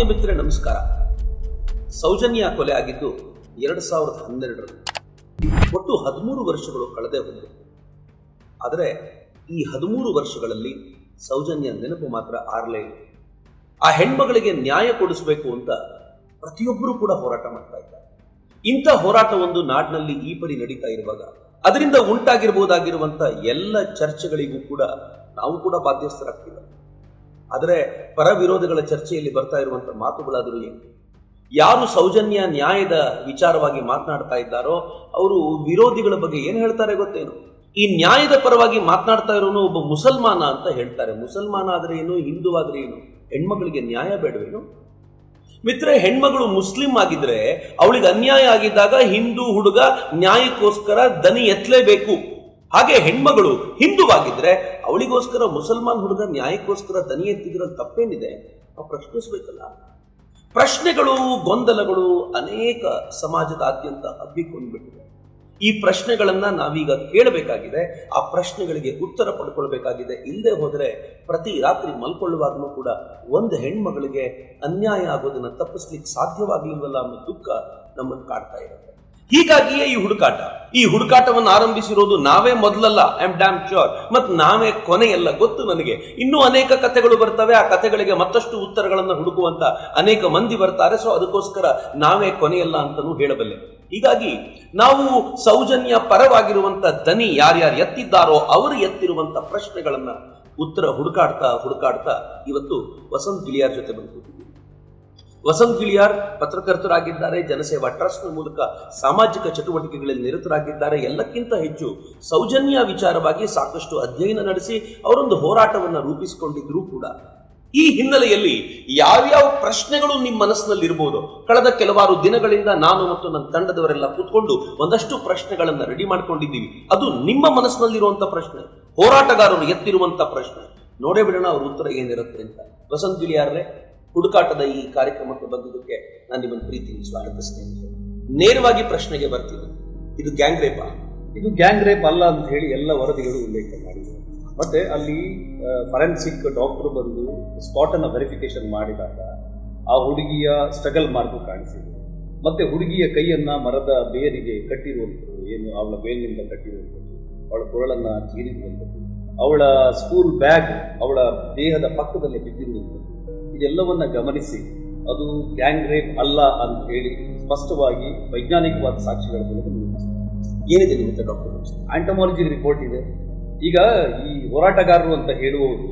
ಆತ್ಮೀಯ ಮಿತ್ರರೇ ನಮಸ್ಕಾರ. ಸೌಜನ್ಯ ಕೊಲೆ ಆಗಿದ್ದು 2012ರಲ್ಲಿ. ಒಟ್ಟು 13 ವರ್ಷಗಳು ಕಳೆದೇ ಹೋಗಿದೆ. ಆದರೆ ಈ 13 ವರ್ಷಗಳಲ್ಲಿ ಸೌಜನ್ಯ ನೆನಪು ಮಾತ್ರ ಆರಲೇ ಇಲ್ಲ. ಆ ಹೆಣ್ಮಗಳಿಗೆ ನ್ಯಾಯ ಕೊಡಿಸಬೇಕು ಅಂತ ಪ್ರತಿಯೊಬ್ಬರೂ ಕೂಡ ಹೋರಾಟ ಮಾಡ್ತಾ ಇದ್ದಾರೆ. ಇಂಥ ಹೋರಾಟ ಒಂದು ನಾಡಿನಲ್ಲಿ ಈ ಪರಿ ನಡೀತಾ ಇರುವಾಗ ಅದರಿಂದ ಉಂಟಾಗಿರಬಹುದಾಗಿರುವಂಥ ಎಲ್ಲ ಚರ್ಚೆಗಳಿಗೂ ಕೂಡ ನಾವು ಕೂಡ ಬಾಧ್ಯಸ್ಥರಾಗ್ತೀವಿ. ಆದರೆ ಪರ ವಿರೋಧಗಳ ಚರ್ಚೆಯಲ್ಲಿ ಬರ್ತಾ ಇರುವಂಥ ಮಾತುಗಳಾದರೂ ಏನು? ಯಾರು ಸೌಜನ್ಯ ನ್ಯಾಯದ ವಿಚಾರವಾಗಿ ಮಾತನಾಡ್ತಾ ಇದ್ದಾರೋ ಅವರು ವಿರೋಧಿಗಳ ಬಗ್ಗೆ ಏನು ಹೇಳ್ತಾರೆ ಗೊತ್ತೇನು? ಈ ನ್ಯಾಯದ ಪರವಾಗಿ ಮಾತನಾಡ್ತಾ ಇರೋನು ಒಬ್ಬ ಮುಸಲ್ಮಾನ ಅಂತ ಹೇಳ್ತಾರೆ. ಮುಸಲ್ಮಾನ ಆದ್ರೆ ಏನು, ಹಿಂದೂ ಆದ್ರೆ ಏನು? ಹೆಣ್ಮಗಳಿಗೆ ನ್ಯಾಯ ಬೇಡವೇನು? ಮಿತ್ರ, ಹೆಣ್ಮಗಳು ಮುಸ್ಲಿಂ ಆಗಿದ್ರೆ ಅವಳಿಗೆ ಅನ್ಯಾಯ ಆಗಿದ್ದಾಗ ಹಿಂದೂ ಹುಡುಗ ನ್ಯಾಯಕ್ಕೋಸ್ಕರ ದನಿ ಎತ್ತಲೇಬೇಕು. ಹಾಗೆ ಹೆಣ್ಮಗಳು ಹಿಂದುವಾಗಿದ್ರೆ ಅವಳಿಗೋಸ್ಕರ ಮುಸಲ್ಮಾನ್ ಹುಡುಗ ನ್ಯಾಯಕ್ಕೋಸ್ಕರ ದನಿ ಎತ್ತಿದ್ರಲ್ಲಿ ತಪ್ಪೇನಿದೆ? ನಾವು ಪ್ರಶ್ನಿಸ್ಬೇಕಲ್ಲ. ಪ್ರಶ್ನೆಗಳು, ಗೊಂದಲಗಳು ಅನೇಕ ಸಮಾಜದಾದ್ಯಂತ ಹಬ್ಬಿಕೊಂಡ್ಬಿಟ್ಟಿದೆ. ಈ ಪ್ರಶ್ನೆಗಳನ್ನ ನಾವೀಗ ಕೇಳಬೇಕಾಗಿದೆ. ಆ ಪ್ರಶ್ನೆಗಳಿಗೆ ಉತ್ತರ ಪಡ್ಕೊಳ್ಬೇಕಾಗಿದೆ. ಇಲ್ಲದೆ ಹೋದರೆ ಪ್ರತಿ ರಾತ್ರಿ ಮಲ್ಕೊಳ್ಳುವಾಗಲೂ ಕೂಡ ಒಂದು ಹೆಣ್ಮಗಳಿಗೆ ಅನ್ಯಾಯ ಆಗೋದನ್ನ ತಪ್ಪಿಸ್ಲಿಕ್ಕೆ ಸಾಧ್ಯವಾಗಲಿಲ್ವಲ್ಲ ಅನ್ನೋ ದುಃಖ ನಮ್ಮನ್ನು ಕಾಡ್ತಾ ಇರುತ್ತೆ. ಹೀಗಾಗಿಯೇ ಈ ಹುಡುಕಾಟವನ್ನು ಆರಂಭಿಸಿರೋದು ನಾವೇ ಮೊದಲಲ್ಲ, ಐ ಆಮ್ ಡ್ಯಾಮ್ ಶ್ಯೂರ್. ಮತ್ತು ನಾವೇ ಕೊನೆಯಲ್ಲ, ಗೊತ್ತು ನನಗೆ. ಇನ್ನೂ ಅನೇಕ ಕಥೆಗಳು ಬರ್ತವೆ. ಆ ಕಥೆಗಳಿಗೆ ಮತ್ತಷ್ಟು ಉತ್ತರಗಳನ್ನು ಹುಡುಕುವಂತ ಅನೇಕ ಮಂದಿ ಬರ್ತಾರೆ. ಸೊ ಅದಕ್ಕೋಸ್ಕರ ನಾವೇ ಕೊನೆಯಲ್ಲ ಅಂತಲೂ ಹೇಳಬಲ್ಲೆ. ಹೀಗಾಗಿ ನಾವು ಸೌಜನ್ಯ ಪರವಾಗಿರುವಂತ ದನಿ ಯಾರ್ಯಾರು ಎತ್ತಿದ್ದಾರೋ ಅವರು ಎತ್ತಿರುವಂತ ಪ್ರಶ್ನೆಗಳನ್ನ ಉತ್ತರ ಹುಡುಕಾಡ್ತಾ ಇವತ್ತು ವಸಂತ್ ಗಿಳಿಯಾರ್ ಜೊತೆ ಬಂದ್ಕೊಟ್ಟಿದ್ದೀವಿ. ವಸಂತ್ ಗಿಳಿಯಾರ್ ಪತ್ರಕರ್ತರಾಗಿದ್ದಾರೆ. ಜನಸೇವಾ ಟ್ರಸ್ಟ್ ಮೂಲಕ ಸಾಮಾಜಿಕ ಚಟುವಟಿಕೆಗಳಲ್ಲಿ ನಿರತರಾಗಿದ್ದಾರೆ. ಎಲ್ಲಕ್ಕಿಂತ ಹೆಚ್ಚು ಸೌಜನ್ಯ ವಿಚಾರವಾಗಿ ಸಾಕಷ್ಟು ಅಧ್ಯಯನ ನಡೆಸಿ ಅವರೊಂದು ಹೋರಾಟವನ್ನು ರೂಪಿಸಿಕೊಂಡಿದ್ರೂ ಕೂಡ ಈ ಹಿನ್ನೆಲೆಯಲ್ಲಿ ಯಾವ್ಯಾವ ಪ್ರಶ್ನೆಗಳು ನಿಮ್ಮ ಮನಸ್ಸಿನಲ್ಲಿ ಇರಬಹುದು, ಕಳೆದ ಕೆಲವಾರು ದಿನಗಳಿಂದ ನಾನು ಮತ್ತು ನನ್ನ ತಂಡದವರೆಲ್ಲ ಕೂತ್ಕೊಂಡು ಒಂದಷ್ಟು ಪ್ರಶ್ನೆಗಳನ್ನು ರೆಡಿ ಮಾಡ್ಕೊಂಡಿದ್ದೀವಿ. ಅದು ನಿಮ್ಮ ಮನಸ್ಸಿನಲ್ಲಿರುವಂತ ಪ್ರಶ್ನೆ, ಹೋರಾಟಗಾರರು ಎತ್ತಿರುವಂತ ಪ್ರಶ್ನೆ. ನೋಡೇ ಬಿಡೋಣ ಅವ್ರ ಉತ್ತರ ಏನಿರುತ್ತೆ ಅಂತ. ವಸಂತ್ ಗಿಳಿಯಾರ್ರೆ, ಹುಡುಕಾಟದ ಈ ಕಾರ್ಯಕ್ರಮಕ್ಕೆ ಬಂದಿದ್ದಕ್ಕೆ ನಾನು ನಿಮ್ಮನ್ನು ಪ್ರೀತಿಯಿಂದ ಸ್ವಾಗತಿಸ್ತೇನೆ. ನೇರವಾಗಿ ಪ್ರಶ್ನೆಗೆ ಬರ್ತೀನಿ. ಇದು ಗ್ಯಾಂಗ್ ರೇಪಾ? ಇದು ಗ್ಯಾಂಗ್ ರೇಪ್ ಅಲ್ಲ ಅಂತ ಹೇಳಿ ಎಲ್ಲ ವರದಿಗಳು ಉಲ್ಲೇಖ ಮಾಡಿದ್ದಾರೆ. ಮತ್ತೆ ಅಲ್ಲಿ ಫಾರೆನ್ಸಿಕ್ ಡಾಕ್ಟರ್ ಬಂದು ಸ್ಪಾಟ್ ಅನ್ನ ವೆರಿಫಿಕೇಶನ್ ಮಾಡಿದಾಗ ಆ ಹುಡುಗಿಯ ಸ್ಟ್ರಗಲ್ ಮಾರ್ಕ್ ಕಾಣಿಸಿದೆ. ಮತ್ತೆ ಹುಡುಗಿಯ ಕೈಯನ್ನ ಮರದ ಬೇರಿಗೆ ಕಟ್ಟಿರುವಂಥದ್ದು, ಏನು ಅವಳ ಬೇಲಿನಿಂದ ಕಟ್ಟಿರುವಂಥದ್ದು, ಅವಳ ಕೊರಳನ್ನ ಚೀರಿರುವಂಥದ್ದು, ಅವಳ ಸ್ಕೂಲ್ ಬ್ಯಾಗ್ ಅವಳ ದೇಹದ ಪಕ್ಕದಲ್ಲಿ ಬಿದ್ದಿರುವಂಥದ್ದು, ಇದೆಲ್ಲವನ್ನ ಗಮನಿಸಿ ಅದು ಗ್ಯಾಂಗ್ ರೇಪ್ ಅಲ್ಲ ಅಂತ ಹೇಳಿ ಸ್ಪಷ್ಟವಾಗಿ ವೈಜ್ಞಾನಿಕವಾದ ಸಾಕ್ಷಿಗಳ ಮೂಲಕ ಏನಿದೆ ನಿಮಗೆ ಡಾಕ್ಟರ್? ಆಂಟಮಾಲಜಿ ರಿಪೋರ್ಟ್ ಇದೆ. ಈಗ ಈ ಹೋರಾಟಗಾರರು ಅಂತ ಹೇಳುವವರು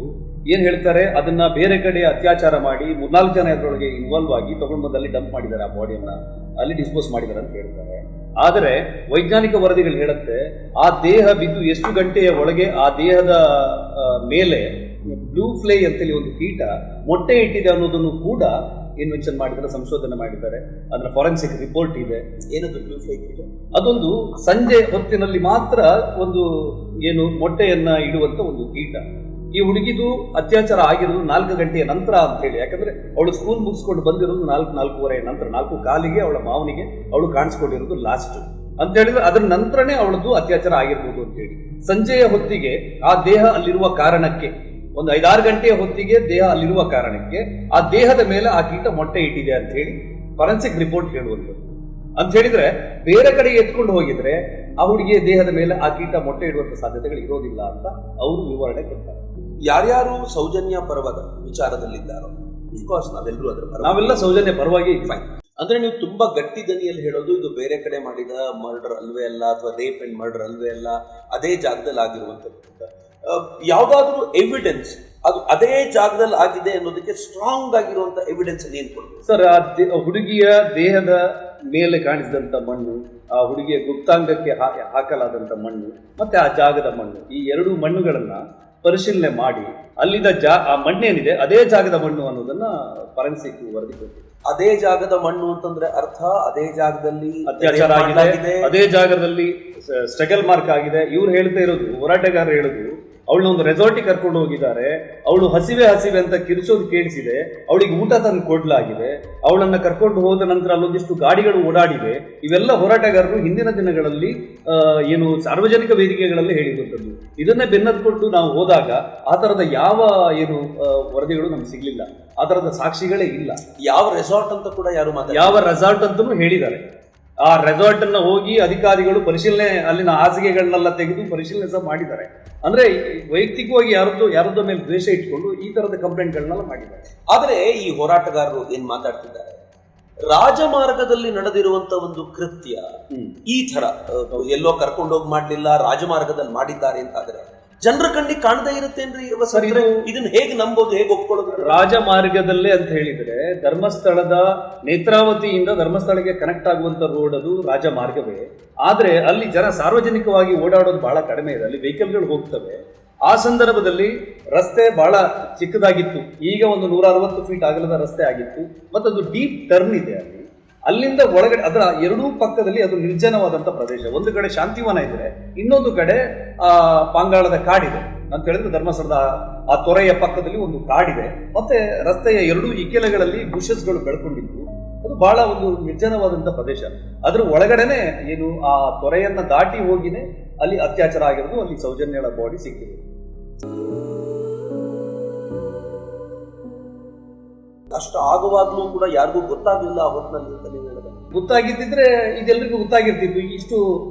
ಏನ್ ಹೇಳ್ತಾರೆ, ಅದನ್ನ ಬೇರೆ ಕಡೆ ಅತ್ಯಾಚಾರ ಮಾಡಿ 3-4 ಜನ ಅದರೊಳಗೆ ಇನ್ವಾಲ್ವ್ ಆಗಿ ತಗೊಂಡು ಬಂದು ಅಲ್ಲಿ ಡಂಪ್ ಮಾಡಿದ್ದಾರೆ, ಆ ಬಾಡಿಯನ್ನ ಅಲ್ಲಿ ಡಿಸ್ಪೋಸ್ ಮಾಡಿದ್ದಾರೆ ಅಂತ ಹೇಳ್ತಾರೆ. ಆದರೆ ವೈಜ್ಞಾನಿಕ ವರದಿಗಳು ಹೇಳುತ್ತೆ ಆ ದೇಹ ಬಿದ್ದು ಎಷ್ಟು ಗಂಟೆಯ ಒಳಗೆ ಆ ದೇಹದ ಮೇಲೆ ಬ್ಲೂ ಫ್ಲೈ ಅಂತೇಳಿ ಒಂದು ಕೀಟ ಮೊಟ್ಟೆ ಇಟ್ಟಿದೆ ಅನ್ನೋದನ್ನು ಕೂಡ ಇನ್ವೆನ್ಷನ್ ಮಾಡಿದ್ದಾರೆ, ಸಂಶೋಧನೆ ಮಾಡಿದ್ದಾರೆ. ಅದರ ಫಾರೆನ್ಸಿಕ್ ರಿಪೋರ್ಟ್ ಇದೆ. ಏನದು ಬ್ಲೂ ಫ್ಲೈ ಕೀಟ? ಅದೊಂದು ಸಂಜೆ ಹೊತ್ತಿನಲ್ಲಿ ಮಾತ್ರ ಒಂದು ಏನು ಮೊಟ್ಟೆಯನ್ನ ಇಡುವಂತ ಒಂದು ಕೀಟ. ಈ ಹುಡುಗಿದು ಅತ್ಯಾಚಾರ ಆಗಿರೋದು 4 ಗಂಟೆಯ ನಂತರ ಅಂತ ಹೇಳಿ. ಯಾಕಂದ್ರೆ ಅವಳು ಸ್ಕೂಲ್ ಮುಗಿಸ್ಕೊಂಡು ಬಂದಿರೋದು 4-4:15 ನಂತರ, 4:15ಗೆ ಅವಳ ಮಾವನಿಗೆ ಅವಳು ಕಾಣಿಸ್ಕೊಂಡಿರೋದು ಲಾಸ್ಟ್ ಅಂತ ಹೇಳಿದ್ರೆ ಅದರ ನಂತರನೇ ಅವಳದು ಅತ್ಯಾಚಾರ ಆಗಿರ್ಬೋದು ಅಂತ ಹೇಳಿ. ಸಂಜೆಯ ಹೊತ್ತಿಗೆ ಆ ದೇಹ ಅಲ್ಲಿರುವ ಕಾರಣಕ್ಕೆ, ಒಂದು 5-6 ಗಂಟೆಯ ಹೊತ್ತಿಗೆ ದೇಹ ಅಲ್ಲಿರುವ ಕಾರಣಕ್ಕೆ ಆ ದೇಹದ ಮೇಲೆ ಆ ಕೀಟ ಮೊಟ್ಟೆ ಇಟ್ಟಿದೆ ಅಂತ ಹೇಳಿ ಫಾರೆನ್ಸಿಕ್ ರಿಪೋರ್ಟ್ ಹೇಳುವಂಥದ್ದು. ಅಂತ ಹೇಳಿದ್ರೆ ಬೇರೆ ಕಡೆ ಎತ್ಕೊಂಡು ಹೋಗಿದ್ರೆ ಆ ಹುಡುಗಿಯ ದೇಹದ ಮೇಲೆ ಆ ಕೀಟ ಮೊಟ್ಟೆ ಇಡುವಂತ ಸಾಧ್ಯತೆಗಳು ಇರೋದಿಲ್ಲ ಅಂತ ಅವರು ವಿವರಣೆ ಕೊಡ್ತಾರೆ. ಯಾರ್ಯಾರು ಸೌಜನ್ಯ ಪರವಾದ ವಿಚಾರದಲ್ಲಿದ್ದಾರೋ ಅಫ್ಕೋರ್ಸ್ ನಾವೆಲ್ಲರೂ ಅದರ ನಾವೆಲ್ಲ ಸೌಜನ್ಯ ಪರವಾಗಿ ಫೈನ್. ಅಂದ್ರೆ ನೀವು ತುಂಬಾ ಗಟ್ಟಿ ದನಿಯಲ್ಲಿ ಹೇಳೋದು ಇದು ಬೇರೆ ಕಡೆ ಮಾಡಿದ ಮರ್ಡರ್ ಅಲ್ವೇ ಅಲ್ಲ, ಅಥವಾ ರೇಪ್ ಅಂಡ್ ಮರ್ಡರ್ ಅಲ್ವೇ ಅಲ್ಲ, ಅದೇ ಜಾಗದಲ್ಲಿ ಆಗಿರುವಂಥದ್ದು. ಯಾವ್ದಾದ್ರೂ ಎವಿಡೆನ್ಸ್ ಅದು ಅದೇ ಜಾಗದಲ್ಲಿ ಆಗಿದೆ ಅನ್ನೋದಕ್ಕೆ ಸ್ಟ್ರಾಂಗ್ ಆಗಿರುವಂತ ಎವಿಡೆನ್ಸ್ ಏನ್ ಕೊಡ್ತೀವಿ ಸರ್? ಆ ಹುಡುಗಿಯ ದೇಹದ ಮೇಲೆ ಕಾಣಿಸಿದಂತ ಮಣ್ಣು, ಆ ಹುಡುಗಿಯ ಗುಪ್ತಾಂಗಕ್ಕೆ ಹಾಕಲಾದಂತ ಮಣ್ಣು, ಮತ್ತೆ ಆ ಜಾಗದ ಮಣ್ಣು, ಈ 2 ಮಣ್ಣುಗಳನ್ನ ಪರಿಶೀಲನೆ ಮಾಡಿ ಅಲ್ಲಿದ್ದ ಆ ಮಣ್ಣೇನಿದೆ ಅದೇ ಜಾಗದ ಮಣ್ಣು ಅನ್ನೋದನ್ನ ಫಾರೆನ್ಸಿಕ್ ವರದಿ ಕೊಟ್ಟಿದೆ. ಅದೇ ಜಾಗದ ಮಣ್ಣು ಅಂತಂದ್ರೆ ಅರ್ಥ ಅದೇ ಜಾಗದಲ್ಲಿ ಅತ್ಯಾಚಾರ ಆಗಿದೆ, ಅದೇ ಜಾಗದಲ್ಲಿ ಸ್ಟ್ರಗಲ್ ಮಾರ್ಕ್ ಆಗಿದೆ. ಇವ್ರು ಹೇಳ್ತಾ ಇರೋದು, ಹೋರಾಟಗಾರರು ಹೇಳೋದು ಅವಳನ್ನ ಒಂದು ರೆಸಾರ್ಟಿಗೆ ಕರ್ಕೊಂಡು ಹೋಗಿದ್ದಾರೆ. ಅವಳು ಹಸಿವೆ ಅಂತ ಕಿರಿಸೋದು ಕೇಳಿಸಿದೆ. ಅವಳಿಗೆ ಊಟ ತಂದು ಕೊಡ್ಲಾಗಿದೆ. ಅವಳನ್ನ ಕರ್ಕೊಂಡು ಹೋದ ನಂತರ ಅಲ್ಲೊಂದಿಷ್ಟು ಗಾಡಿಗಳು ಓಡಾಡಿವೆ. ಇವೆಲ್ಲ ಹೋರಾಟಗಾರರು ಹಿಂದಿನ ದಿನಗಳಲ್ಲಿ ಏನು ಸಾರ್ವಜನಿಕ ವೇದಿಕೆಗಳಲ್ಲಿ ಹೇಳಿರುವಂಥದ್ದು. ಇದನ್ನೇ ಬೆನ್ನತ್ಕೊಂಡು ನಾವು ಹೋದಾಗ ಆ ತರದ ಯಾವ ಏನು ವರದಿಗಳು ನಮ್ಗೆ ಸಿಗ್ಲಿಲ್ಲ, ಆ ತರದ ಸಾಕ್ಷಿಗಳೇ ಇಲ್ಲ. ಯಾವ ರೆಸಾರ್ಟ್ ಅಂತ ಕೂಡ ಯಾರು ಯಾವ ರೆಸಾರ್ಟ್ ಅಂತಲೂ ಹೇಳಿದ್ದಾರೆ. ಆ ರೆಸಾರ್ಟ್ ಅನ್ನ ಹೋಗಿ ಅಧಿಕಾರಿಗಳು ಪರಿಶೀಲನೆ, ಅಲ್ಲಿನ ಹಾಸಿಗೆಗಳನ್ನೆಲ್ಲ ತೆಗೆದು ಪರಿಶೀಲನೆ ಸಹ ಮಾಡಿದ್ದಾರೆ. ಅಂದ್ರೆ ವೈಯಕ್ತಿಕವಾಗಿ ಯಾರದ್ದೋ ಮೇಲೆ ದ್ವೇಷ ಇಟ್ಕೊಂಡು ಈ ತರದ ಕಂಪ್ಲೇಂಟ್ಗಳನ್ನೆಲ್ಲ ಮಾಡಿದ್ದಾರೆ. ಆದರೆ ಈ ಹೋರಾಟಗಾರರು ಏನ್ ಮಾತಾಡ್ತಿದ್ದಾರೆ, ರಾಜಮಾರ್ಗದಲ್ಲಿ ನಡೆದಿರುವಂತ ಒಂದು ಕೃತ್ಯ ಈ ತರ ಎಲ್ಲೋ ಕರ್ಕೊಂಡೋಗಿ ಮಾಡ್ಲಿಲ್ಲ, ರಾಜಮಾರ್ಗದಲ್ಲಿ ಮಾಡಿದ್ದಾರೆ ಅಂತಾದ್ರೆ ಜನರ ಕಣ್ಣಿಗೆ ಕಾಣದೇ ಇರುತ್ತೇನ್ರಿ ಸರ್? ಇದನ್ನ ಹೇಗೆ ನಂಬೋದು, ಹೇಗೆ ಒಪ್ಕೊಳ್ಳೋದು? ರಾಜಮಾರ್ಗದಲ್ಲೇ ಅಂತ ಹೇಳಿದ್ರೆ ಧರ್ಮಸ್ಥಳದ ನೇತ್ರಾವತಿಯಿಂದ ಧರ್ಮಸ್ಥಳಕ್ಕೆ ಕನೆಕ್ಟ್ ಆಗುವಂತ ರೋಡ್ ಅದು ರಾಜಮಾರ್ಗವೇ. ಆದ್ರೆ ಅಲ್ಲಿ ಜನ ಸಾರ್ವಜನಿಕವಾಗಿ ಓಡಾಡೋದು ಬಹಳ ಕಡಿಮೆ ಇದೆ, ಅಲ್ಲಿ ವೆಹಿಕಲ್ಗಳು ಹೋಗ್ತವೆ. ಆ ಸಂದರ್ಭದಲ್ಲಿ ರಸ್ತೆ ಬಹಳ ಚಿಕ್ಕದಾಗಿತ್ತು. ಈಗ ಒಂದು 160 ಫೀಟ್ ಅಗಲದ ರಸ್ತೆ ಆಗಿತ್ತು. ಮತ್ತೊಂದು ಡೀಪ್ ಟರ್ನ್ ಇದೆ ಅಲ್ಲಿ. ಅಲ್ಲಿಂದ ಒಳಗಡೆ ಅದರ ಎರಡೂ ಪಕ್ಕದಲ್ಲಿ ಅದು ನಿರ್ಜನವಾದಂತ ಪ್ರದೇಶ. ಒಂದು ಕಡೆ ಶಾಂತಿವನ ಇದೆ, ಇನ್ನೊಂದು ಕಡೆ ಪಾಂಗಾಳದ ಕಾಡಿದೆ ಅಂತ ಹೇಳಿದ್ರೆ ಧರ್ಮಸ್ಥಳದ ಆ ತೊರೆಯ ಪಕ್ಕದಲ್ಲಿ ಒಂದು ಕಾಡಿದೆ. ಮತ್ತೆ ರಸ್ತೆಯ ಎರಡೂ ಇಕ್ಕೆಲೆಗಳಲ್ಲಿ ಬುಷಸ್ಗಳು ಬೆಳ್ಕೊಂಡಿದ್ದು ಅದು ಬಹಳ ಒಂದು ನಿರ್ಜನವಾದಂತ ಪ್ರದೇಶ. ಅದ್ರ ಒಳಗಡೆನೆ ಏನು ಆ ತೊರೆಯನ್ನ ದಾಟಿ ಹೋಗಿನೇ ಅಲ್ಲಿ ಅತ್ಯಾಚಾರ ಆಗಿರೋದು. ಅಲ್ಲಿ ಸೌಜನ್ಯಳ ಬಾಡಿ ಸಿಕ್ಕಿದೆ. ಅಷ್ಟು ಆಗುವಾಗ್ಲೂ ಕೂಡ ಯಾರಿಗೂ ಗೊತ್ತಾಗಲಿಲ್ಲ ಆ ಹೊತ್ತಿನಲ್ಲಿ ಅಂತ ನೀವು ಹೇಳಿದ್ರೆ. ಗೊತ್ತಾಗಿದ್ದಿದ್ರೆ ಇದೆಲ್ಲರಿಗೂ ಗೊತ್ತಾಗಿರ್ತಿತ್ತು, ಇಷ್ಟು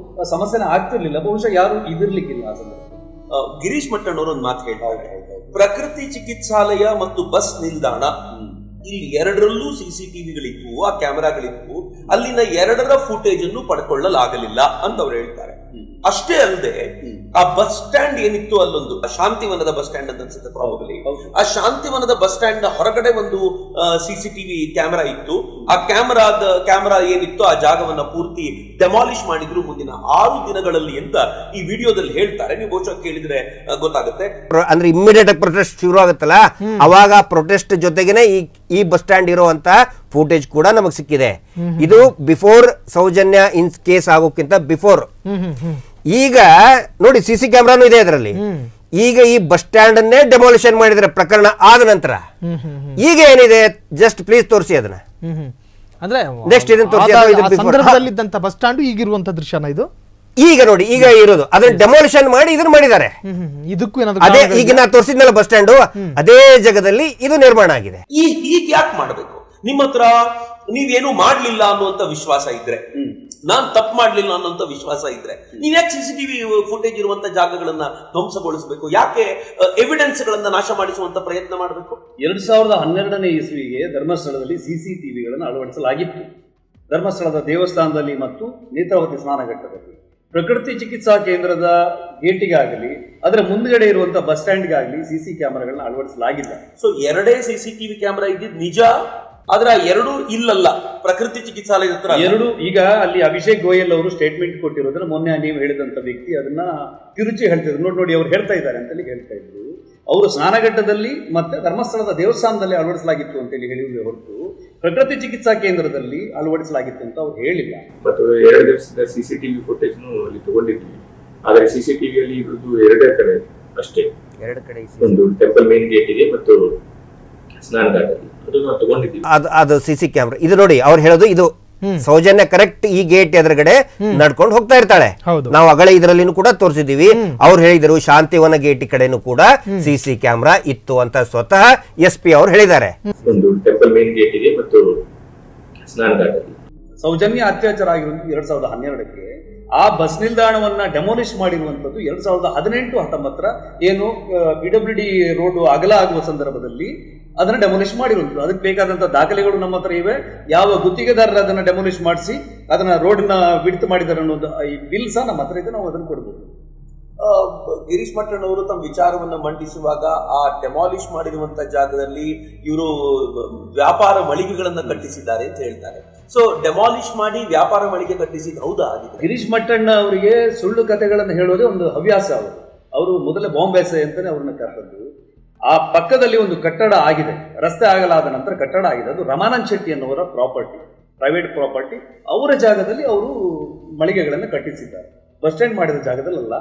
ಸಮಸ್ಯೆನ ಆಗ್ತಿರ್ಲಿಲ್ಲ. ಬಹುಶಃ ಯಾರು ಇದಿರ್ಲಿಕ್ಕಿಲ್ಲ ಆ ಸಂದರ್ಭ. ಗಿರೀಶ್ ಮಟ್ಟಣ್ಣವರು ಒಂದು ಮಾತು ಹೇಳ್ತಾರೆ, ಪ್ರಕೃತಿ ಚಿಕಿತ್ಸಾಲಯ ಮತ್ತು ಬಸ್ ನಿಲ್ದಾಣ ಇಲ್ಲಿ ಎರಡರಲ್ಲೂ ಸಿಸಿಟಿವಿಗಳಿದ್ವು, ಆ ಕ್ಯಾಮೆರಾಗಳಿದ್ವು. ಅಲ್ಲಿನ ಎರಡರ ಫುಟೇಜ್ ಅನ್ನು ಪಡ್ಕೊಳ್ಳಲಾಗಲಿಲ್ಲ ಅಂತ ಅವ್ರು ಹೇಳ್ತಾರೆ. ಅಷ್ಟೇ ಅಲ್ಲದೆ ಆ ಬಸ್ ಸ್ಟ್ಯಾಂಡ್ ಏನಿತ್ತು, ಅಲ್ಲೊಂದು ಶಾಂತಿವನದ ಬಸ್ ಸ್ಟ್ಯಾಂಡ್ ಅಂತ ಅನ್ಸುತ್ತೆ ಪ್ರಾಬಬ್ಲಿ, ಆ ಶಾಂತಿವನದ ಬಸ್ ಸ್ಟ್ಯಾಂಡ್ ಹೊರಗಡೆ ಒಂದು ಸಿಸಿಟಿವಿ ಕ್ಯಾಮೆರಾ ಇತ್ತು. ಆ ಕ್ಯಾಮೆರಾ ಏನಿತ್ತು ಆ ಜಾಗವನ್ನ ಪೂರ್ತಿ ಡೆಮಾಲಿಷ್ ಮಾಡಿದ್ರು ಮುಂದಿನ 6 ದಿನಗಳಲ್ಲಿ ಅಂತ ಈ ವಿಡಿಯೋದಲ್ಲಿ ಹೇಳ್ತಾರೆ. ನೀವು ಬಹುಶಃ ಕೇಳಿದ್ರೆ ಗೊತ್ತಾಗುತ್ತೆ. ಅಂದ್ರೆ ಇಮ್ಮಿಡಿಯೇಟ್ ಆಗಿ ಪ್ರೊಟೆಸ್ಟ್ ಶುರು ಆಗುತ್ತಲ್ಲ, ಅವಾಗ ಪ್ರೊಟೆಸ್ಟ್ ಜೊತೆಗೇನೆ ಈ ಬಸ್ ಸ್ಟ್ಯಾಂಡ್ ಇರುವಂತ ಫುಟೇಜ್ ಕೂಡ ನಮಗೆ ಸಿಕ್ಕಿದೆ. ಇದು ಬಿಫೋರ್ ಸೌಜನ್ಯ ಇನ್ ಕೇಸ್ ಆಗೋಕ್ಕಿಂತ ಬಿಫೋರ್. ಈಗ ನೋಡಿ ಸಿಸಿ ಕ್ಯಾಮ್ರಾನು ಇದೆ ಅದರಲ್ಲಿ. ಈಗ ಈ ಬಸ್ ಸ್ಟ್ಯಾಂಡ್ ಅನ್ನೇ ಡೆಮಾಲಿಷನ್ ಮಾಡಿದ್ರೆ ಪ್ರಕರಣ ಆದ ನಂತರ ಈಗ ಏನಿದೆ ಜಸ್ಟ್ ಪ್ಲೀಸ್ ತೋರಿಸಿ ಅದನ್ನ. ಅಂದ್ರೆ ನೆಕ್ಸ್ಟ್ ಇದನ್ನ ತೋರಿಸಿ. ಸಂದರ್ಭದಲ್ಲಿದ್ದಂತ ಬಸ್ ಸ್ಟ್ಯಾಂಡ್ ಈಗಿರುವಂತ ದೃಶ್ಯನ ಇದು. ಈಗ ನೋಡಿ ಈಗ ಇರೋದು ಅದನ್ನ ಡೆಮಾಲಿಷನ್ ಮಾಡಿ ಇದನ್ನ ಮಾಡಿದ್ದಾರೆ. ಇದಕ್ಕೂ ಅದೇ ಈಗ ನಾ ತೋರಿಸಿದ್ನಲ್ಲ ಬಸ್ ಸ್ಟ್ಯಾಂಡ್, ಅದೇ ಜಾಗದಲ್ಲಿ ಇದು ನಿರ್ಮಾಣ ಆಗಿದೆ. ಈಗ ಯಾಕೆ ಮಾಡಬೇಕು? ನಿಮ್ಮ ಹತ್ರ ನೀವೇನು ಮಾಡ್ಲಿಲ್ಲ ಅನ್ನುವಂತ ವಿಶ್ವಾಸ ಇದ್ರೆ, ನಾನ್ ತಪ್ಪು ಮಾಡ್ಲಿಲ್ಲ ಅನ್ನೋಂತ ವಿಶ್ವಾಸ ಇದ್ರೆ, ನೀವ್ ಯಾಕೆ ಸಿಸಿಟಿವಿ ಫುಟೇಜ್ ಇರುವಂತ ಜಾಗಗಳನ್ನ ಧ್ವಂಸಗೊಳಿಸಬೇಕು? ಯಾಕೆ ಎವಿಡೆನ್ಸ್ ಗಳನ್ನ ನಾಶ ಮಾಡಿಸುವಂತ ಪ್ರಯತ್ನ ಮಾಡಬೇಕು? 2012ನೇ ಇಸ್ವಿಗೆ ಧರ್ಮಸ್ಥಳದಲ್ಲಿ ಸಿಸಿಟಿವಿಗಳನ್ನು ಅಳವಡಿಸಲಾಗಿತ್ತು. ಧರ್ಮಸ್ಥಳದ ದೇವಸ್ಥಾನದಲ್ಲಿ ಮತ್ತು ನೇತ್ರಾವತಿ ಸ್ನಾನಘಟ್ಟದಲ್ಲಿ. ಪ್ರಕೃತಿ ಚಿಕಿತ್ಸಾ ಕೇಂದ್ರದ ಗೇಟಿಗಾಗಲಿ ಅದರ ಮುಂದ್ಗಡೆ ಇರುವಂತಹ ಬಸ್ ಸ್ಟ್ಯಾಂಡ್ಗಾಗಲಿ ಸಿಸಿ ಕ್ಯಾಮೆರಾಗಳನ್ನ ಅಳವಡಿಸಲಾಗಿಲ್ಲ. ಸೊ ಎರಡೇ ಸಿಸಿಟಿವಿ ಕ್ಯಾಮೆರಾ ಇದ್ದಿದ್ದು ನಿಜ, ಆದ್ರೆ ಎರಡು ಇಲ್ಲಲ್ಲ ಪ್ರಕೃತಿ ಚಿಕಿತ್ಸಾಲಯದ ಹತ್ರ ಎರಡು. ಈಗ ಅಲ್ಲಿ ಅಭಿಷೇಕ್ ಗೋಯಲ್ ಅವರು ಸ್ಟೇಟ್ಮೆಂಟ್ ಕೊಟ್ಟಿರೋದನ್ನ ಮೊನ್ನೆ ನೀವು ಹೇಳಿದಂತ ವ್ಯಕ್ತಿ ಅದನ್ನ ತಿರುಚಿ ಹೇಳ್ತಿದ್ರು. ನೋಡಿ ಅವ್ರು ಹೇಳ್ತಾ ಇದ್ದಾರೆ ಅಂತೇಳಿ ಹೇಳ್ತಾ ಇದ್ರು. ಅವರು ಸ್ನಾನಘಟ್ಟದಲ್ಲಿ ಮತ್ತೆ ಧರ್ಮಸ್ಥಳದ ದೇವಸ್ಥಾನದಲ್ಲಿ ಅಳವಡಿಸಲಾಗಿತ್ತು ಅಂತೇಳಿ ಹೇಳಿದ್ರೆ ಹೊರತು ಪ್ರಕೃತಿ ಚಿಕಿತ್ಸಾ ಕೇಂದ್ರದಲ್ಲಿ ಅಳವಡಿಸಲಾಗಿತ್ತು ಅಂತ ಅವ್ರು ಹೇಳಿಲ್ಲ. ಮತ್ತು 2 ದಿವಸದ ಸಿಸಿಟಿವಿ ಫುಟೇಜ್ ಅಲ್ಲಿ ತಗೊಂಡಿದ್ವಿ. ಆದ್ರೆ ಸಿಸಿಟಿವಿಯಲ್ಲಿ ಇರುವುದು 2 ಕಡೆ ಅಷ್ಟೇ. 2 ಕಡೆ ಒಂದು ಟೆಂಪಲ್ ಮೇನ್ ಗೇಟಿಗೆ ಮತ್ತು ಸ್ನಾನಘಟ್ಟದಲ್ಲಿ ಅದನ್ನು ತಗೊಂಡಿದ್ವಿ. ಅದು ಸಿಸಿ ಕ್ಯಾಮ್ರಾ. ಇದು ನೋಡಿ ಅವ್ರು ಹೇಳೋದು, ಇದು ಸೌಜನ್ಯ ಕರೆಕ್ಟ್ ಈ ಗೇಟ್ ಎದುರುಗಡೆ ನಡ್ಕೊಂಡು ಹೋಗ್ತಾ ಇರ್ತಾಳೆ. ನಾವು ಅಗಳೆ ಇದರಲ್ಲಿ ಕೂಡ ತೋರಿಸಿದೀವಿ. ಅವ್ರು ಹೇಳಿದರು ಶಾಂತಿವನ ಗೇಟ್ ಕಡೆನೂ ಕೂಡ ಸಿಸಿ ಕ್ಯಾಮ್ರಾ ಇತ್ತು ಅಂತ ಸ್ವತಃ SP ಅವ್ರು ಹೇಳಿದ್ದಾರೆ. ಒಂದು ಟೆಂಪಲ್ ಮೇನ್ ಗೇಟಿಗೆ ಮತ್ತು ಸ್ನಾನಘಟ್ಟದಲ್ಲಿ ಸೌಜನ್ಯ ಅತ್ಯಾಚಾರ ಆಗಿರುವುದು 2012ಕ್ಕೆ. ಆ ಬಸ್ ನಿಲ್ದಾಣವನ್ನ ಡೆಮೋಲಿಷ್ ಮಾಡಿರುವಂತದ್ದು 2018-19 ಏನು PWD ರೋಡ್ ಅಗಲ ಆಗುವ ಸಂದರ್ಭದಲ್ಲಿ ಅದನ್ನ ಡೆಮೋಲಿಷ್ ಮಾಡಿರುವಂಥದ್ದು. ಅದಕ್ಕೆ ಬೇಕಾದಂತ ದಾಖಲೆಗಳು ನಮ್ಮ ಹತ್ರ ಇವೆ. ಯಾವ ಗುತ್ತಿಗೆದಾರರು ಅದನ್ನ ಡೆಮೋಲಿಷ್ ಮಾಡಿಸಿ ಅದನ್ನ ರೋಡ್ನ ಬಿಡ್ತು ಮಾಡಿದಾರೆ ಅನ್ನೋದು ಈ ಬಿಲ್ ಸಹ ನಮ್ಮ ಹತ್ರ ಇದೆ, ನಾವು ಅದನ್ನು ಕೊಡ್ಬೋದು. ಗಿರೀಶ್ ಮಟ್ಟಣ್ಣವರು ತಮ್ಮ ವಿಚಾರವನ್ನ ಮಂಡಿಸುವಾಗ ಆ ಡೆಮಾಲಿಷ್ ಮಾಡಿರುವಂತ ಜಾಗದಲ್ಲಿ ಇವರು ವ್ಯಾಪಾರ ಮಳಿಗೆಗಳನ್ನ ಕಟ್ಟಿಸಿದ್ದಾರೆ ಅಂತ ಹೇಳ್ತಾರೆ. ಸೊ ಡೆಮಾಲಿಷ್ ಮಾಡಿ ವ್ಯಾಪಾರ ಮಳಿಗೆ ಕಟ್ಟಿಸಿದ ಹೌದಾ? ಗಿರೀಶ್ ಮಟ್ಟಣ್ಣ ಅವರಿಗೆ ಸುಳ್ಳು ಕಥೆಗಳನ್ನು ಹೇಳೋದೇ ಒಂದು ಹವ್ಯಾಸ. ಅವರು ಮೊದಲೇ ಬಾಂಬೆ ಅಂತಾನೆ ಅವ್ರನ್ನ ಕರೆದದ್ದು. ಆ ಪಕ್ಕದಲ್ಲಿ ಒಂದು ಕಟ್ಟಡ ಆಗಿದೆ, ರಸ್ತೆ ಆಗಲಾದ ನಂತರ ಕಟ್ಟಡ ಆಗಿದೆ. ಅದು ರಮಾನಂದ್ ಶೆಟ್ಟಿ ಅನ್ನೋರ ಪ್ರಾಪರ್ಟಿ, ಪ್ರೈವೇಟ್ ಪ್ರಾಪರ್ಟಿ. ಅವರ ಜಾಗದಲ್ಲಿ ಅವರು ಮಳಿಗೆಗಳನ್ನು ಕಟ್ಟಿಸಿದ್ದಾರೆ. ಬಸ್ ಸ್ಟ್ಯಾಂಡ್ ಮಾಡಿದ ಜಾಗದಲ್ಲ.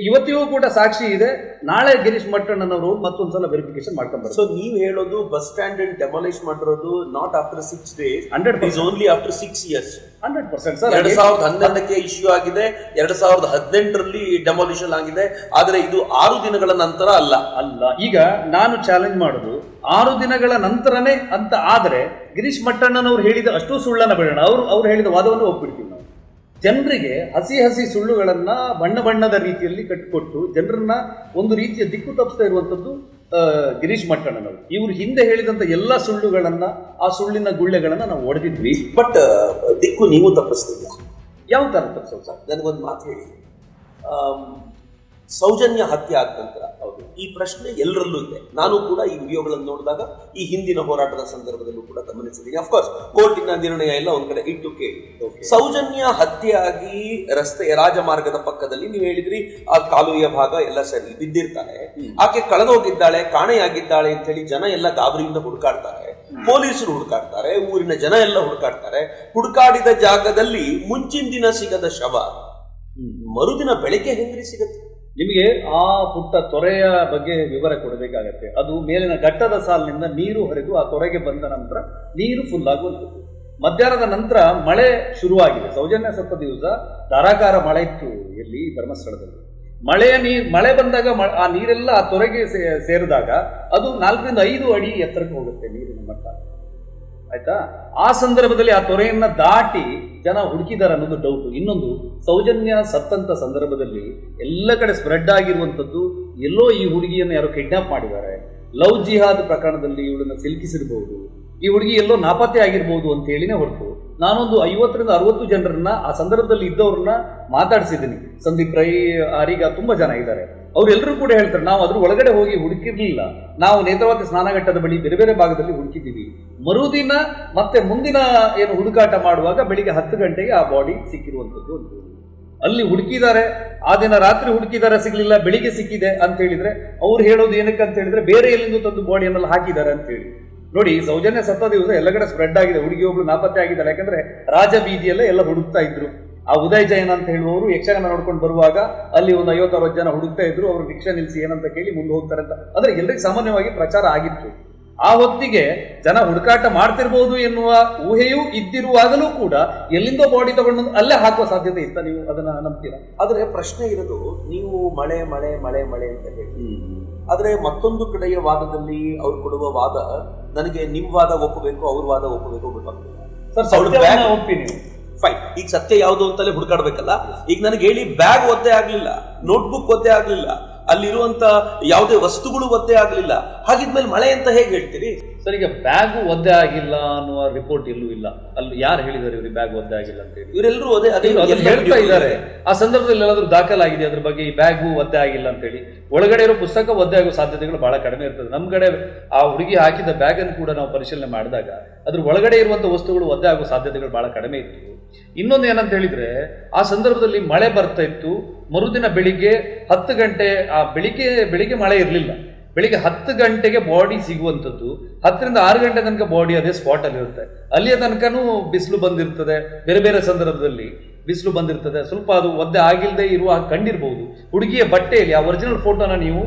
ಇವತ್ತಿಗೂ ಕೂಡ ಸಾಕ್ಷಿ ಇದೆ. ನಾಳೆ ಗಿರೀಶ್ ಮಟ್ಟಣ್ಣನವರು ಮತ್ತೊಂದ್ಸಲ ವೆರಿಫಿಕೇಶನ್ ಮಾಡ್ಕೊಂಡ್ಬರ್ತಾರೆ. ಸೊ ನೀವ್ ಹೇಳೋದು ಬಸ್ ಸ್ಟ್ಯಾಂಡ್ ಅನ್ನು ಡೆಮಾಲಿಷ್ ಮಾಡಿರೋದು not after 6 days, 100% is only after 6 years. 100% sir. 2012ಕ್ಕೆ ಇಶ್ಯೂ ಆಗಿದೆ, 2018ರಲ್ಲಿ ಡೆಮಾಲಿಷನ್ ಆಗಿದೆ. ಆದ್ರೆ ಇದು 6 ದಿನಗಳ ನಂತರ ಅಲ್ಲ. ಈಗ ನಾನು ಚಾಲೆಂಜ್ ಮಾಡೋದು 6 ದಿನಗಳ ನಂತರನೇ ಅಂತ ಆದ್ರೆ ಗಿರೀಶ್ ಮಟ್ಟಣ್ಣನವ್ರು ಹೇಳಿದ ಅಷ್ಟು ಸುಳ್ಳನ್ನ ಬೇಡ, ಅವ್ರು ಹೇಳಿದ ವಾದವನ್ನು ಒಪ್ಪಿಡ್ತೀವಿ ನಾವು. ಜನರಿಗೆ ಹಸಿ ಸುಳ್ಳುಗಳನ್ನ ಬಣ್ಣದ ರೀತಿಯಲ್ಲಿ ಕಟ್ಟಿಕೊಟ್ಟು ಜನರನ್ನ ಒಂದು ರೀತಿಯ ದಿಕ್ಕು ತಪ್ಪಿಸ್ತಾ ಇರುವಂತದ್ದು ಗಿರೀಶ್ ಮಟ್ಟಣ್ಣನವರು. ಇವರು ಹಿಂದೆ ಹೇಳಿದಂತ ಎಲ್ಲ ಸುಳ್ಳುಗಳನ್ನ, ಆ ಸುಳ್ಳಿನ ಗುಳ್ಳೆಗಳನ್ನ ನಾವು ಹೊಡೆದಿದ್ವಿ. ಬಟ್ ದಿಕ್ಕು ನೀವು ತಪ್ಪಿಸ್ತಿಲ್ಲ. ಯಾವ ತರ ತಪ್ಪಿಸೋದು ಸರ್? ನನಗೊಂದು ಮಾತು ಹೇಳಿ, ಸೌಜನ್ಯ ಹತ್ಯೆ ಆದ ನಂತರ ಈ ಪ್ರಶ್ನೆ ಎಲ್ಲರಲ್ಲೂ ಇದೆ. ನಾನು ಕೂಡ ಈ ವಿಡಿಯೋಗಳನ್ನು ನೋಡಿದಾಗ ಈ ಹಿಂದಿನ ಹೋರಾಟದ ಸಂದರ್ಭದಲ್ಲೂ ಕೂಡ ಗಮನಿಸಿದ್ದೀನಿ. ಅಫ್ಕೋರ್ಸ್ ಕೋರ್ಟಿನ ನಿರ್ಣಯ ಎಲ್ಲ ಒಂದ್ ಕಡೆ ಇಟ್ಟು ಕೇಳಿ, ಸೌಜನ್ಯ ಹತ್ಯೆಯಾಗಿ ರಾಜಮಾರ್ಗದ ಪಕ್ಕದಲ್ಲಿ ನೀವು ಹೇಳಿದ್ರಿ ಆ ಕಾಲುವೆಯ ಭಾಗ ಎಲ್ಲ ಸರಿ ಬಿದ್ದಿರ್ತಾರೆ, ಆಕೆ ಕಳೆದೋಗಿದ್ದಾಳೆ, ಕಾಣೆಯಾಗಿದ್ದಾಳೆ ಅಂತ ಹೇಳಿ ಜನ ಎಲ್ಲ ಗಾಬರಿಯಿಂದ ಹುಡುಕಾಡ್ತಾರೆ, ಪೊಲೀಸರು ಹುಡುಕಾಡ್ತಾರೆ, ಊರಿನ ಜನ ಎಲ್ಲ ಹುಡುಕಾಡ್ತಾರೆ. ಹುಡುಕಾಡಿದ ಜಾಗದಲ್ಲಿ ಮುಂಚಿನ ದಿನ ಸಿಗದ ಶವ ಮರುದಿನ ಬೆಳಗ್ಗೆ ಹೆಂಗ್ರಿ ಸಿಗತ್ತೆ? ನಿಮಗೆ ಆ ಪುಟ್ಟ ತೊರೆಯ ಬಗ್ಗೆ ವಿವರ ಕೊಡಬೇಕಾಗತ್ತೆ. ಅದು ಮೇಲಿನ ಘಟ್ಟದ ಸಾಲಿನಿಂದ ನೀರು ಹರಿದು ಆ ತೊರೆಗೆ ಬಂದ ನಂತರ ನೀರು ಫುಲ್ ಆಗುವಂಥದ್ದು. ಮಧ್ಯಾಹ್ನದ ನಂತರ ಮಳೆ ಶುರುವಾಗಿದೆ. ಸೌಜನ್ಯ ಸತ್ತ ದಿವಸ ಧಾರಾಕಾರ ಮಳೆ ಇತ್ತು ಇಲ್ಲಿ ಧರ್ಮಸ್ಥಳದಲ್ಲಿ. ಮಳೆ ಬಂದಾಗ ಆ ನೀರೆಲ್ಲ ಆ ತೊರೆಗೆ ಸೇರಿದಾಗ ಅದು 4 ರಿಂದ 5 ಅಡಿ ಎತ್ತರಕ್ಕೆ ಹೋಗುತ್ತೆ ನೀರಿನ ಮಟ್ಟ. ಆಯ್ತಾ? ಆ ಸಂದರ್ಭದಲ್ಲಿ ಆ ತೊರೆಯನ್ನ ದಾಟಿ ಜನ ಹುಡುಕಿದಾರೆ ಅನ್ನೋದು ಡೌಟ್. ಇನ್ನೊಂದು, ಸೌಜನ್ಯ ಸತ್ತಂತ ಸಂದರ್ಭದಲ್ಲಿ ಎಲ್ಲ ಕಡೆ ಸ್ಪ್ರೆಡ್ ಆಗಿರುವಂಥದ್ದು ಎಲ್ಲೋ ಈ ಹುಡುಗಿಯನ್ನು ಯಾರೋ ಕಿಡ್ನಾಪ್ ಮಾಡಿದ್ದಾರೆ, ಲವ್ ಜಿಹಾದ್ ಪ್ರಕರಣದಲ್ಲಿ ಇವಳನ್ನ ಸಿಲುಕಿಸಿರ್ಬಹುದು, ಈ ಹುಡುಗಿ ಎಲ್ಲೋ ನಾಪತ್ತೆ ಆಗಿರ್ಬೋದು ಅಂತ ಹೇಳಿನೇ ಹೊರತು ನಾನೊಂದು 50 ರಿಂದ 60 ಜನರನ್ನ ಆ ಸಂದರ್ಭದಲ್ಲಿ ಇದ್ದವ್ರನ್ನ ಮಾತಾಡಿಸಿದ್ದೀನಿ. ಸಂದೀಪ್ ರೈ, ಹರಿಗ, ತುಂಬಾ ಜನ ಇದ್ದಾರೆ. ಅವ್ರೆಲ್ಲರೂ ಕೂಡ ಹೇಳ್ತಾರೆ, ನಾವು ಅದ್ರ ಒಳಗಡೆ ಹೋಗಿ ಹುಡುಕಿರ್ಲಿಲ್ಲ, ನಾವು ನೇತ್ರಾವತಿ ಸ್ನಾನಘಟ್ಟದ ಬಳಿ ಬೇರೆ ಬೇರೆ ಭಾಗದಲ್ಲಿ ಹುಡುಕಿದ್ದೀವಿ. ಮರುದಿನ ಮತ್ತೆ ಮುಂದಿನ ಏನು ಹುಡುಕಾಟ ಮಾಡುವಾಗ ಬೆಳಿಗ್ಗೆ 10 ಗಂಟೆಗೆ ಆ ಬಾಡಿ ಸಿಕ್ಕಿರುವಂಥದ್ದು ಅಂತ ಅಲ್ಲಿ ಹುಡುಕಿದ್ದಾರೆ. ಆ ದಿನ ರಾತ್ರಿ ಹುಡುಕಿದ್ದಾರೆ, ಸಿಗ್ಲಿಲ್ಲ, ಬೆಳಿಗ್ಗೆ ಸಿಕ್ಕಿದೆ ಅಂತ ಹೇಳಿದ್ರೆ ಅವ್ರು ಹೇಳೋದು ಏನಕ್ಕೆ ಅಂತ ಹೇಳಿದ್ರೆ ಬೇರೆ ಎಲ್ಲಿಂದ ತಂದು ಬಾಡಿಯನ್ನೆಲ್ಲ ಹಾಕಿದ್ದಾರೆ ಅಂತ ಹೇಳಿ. ನೋಡಿ, ಸೌಜನ್ಯ ಸತ್ತ ದಿವಸ ಎಲ್ಲ ಕಡೆ ಸ್ಪ್ರೆಡ್ ಆಗಿದೆ, ಹುಡುಗಿ ಒಬ್ಳು ನಾಪತ್ತೆ ಆಗಿದ್ದಾರೆ. ಯಾಕಂದ್ರೆ ರಾಜ ಬೀದಿಯಲ್ಲೇ ಎಲ್ಲ ಹುಡುಕ್ತಾ ಇದ್ರು. ಆ ಉದಯ್ ಜೈನ್ ಅಂತ ಹೇಳುವವರು ಯಕ್ಷಗಾನ ನೋಡ್ಕೊಂಡು ಬರುವಾಗ ಅಲ್ಲಿ ಒಂದು 50-60 ಜನ ಹುಡುಕ್ತಾ ಇದ್ರು. ಅವರು ರಿಕ್ಷಾ ನಿಲ್ಲಿಸಿ ಏನಂತ ಕೇಳಿ ಮುಂದೆ ಹೋಗ್ತಾರೆ ಅಂತ, ಅಂದ್ರೆ ಎಲ್ಲರಿಗೂ ಸಾಮಾನ್ಯವಾಗಿ ಪ್ರಚಾರ ಆಗಿತ್ತು. ಆ ಹೊತ್ತಿಗೆ ಜನ ಹುಡುಕಾಟ ಮಾಡ್ತಿರ್ಬೋದು ಎನ್ನುವ ಊಹೆಯೂ ಇದ್ದಿರುವಾಗಲೂ ಕೂಡ ಎಲ್ಲಿಂದೋ ಬಾಡಿ ತಗೊಂಡು ಅಲ್ಲೇ ಹಾಕುವ ಸಾಧ್ಯತೆ ಇತ್ತ? ನೀವು ಅದನ್ನ ನಂಬ್ತೀರಾ? ಆದ್ರೆ ಪ್ರಶ್ನೆ ಇರೋದು, ನೀವು ಮಳೆ ಮಳೆ ಮಳೆ ಮಳೆ ಅಂತ ಹೇಳಿ, ಆದ್ರೆ ಮತ್ತೊಂದು ಕಡೆಯ ವಾದದಲ್ಲಿ ಅವ್ರು ಕೊಡುವ ವಾದ ನನಗೆ ನಿಮ್ ವಾದ ಒಪ್ಪಬೇಕು, ಅವ್ರ ವಾದ ಒಪ್ಪಬೇಕು ಗೊತ್ತಾಗ್ತದೆ ಸರ್. ಒಪ್ಪಿ ನೀವು ಫೈನ್. ಈಗ ಸತ್ಯ ಯಾವುದು ಅಂತಲೇ ಹುಡುಕಾಡ್ಬೇಕಲ್ಲ. ಈಗ ನನಗೆ ಹೇಳಿ, ಬ್ಯಾಗ್ ಒದ್ದೆ ಆಗ್ಲಿಲ್ಲ, ನೋಟ್ಬುಕ್ ಒದ್ದೆ ಆಗ್ಲಿಲ್ಲ, ಅಲ್ಲಿರುವಂತ ಯಾವುದೇ ವಸ್ತುಗಳು ಒದ್ದೆ ಆಗ್ಲಿಲ್ಲ, ಹಾಗಿದ್ಮೇಲೆ ಮಳೆ ಅಂತ ಹೇಗೆ ಹೇಳ್ತೀರಿ ಸರ್? ಈಗ ಬ್ಯಾಗ್ ಒದ್ದೆ ಆಗಿಲ್ಲ ಅನ್ನುವ ರಿಪೋರ್ಟ್ ಎಲ್ಲೂ ಇಲ್ಲ. ಅಲ್ಲಿ ಯಾರು ಹೇಳಿದ್ದಾರೆ ಇವ್ರಿಗೆ ಬ್ಯಾಗ್ ಒದ್ದೆ ಆಗಿಲ್ಲ ಅಂತ ಹೇಳಿ? ಇವರೆಲ್ಲರೂ ಹೇಳ್ತಾ ಇದ್ದಾರೆ. ಆ ಸಂದರ್ಭದಲ್ಲಿ ಎಲ್ಲಾದ್ರೂ ದಾಖಲಾಗಿದೆ ಅದ್ರ ಬಗ್ಗೆ, ಈ ಬ್ಯಾಗು ಒದ್ದೆ ಆಗಿಲ್ಲ ಅಂತ ಹೇಳಿ? ಒಳಗಡೆ ಇರೋ ಪುಸ್ತಕ ಒದ್ದೆ ಆಗೋ ಸಾಧ್ಯತೆಗಳು ಬಹಳ ಕಡಿಮೆ ಇರ್ತದೆ. ನಮ್ ಕಡೆ ಆ ಹುಡುಗಿ ಹಾಕಿದ ಬ್ಯಾಗ್ ಅನ್ನು ಕೂಡ ನಾವು ಪರಿಶೀಲನೆ ಮಾಡಿದಾಗ ಅದ್ರ ಒಳಗಡೆ ಇರುವಂತ ವಸ್ತುಗಳು ಒದ್ದೆ ಆಗೋ ಸಾಧ್ಯತೆಗಳು ಬಹಳ ಕಡಿಮೆ ಇತ್ತು. ಇನ್ನೊಂದು ಏನಂತ ಹೇಳಿದ್ರೆ, ಆ ಸಂದರ್ಭದಲ್ಲಿ ಮಳೆ ಬರ್ತಾ ಇತ್ತು. ಮರುದಿನ ಬೆಳಿಗ್ಗೆ 10 ಗಂಟೆ, ಆ ಬೆಳಿಗ್ಗೆ ಮಳೆ ಇರಲಿಲ್ಲ. ಬೆಳಿಗ್ಗೆ 10 ಗಂಟೆಗೆ ಬಾಡಿ ಸಿಗುವಂಥದ್ದು, 10 ರಿಂದ 6 ಗಂಟೆ ತನಕ ಬಾಡಿ ಅದೇ ಸ್ಪಾಟ್ ಅಲ್ಲಿ ಇರುತ್ತೆ. ಅಲ್ಲಿಯ ತನಕನೂ ಬಿಸಿಲು ಬಂದಿರ್ತದೆ, ಬೇರೆ ಬೇರೆ ಸಂದರ್ಭದಲ್ಲಿ ಬಿಸಿಲು ಬಂದಿರ್ತದೆ. ಸ್ವಲ್ಪ ಅದು ಒದ್ದೆ ಆಗಿಲ್ಲದೆ ಇರುವ ಕಂಡಿರ್ಬಹುದು. ಹುಡುಗಿಯ ಬಟ್ಟೆಯಲ್ಲಿ ಆ ಒರಿಜಿನಲ್ ಫೋಟೋನ ನೀವು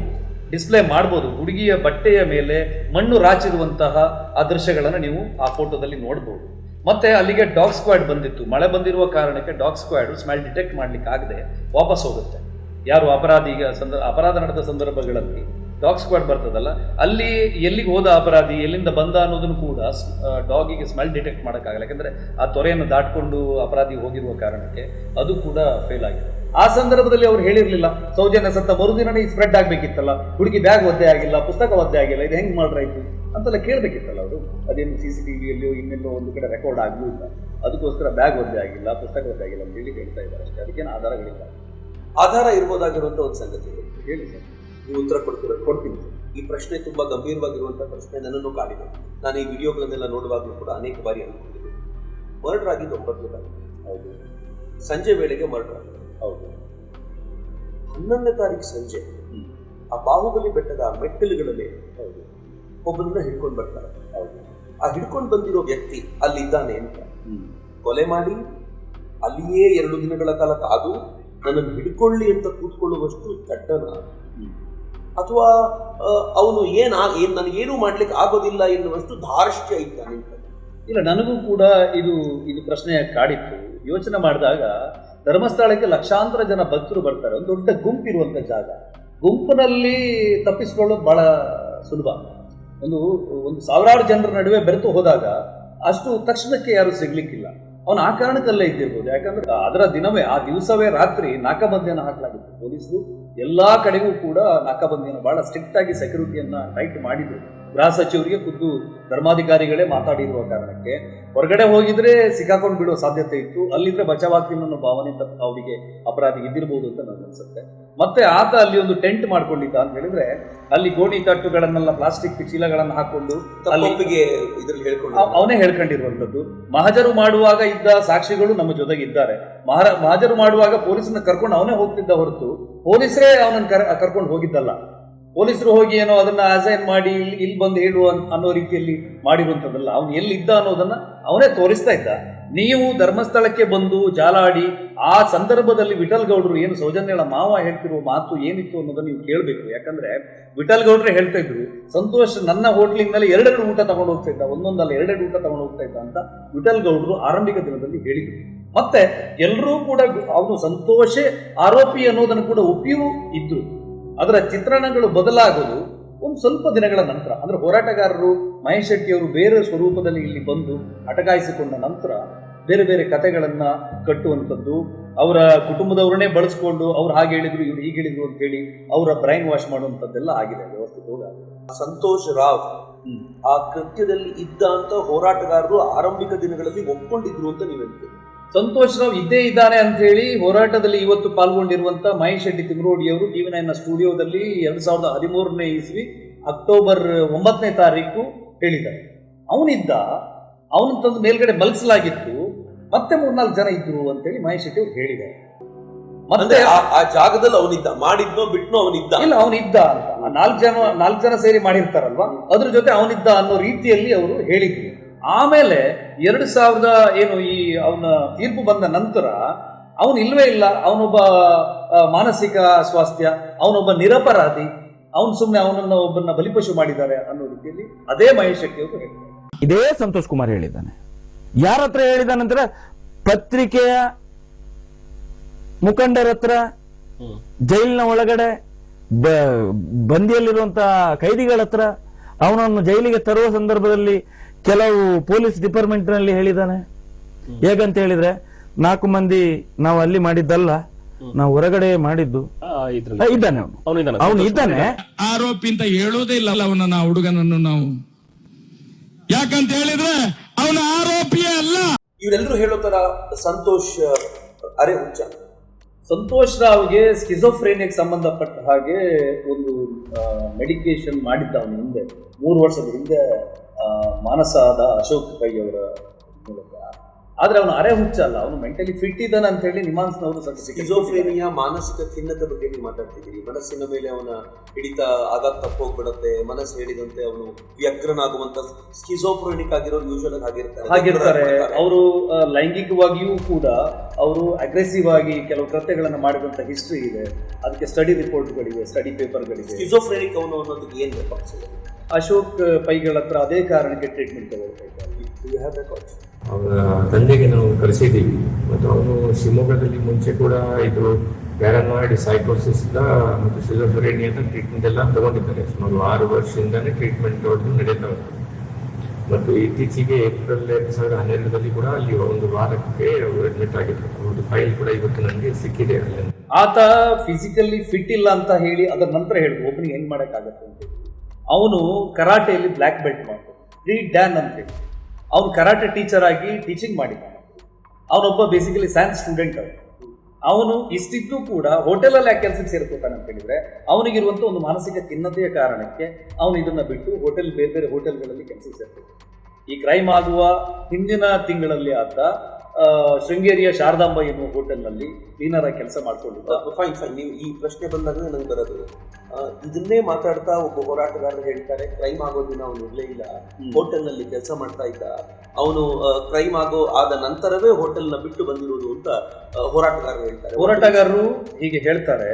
ಡಿಸ್ಪ್ಲೇ ಮಾಡ್ಬೋದು. ಹುಡುಗಿಯ ಬಟ್ಟೆಯ ಮೇಲೆ ಮಣ್ಣು ರಾಚಿರುವಂತಹ ಆ ದೃಶ್ಯಗಳನ್ನು ನೀವು ಆ ಫೋಟೋದಲ್ಲಿ ನೋಡ್ಬೋದು. ಮತ್ತೆ ಅಲ್ಲಿಗೆ ಡಾಗ್ ಸ್ಕ್ವಾಡ್ ಬಂದಿತ್ತು. ಮಳೆ ಬಂದಿರುವ ಕಾರಣಕ್ಕೆ ಡಾಗ್ ಸ್ಕ್ವಾಡ್ ಸ್ಮೆಲ್ ಡಿಟೆಕ್ಟ್ ಮಾಡ್ಲಿಕ್ಕೆ ಆಗದೆ ವಾಪಸ್ ಹೋಗುತ್ತೆ. ಯಾರು ಅಪರಾಧ ನಡೆದ ಸಂದರ್ಭಗಳಲ್ಲಿ ಡಾಗ್ ಸ್ಕ್ವಾಡ್ ಬರ್ತದಲ್ಲ, ಅಲ್ಲಿ ಎಲ್ಲಿಗೆ ಹೋದ ಅಪರಾಧಿ, ಎಲ್ಲಿಂದ ಬಂದ ಅನ್ನೋದನ್ನು ಕೂಡ ಡಾಗಿಗೆ ಸ್ಮೆಲ್ ಡಿಟೆಕ್ಟ್ ಮಾಡೋಕ್ಕಾಗಲ್ಲ. ಯಾಕಂದ್ರೆ ಆ ತೊರೆಯನ್ನು ದಾಟ್ಕೊಂಡು ಅಪರಾಧಿ ಹೋಗಿರುವ ಕಾರಣಕ್ಕೆ ಅದು ಕೂಡ ಫೇಲ್ ಆಗಿದೆ. ಆ ಸಂದರ್ಭದಲ್ಲಿ ಅವ್ರು ಹೇಳಿರ್ಲಿಲ್ಲ, ಸೌಜನ್ಯ ಸತ್ತ ಮರುದಿನನೇ ಸ್ಪ್ರೆಡ್ ಆಗ್ಬೇಕಿತ್ತಲ್ಲ, ಹುಡುಗಿ ಬ್ಯಾಗ್ ಒದ್ದೆ ಆಗಿಲ್ಲ, ಪುಸ್ತಕ ಒದ್ದೆ ಆಗಿಲ್ಲ, ಇದು ಹೆಂಗ್ ಮಾಡ್ರಾಯ್ತು ಅಂತೆಲ್ಲ ಕೇಳ್ಬೇಕಿತ್ತಲ್ಲ ಅವರು. ಅದೇನು CCTVಯಲ್ಲಿಯೋ ಇನ್ನೆಲ್ಲೋ ಒಂದು ಕಡೆ ರೆಕಾರ್ಡ್ ಆಗ್ಲೂ ಇಲ್ಲ. ಅದಕ್ಕೋಸ್ಕರ ಬ್ಯಾಗ್ ಒದ್ದೆ ಆಗಿಲ್ಲ, ಪುಸ್ತಕ ಒದ್ದೆ ಆಗಿಲ್ಲ ಅಂತ ಹೇಳಿ ಹೇಳ್ತಾ ಇದ್ದಾರೆ ಅಷ್ಟೇ. ಅದಕ್ಕೇನು ಆಧಾರಗಳಿಲ್ಲ. ಆಧಾರ ಇರ್ಬೋದಾಗಿರುವಂತ ಒಂದು ಸಂಗತಿ ಹೇಳಿ ಸರ್, ನೀವು ಉತ್ತರ ಕೊಡ್ತೀನಿ. ಈ ಪ್ರಶ್ನೆ ತುಂಬಾ ಗಂಭೀರವಾಗಿರುವಂತಹ ಪ್ರಶ್ನೆ, ನನ್ನನ್ನು ಕಾಡಿದೆ. ನಾನು ಈ ವಿಡಿಯೋಗಳನ್ನೆಲ್ಲ ನೋಡುವಾಗಲೂ ಕೂಡ ಅನೇಕ ಬಾರಿ ಅನ್ಕೊಂಡಿದ್ದೆ. ಮರ್ಡರ್ ಆಗಿದ್ದು 9ನೇ ತಾರೀಕು. ಹೌದು. ಸಂಜೆ ವೇಳೆಗೆ ಮರ್ಡರ್ ಆಗಿದೆ. ಹೌದು. 11ನೇ ತಾರೀಕು ಸಂಜೆ ಆ ಬಾಹುಬಲಿ ಬೆಟ್ಟದ ಮೆಟ್ಟಿಲುಗಳಲ್ಲಿ ಒಬ್ಬರನ್ನ ಹಿಡ್ಕೊಂಡು ಬರ್ತಾರೆ. ಆ ಹಿಡ್ಕೊಂಡು ಬಂದಿರೋ ವ್ಯಕ್ತಿ ಅಲ್ಲಿದ್ದಾನೆ ಅಂತ ಕೊಲೆ ಮಾಡಿ ಅಲ್ಲಿಯೇ 2 ದಿನಗಳ ಕಾಲ ಕಾದು ನನ್ನನ್ನು ಹಿಡ್ಕೊಳ್ಳಿ ಅಂತ ಕೂತ್ಕೊಳ್ಳುವಷ್ಟು ದಡ್ಡನ, ಅಥವಾ ಅವನು ನನಗೇನು ಮಾಡ್ಲಿಕ್ಕೆ ಆಗೋದಿಲ್ಲ ಎನ್ನುವಷ್ಟು ಧಾರ್ಷ್ಟ್ಯ ಇದ್ದಾನೆ? ಇಲ್ಲ, ನನಗೂ ಕೂಡ ಇದು ಪ್ರಶ್ನೆ ಕಾಡಿತ್ತು. ಯೋಚನೆ ಮಾಡಿದಾಗ ಧರ್ಮಸ್ಥಳಕ್ಕೆ ಲಕ್ಷಾಂತರ ಜನ ಭಕ್ತರು ಬರ್ತಾರೆ, ಒಂದು ದೊಡ್ಡ ಗುಂಪಿರುವಂಥ ಜಾಗ. ಗುಂಪಿನಲ್ಲಿ ತಪ್ಪಿಸ್ಕೊಳ್ಳೋದು ಬಹಳ ಸುಲಭ. ಒಂದು ಸಾವಿರಾರು ಜನರ ನಡುವೆ ಬೆರೆತು ಹೋದಾಗ ಅಷ್ಟು ತಕ್ಷಣಕ್ಕೆ ಯಾರು ಸಿಗ್ಲಿಕ್ಕಿಲ್ಲ. ಅವನು ಆ ಕಾರಣಕ್ಕಲ್ಲೇ ಇದ್ದಿರ್ಬೋದು. ಯಾಕಂದ್ರೆ ಅದರ ದಿನವೇ, ಆ ದಿವಸವೇ ರಾತ್ರಿ ನಾಕಾಬಂದಿಯನ್ನು ಹಾಕಲಾಗಿತ್ತು. ಪೊಲೀಸರು ಎಲ್ಲಾ ಕಡೆಗೂ ಕೂಡ ನಾಕಾಬಂದಿಯನ್ನು ಬಹಳ ಸ್ಟ್ರಿಕ್ಟ್ ಆಗಿ ಸೆಕ್ಯೂರಿಟಿಯನ್ನ ಟೈಟ್ ಮಾಡಿದ್ರು. ಗೃಹ ಸಚಿವರಿಗೆ ಖುದ್ದು ಧರ್ಮಾಧಿಕಾರಿಗಳೇ ಮಾತಾಡಿರುವ ಕಾರಣಕ್ಕೆ ಹೊರಗಡೆ ಹೋಗಿದ್ರೆ ಸಿಕ್ಕಾಕೊಂಡು ಬಿಡುವ ಸಾಧ್ಯತೆ ಇತ್ತು. ಅಲ್ಲಿದ್ರೆ ಬಚಾವಾಗ್ತೀನಿ ಅನ್ನೋ ಭಾವನೆ ಅವರಿಗೆ ಅಪರಾಧಿ ಇದ್ದಿರ್ಬೋದು ಅಂತ ನನಗೆ ಅನ್ಸುತ್ತೆ. ಮತ್ತೆ ಆತ ಅಲ್ಲಿ ಒಂದು ಟೆಂಟ್ ಮಾಡ್ಕೊಂಡಿದ್ದ ಅಂತ ಹೇಳಿದ್ರೆ, ಅಲ್ಲಿ ಗೋಣಿ ತಟ್ಟುಗಳನ್ನೆಲ್ಲ ಪ್ಲಾಸ್ಟಿಕ್ ಚೀಲಗಳನ್ನು ಹಾಕೊಂಡು ಅವನೇ ಹೇಳ್ಕೊಂಡಿರುವಂಥದ್ದು. ಮಹಜರು ಮಾಡುವಾಗ ಇದ್ದ ಸಾಕ್ಷಿಗಳು ನಮ್ಮ ಜೊತೆಗೆ ಇದ್ದಾರೆ. ಮಹಜರು ಮಾಡುವಾಗ ಪೊಲೀಸನ್ನ ಕರ್ಕೊಂಡು ಅವನೇ ಹೋಗ್ತಿದ್ದ ಹೊರತು ಪೊಲೀಸರೇ ಅವನನ್ನು ಕರ್ಕೊಂಡು ಹೋಗಿದ್ದಲ್ಲ. ಪೊಲೀಸರು ಹೋಗಿ ಏನೋ ಅದನ್ನ ಅಸೈನ್ ಮಾಡಿ ಇಲ್ಲಿ ಬಂದು ಹೇಳುವ ಅನ್ನೋ ರೀತಿಯಲ್ಲಿ ಮಾಡಿರುವಂಥದ್ದಲ್ಲ. ಅವನು ಎಲ್ಲಿದ್ದ ಅನ್ನೋದನ್ನ ಅವನೇ ತೋರಿಸ್ತಾ ಇದ್ದ. ನೀವು ಧರ್ಮಸ್ಥಳಕ್ಕೆ ಬಂದು ಜಾಲಾಡಿ ಆ ಸಂದರ್ಭದಲ್ಲಿ ವಿಠಲ್ ಗೌಡರು ಏನು ಸೌಜನ್ಯಳ ಮಾವ ಹೇಳ್ತಿರುವ ಮಾತು ಏನಿತ್ತು ಅನ್ನೋದನ್ನ ನೀವು ಕೇಳಬೇಕು. ಯಾಕಂದ್ರೆ ವಿಠಲ್ ಗೌಡ್ರೆ ಹೇಳ್ತಾ ಇದ್ರು, ಸಂತೋಷ್ ನನ್ನ ಹೋಟ್ಲಿಂದಲೇ 2 ಊಟ ತಗೊಂಡು ಹೋಗ್ತಾ ಇದ್ದ, ಒಂದೊಂದಲ್ಲ 2 ಊಟ ತಗೊಂಡು ಹೋಗ್ತಾ ಇದ್ದ ಅಂತ ವಿಠಲ್ ಗೌಡರು ಆರಂಭಿಕ ದಿನದಲ್ಲಿ ಹೇಳಿದ್ರು. ಮತ್ತೆ ಎಲ್ಲರೂ ಕೂಡ ಅವನು ಸಂತೋಷೇ ಆರೋಪಿ ಅನ್ನೋದನ್ನು ಕೂಡ ಒಪ್ಪಿಯೂ ಇದ್ರು. ಅದರ ಚಿತ್ರಣಗಳು ಬದಲಾಗೋದು ಒಂದು ಸ್ವಲ್ಪ ದಿನಗಳ ನಂತರ. ಅಂದ್ರೆ ಹೋರಾಟಗಾರರು ಮಹೇಶ್ ಶೆಟ್ಟಿಯವರು ಬೇರೆ ಸ್ವರೂಪದಲ್ಲಿ ಇಲ್ಲಿ ಬಂದು ಅಟಕಾಯಿಸಿಕೊಂಡ ನಂತರ ಬೇರೆ ಬೇರೆ ಕಥೆಗಳನ್ನ ಕಟ್ಟುವಂಥದ್ದು, ಅವರ ಕುಟುಂಬದವರನ್ನೇ ಬಳಸ್ಕೊಂಡು ಅವ್ರು ಹಾಗೆ ಹೇಳಿದ್ರು ಇವ್ರು ಹೀಗೆ ಹೇಳಿದ್ರು ಅಂತ ಹೇಳಿ ಅವರ ಬ್ರೈನ್ ವಾಶ್ ಮಾಡುವಂಥದ್ದೆಲ್ಲ ಆಗಿದೆ ವ್ಯವಸ್ಥಿತವಾಗಿ. ಸಂತೋಷ್ ರಾವ್ ಆ ಕೃತ್ಯದಲ್ಲಿ ಇದ್ದ ಅಂತ ಹೋರಾಟಗಾರರು ಆರಂಭಿಕ ದಿನಗಳಲ್ಲಿ ಒಪ್ಕೊಂಡಿದ್ರು ಅಂತ ನೀವು ಹೇಳ್ತೀವಿ. ಸಂತೋಷ್ ರಾವ್ ಇದ್ದೇ ಇದ್ದಾನೆ ಅಂತ ಹೇಳಿ ಹೋರಾಟದಲ್ಲಿ ಇವತ್ತು ಪಾಲ್ಗೊಂಡಿರುವಂತ ಮಹೇಶ್ ಶೆಟ್ಟಿ ತಿಮ್ರೋಡಿಯವರು TV9 ಸ್ಟುಡಿಯೋದಲ್ಲಿ 2013ನೇ ಇಸ್ವಿ ಅಕ್ಟೋಬರ್ 9ನೇ ತಾರೀಕು ಹೇಳಿದ್ದಾರೆ. ಅವನಿದ್ದ, ಅವನ ತಂದು ಮೇಲ್ಗಡೆ ಮಲಗಿಸಲಾಗಿತ್ತು, ಮತ್ತೆ 3-4 ಜನ ಇದ್ರು ಅಂತೇಳಿ ಮಹೇಶ್ ಶೆಟ್ಟಿ ಅವರು ಹೇಳಿದ್ದಾರೆ. ಮತ್ತೆ ಆ ಜಾಗದಲ್ಲಿ ಅವನಿದ್ದ, ಮಾಡಿದ್ನೋ ಬಿಟ್ನೋ ಅವನಿದ್ದ? ಇಲ್ಲ, ಅವನಿದ್ದ ಅಂತ 4 ಜನ ಸೇರಿ ಮಾಡಿರ್ತಾರಲ್ವಾ, ಅದ್ರ ಜೊತೆ ಅವನಿದ್ದ ಅನ್ನೋ ರೀತಿಯಲ್ಲಿ ಅವರು ಹೇಳಿದ್ರು. ಆಮೇಲೆ 2000 ಏನು ಈ ಅವನ ತೀರ್ಪು ಬಂದ ನಂತರ ಅವನು ಇಲ್ವೇ ಇಲ್ಲ, ಅವನೊಬ್ಬ ಮಾನಸಿಕ ಸ್ವಾಸ್ಥ್ಯ, ಅವನೊಬ್ಬ ನಿರಪರಾಧಿ, ಅವನು ಸುಮ್ಮನೆ ಒಬ್ಬನ ಬಲಿಪಶು ಮಾಡಿದ್ದಾರೆ ಅನ್ನೋ ರೀತಿಯಲ್ಲಿ ಅದೇ ಮಹೇಶ್ ಶೆಟ್ಟಿ ಅವರು ಹೇಳಿದ್ದಾರೆ. ಇದೇ ಸಂತೋಷ್ ಕುಮಾರ್ ಹೇಳಿದ್ದಾನೆ. ಯಾರ ಹತ್ರ ಹೇಳಿದಾನಂದ್ರೆ ಪತ್ರಿಕೆಯ ಮುಖಂಡರ ಹತ್ರ, ಜೈಲಿನ ಒಳಗಡೆ ಬಂದಿಯಲ್ಲಿರುವಂತ ಕೈದಿಗಳ ಹತ್ರ, ಅವನನ್ನು ಜೈಲಿಗೆ ತರುವ ಸಂದರ್ಭದಲ್ಲಿ ಕೆಲವು ಪೊಲೀಸ್ ಡಿಪಾರ್ಟ್ಮೆಂಟ್ ನಲ್ಲಿ ಹೇಳಿದ್ದಾನೆ. ಹೇಗಂತ ಹೇಳಿದ್ರೆ 4 ಮಂದಿ ನಾವು ಅಲ್ಲಿ ಮಾಡಿದ್ದಲ್ಲ, ನಾವು ಹೊರಗಡೆ ಮಾಡಿದ್ದು. ಇದ್ದಾನೆ ಅವನು ಇದ್ದಾನೆ. ಆರೋಪಿ ಅಂತ ಹೇಳೋದೇ ಇಲ್ಲ ಅವನ ಹುಡುಗನನ್ನು ನಾವು, ಯಾಕಂತ ಹೇಳಿದ್ರೆ ಅವನ ಆರೋಪಿಯೇ ಅಲ್ಲ. ಇವರೆಲ್ಲರೂ ಹೇಳೋ ತರ ಸಂತೋಷ್ ಅರೆ ಹುಚ್ಚ. ಸಂತೋಷ್ ರಾವ್ಗೆ ಸ್ಕಿಜೋಫ್ರೇನಿಯಾಗೆ ಸಂಬಂಧಪಟ್ಟ ಹಾಗೆ ಒಂದು ಮೆಡಿಕೇಶನ್ ಮಾಡಿದ್ದ ಅವನು ಹಿಂದೆ 3 ವರ್ಷದ ಹಿಂದೆ ಮಾನಸಾದ ಅಶೋಕ್ ಪೈ ಅವರ ಮೂಲಕ. ಆದ್ರೆ ಅವನು ಅರೆ ಹುಚ್ಚ ಅಲ್ಲ, ಅವನು ಮೆಂಟಲಿ ಫಿಟ್ ಇದ್ದಾನೆ ಅಂತ ಹೇಳಿ ನಿಮಾನ್ಸ್ನವರು ಸ್ಕಿಜೋಫ್ರೇನಿಯಾ ಮಾನಸಿಕ ಖಿನ್ನತೆ ಬಗ್ಗೆ ನೀವು ಮಾತಾಡ್ತಿದ್ದೀರಿ. ಮನಸ್ಸಿನ ಮೇಲೆ ಅವನ ಹಿಡಿತ ಆಗಾಗ ತಪ್ಪೋಗ್ಬಿಡತ್ತೆ, ಮನಸ್ಸು ಹೇಳಿದಂತೆ ಅವನು ವ್ಯಗ್ರನಾಗುವಂತ ಸ್ಕಿಜೋಫ್ರೇನಿಕ್ ಆಗಿರೋರು ಯೂಶುವಲ್ ಹಾಗಿರ್ತಾರೆ. ಅವರು ಲೈಂಗಿಕವಾಗಿಯೂ ಕೂಡ ಅವರು ಅಗ್ರೆಸಿವ್ ಆಗಿ ಕೆಲವು ಕೃತ್ಯಗಳನ್ನು ಮಾಡಿದಂತ ಹಿಸ್ಟ್ರಿ ಇದೆ. ಅದಕ್ಕೆ ಸ್ಟಡಿ ರಿಪೋರ್ಟ್ಗಳಿವೆ, ಸ್ಟಡಿ ಪೇಪರ್ಗಳಿವೆ. ಸ್ಕಿಜೋಫ್ರೇನಿಕ್ ಅವನು ಅನ್ನೋದಕ್ಕೆ ಏನು ಬೇಕಾಗ್ತದೆ? ಅಶೋಕ್ ಪೈಗಳ ಹತ್ರ ಅದೇ ಕಾರಣಕ್ಕೆ ಟ್ರೀಟ್ಮೆಂಟ್ ತಗೊಳ್ತಾ ಇದ್ದಾರೆ. ಅವರ ತಂದೆಗೆ ನಾವು ಕಳಿಸಿದ್ದೀವಿ. ಮತ್ತು ಅವನು ಶಿವಮೊಗ್ಗದಲ್ಲಿ ಮುಂಚೆ ಕೂಡ ಇದು ಪ್ಯಾರನಾಯ್ಡ್ ಸೈಕೋಸಿಸ್ ಮತ್ತು ಸ್ಕಿಜೋಫ್ರೇನಿಯಾದ ಟ್ರೀಟ್ಮೆಂಟ್ ಎಲ್ಲ ತಗೊಂಡಿದ್ದಾರೆ. ಸುಮಾರು 6 ವರ್ಷದಿಂದಾನೇ ಟ್ರೀಟ್ಮೆಂಟ್ ನಡೀತಾ ಉಂಟು. ಮತ್ತು ಇತ್ತೀಚೆಗೆ ಏಪ್ರಿಲ್ 2012 ಕೂಡ ಅಲ್ಲಿ ಒಂದು ವಾರಕ್ಕೆ ಅವರು ಅಡ್ಮಿಟ್ ಆಗಿದ್ರು. ಅವ್ರದ್ದು ಫೈಲ್ ಕೂಡ ಇವತ್ತು ನನಗೆ ಸಿಕ್ಕಿದೆ. ಅಲ್ಲಿ ಆತ ಫಿಸಿಕಲಿ ಫಿಟ್ ಇಲ್ಲ ಅಂತ ಹೇಳಿ ಅದರ ನಂತರ ಹೇಳಿದ್ರು ಒಬ್ಬನಿಗೆ ಹೆಂಗ್ ಮಾಡಕ್ಕಾಗತ್ತೆ ಅಂತ. ಅವನು ಕರಾಟೆಯಲ್ಲಿ ಬ್ಲ್ಯಾಕ್ ಬೆಲ್ಟ್ ಮಾಡ್ತಾನೆ, ಡ್ಯಾನ್ ಅಂತ ಹೇಳಿ. ಅವನು ಕರಾಟೆ ಟೀಚರ್ ಆಗಿ ಟೀಚಿಂಗ್ ಮಾಡಿದ್ದಾನೆ. ಅವನೊಬ್ಬ ಬೇಸಿಕಲಿ ಸೈನ್ಸ್ ಸ್ಟೂಡೆಂಟ್. ಅವನು ಇಷ್ಟಿದ್ದು ಕೂಡ ಹೋಟೆಲಲ್ಲಿ ಯಾಕೆ ಕೆಲಸಕ್ಕೆ ಸೇರ್ಕೋತಾನೆ ಅಂತ ಹೇಳಿದ್ರೆ ಅವನಿಗಿರುವಂಥ ಒಂದು ಮಾನಸಿಕ ಖಿನ್ನತೆಯ ಕಾರಣಕ್ಕೆ ಅವನು ಇದನ್ನ ಬಿಟ್ಟು ಬೇರೆ ಬೇರೆ ಹೋಟೆಲ್ಗಳಲ್ಲಿ ಕೆಲಸಕ್ಕೆ ಸೇರ್ತಾನೆ. ಈ ಕ್ರೈಮ್ ಆಗುವ ಹಿಂದಿನ ತಿಂಗಳಲ್ಲಿ ಆತ ಶೃಂಗೇರಿಯ ಶಾರದಾಂಬ ಎನ್ನುವ ಹೋಟೆಲ್ನಲ್ಲಿ ಕ್ಲೀನರ್ ಆಗಿ ಕೆಲಸ ಮಾಡ್ಕೊಂಡಿದ್ದ. ಫೈನ್ ನೀವು ಈ ಪ್ರಶ್ನೆ ಬಂದಾಗ ನಂಗೆ ಬರೋದು ಇದನ್ನೇ ಮಾತಾಡ್ತಾ ಒಬ್ಬ ಹೋರಾಟಗಾರರು ಹೇಳ್ತಾರೆ ಕ್ರೈಮ್ ಆಗೋ ದಿನ ಅವನು ಇರಲೇ ಇಲ್ಲ, ಹೋಟೆಲ್ನಲ್ಲಿ ಕೆಲಸ ಮಾಡ್ತಾ ಇದ್ದ, ಅವನು ಕ್ರೈಮ್ ಆದ ನಂತರವೇ ಹೋಟೆಲ್ನ ಬಿಟ್ಟು ಬಂದಿರೋದು ಅಂತ ಹೋರಾಟಗಾರರು ಹೇಳ್ತಾರೆ. ಹೋರಾಟಗಾರರು ಹೀಗೆ ಹೇಳ್ತಾರೆ.